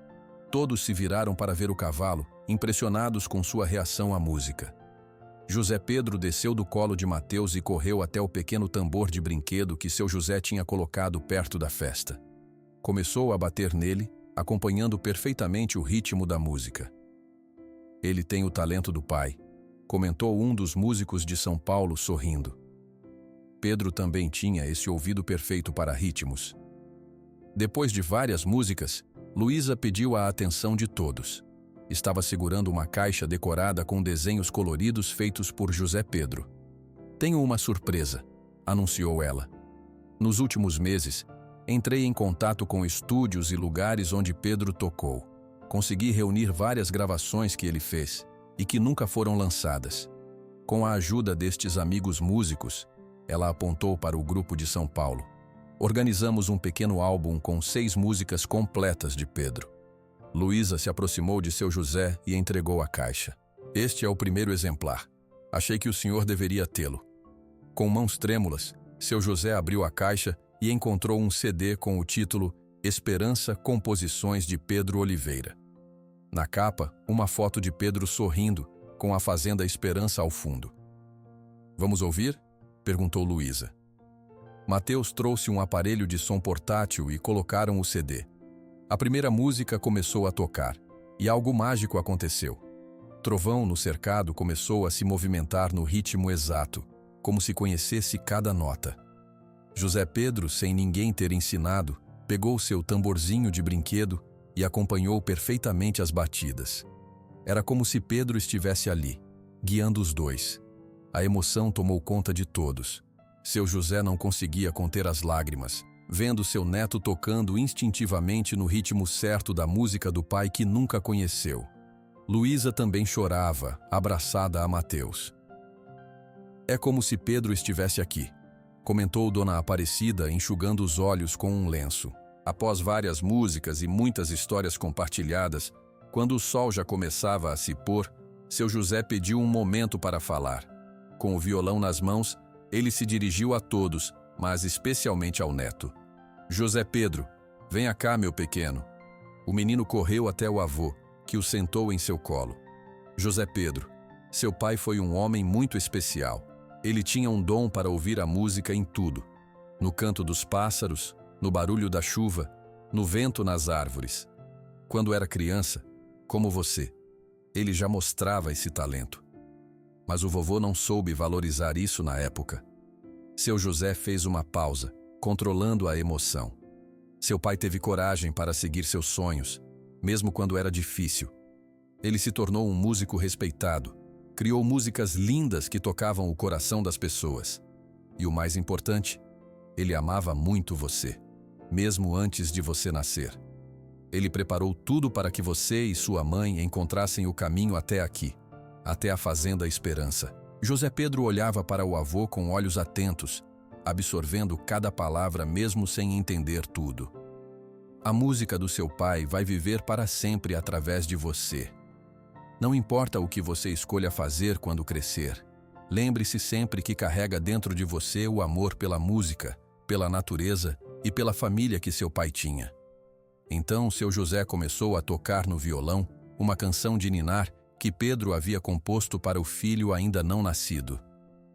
Todos se viraram para ver o cavalo, impressionados com sua reação à música. José Pedro desceu do colo de Mateus e correu até o pequeno tambor de brinquedo que seu José tinha colocado perto da festa. Começou a bater nele, acompanhando perfeitamente o ritmo da música. "Ele tem o talento do pai", comentou um dos músicos de São Paulo sorrindo. Pedro também tinha esse ouvido perfeito para ritmos. Depois de várias músicas, Luísa pediu a atenção de todos. Estava segurando uma caixa decorada com desenhos coloridos feitos por José Pedro. "Tenho uma surpresa", anunciou ela. "Nos últimos meses, entrei em contato com estúdios e lugares onde Pedro tocou. Consegui reunir várias gravações que ele fez e que nunca foram lançadas. Com a ajuda destes amigos músicos", ela apontou para o grupo de São Paulo, "organizamos um pequeno álbum com 6 músicas completas de Pedro." Luísa se aproximou de seu José e entregou a caixa. "Este é o primeiro exemplar. Achei que o senhor deveria tê-lo." Com mãos trêmulas, seu José abriu a caixa e encontrou um CD com o título Esperança Composições de Pedro Oliveira. Na capa, uma foto de Pedro sorrindo, com a Fazenda Esperança ao fundo. "Vamos ouvir?" perguntou Luísa. Mateus trouxe um aparelho de som portátil e colocaram o CD. A primeira música começou a tocar, e algo mágico aconteceu. Trovão no cercado começou a se movimentar no ritmo exato, como se conhecesse cada nota. José Pedro, sem ninguém ter ensinado, pegou seu tamborzinho de brinquedo e acompanhou perfeitamente as batidas. Era como se Pedro estivesse ali, guiando os dois. A emoção tomou conta de todos. Seu José não conseguia conter as lágrimas, vendo seu neto tocando instintivamente no ritmo certo da música do pai que nunca conheceu. Luísa também chorava, abraçada a Mateus. "É como se Pedro estivesse aqui", comentou Dona Aparecida, enxugando os olhos com um lenço. Após várias músicas e muitas histórias compartilhadas, quando o sol já começava a se pôr, seu José pediu um momento para falar. Com o violão nas mãos, ele se dirigiu a todos, mas especialmente ao neto. "José Pedro, venha cá, meu pequeno." O menino correu até o avô, que o sentou em seu colo. "José Pedro, seu pai foi um homem muito especial. Ele tinha um dom para ouvir a música em tudo. No canto dos pássaros, no barulho da chuva, no vento nas árvores. Quando era criança, como você, ele já mostrava esse talento. Mas o vovô não soube valorizar isso na época." Seu José fez uma pausa, controlando a emoção. Seu pai teve coragem para seguir seus sonhos, mesmo quando era difícil. Ele se tornou um músico respeitado, criou músicas lindas que tocavam o coração das pessoas. E o mais importante, ele amava muito você, mesmo antes de você nascer. Ele preparou tudo para que você e sua mãe encontrassem o caminho até aqui, até a Fazenda Esperança. José Pedro olhava para o avô com olhos atentos, absorvendo cada palavra mesmo sem entender tudo. A música do seu pai vai viver para sempre através de você. Não importa o que você escolha fazer quando crescer, lembre-se sempre que carrega dentro de você o amor pela música, pela natureza e pela família que seu pai tinha. Então, seu José começou a tocar no violão uma canção de ninar que Pedro havia composto para o filho ainda não nascido.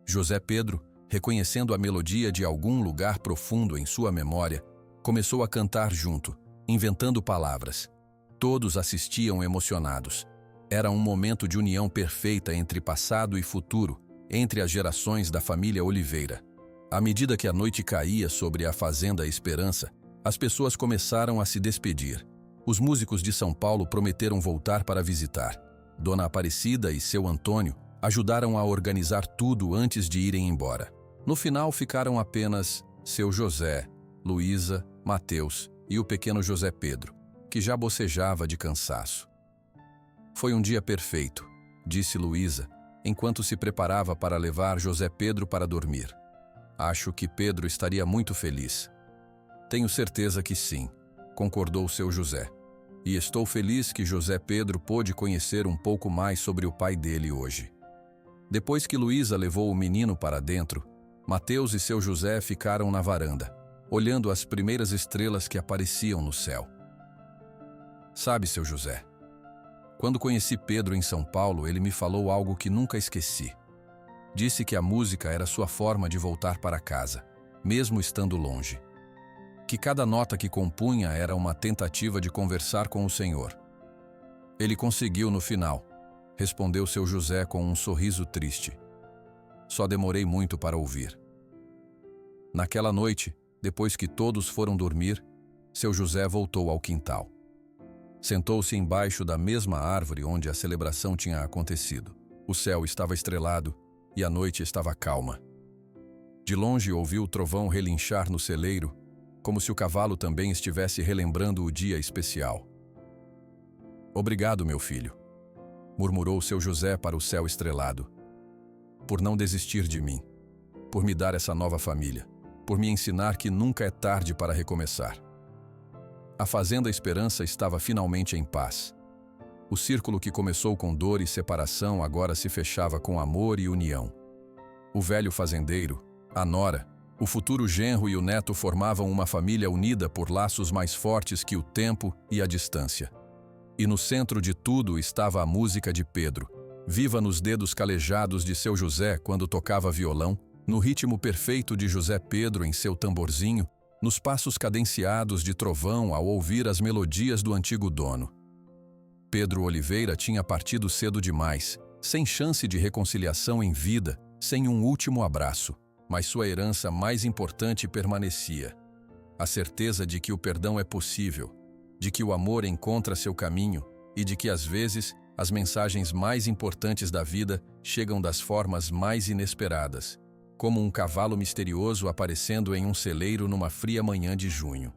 José Pedro, reconhecendo a melodia de algum lugar profundo em sua memória, começou a cantar junto, inventando palavras. Todos assistiam emocionados. Era um momento de união perfeita entre passado e futuro, entre as gerações da família Oliveira. À medida que a noite caía sobre a Fazenda Esperança, as pessoas começaram a se despedir. Os músicos de São Paulo prometeram voltar para visitar. Dona Aparecida e seu Antônio ajudaram a organizar tudo antes de irem embora. No final ficaram apenas seu José, Luísa, Mateus e o pequeno José Pedro, que já bocejava de cansaço. Foi um dia perfeito, disse Luísa, enquanto se preparava para levar José Pedro para dormir. Acho que Pedro estaria muito feliz. Tenho certeza que sim, concordou seu José. E estou feliz que José Pedro pôde conhecer um pouco mais sobre o pai dele hoje. Depois que Luísa levou o menino para dentro, Mateus e seu José ficaram na varanda, olhando as primeiras estrelas que apareciam no céu. Sabe, seu José, quando conheci Pedro em São Paulo, ele me falou algo que nunca esqueci. Disse que a música era sua forma de voltar para casa, mesmo estando longe. Que cada nota que compunha era uma tentativa de conversar com o Senhor. Ele conseguiu no final, respondeu seu José com um sorriso triste. Só demorei muito para ouvir. Naquela noite, depois que todos foram dormir, seu José voltou ao quintal. Sentou-se embaixo da mesma árvore onde a celebração tinha acontecido. O céu estava estrelado e a noite estava calma. De longe ouviu o trovão relinchar no celeiro, como se o cavalo também estivesse relembrando o dia especial. Obrigado, meu filho, murmurou seu José para o céu estrelado, por não desistir de mim, por me dar essa nova família, por me ensinar que nunca é tarde para recomeçar. A Fazenda Esperança estava finalmente em paz. O círculo que começou com dor e separação agora se fechava com amor e união. O velho fazendeiro, a nora, o futuro genro e o neto formavam uma família unida por laços mais fortes que o tempo e a distância. E no centro de tudo estava a música de Pedro, viva nos dedos calejados de seu José quando tocava violão, no ritmo perfeito de José Pedro em seu tamborzinho, nos passos cadenciados de trovão ao ouvir as melodias do antigo dono. Pedro Oliveira tinha partido cedo demais, sem chance de reconciliação em vida, sem um último abraço. Mas sua herança mais importante permanecia. A certeza de que o perdão é possível, de que o amor encontra seu caminho e de que, às vezes, as mensagens mais importantes da vida chegam das formas mais inesperadas, como um cavalo misterioso aparecendo em um celeiro numa fria manhã de junho.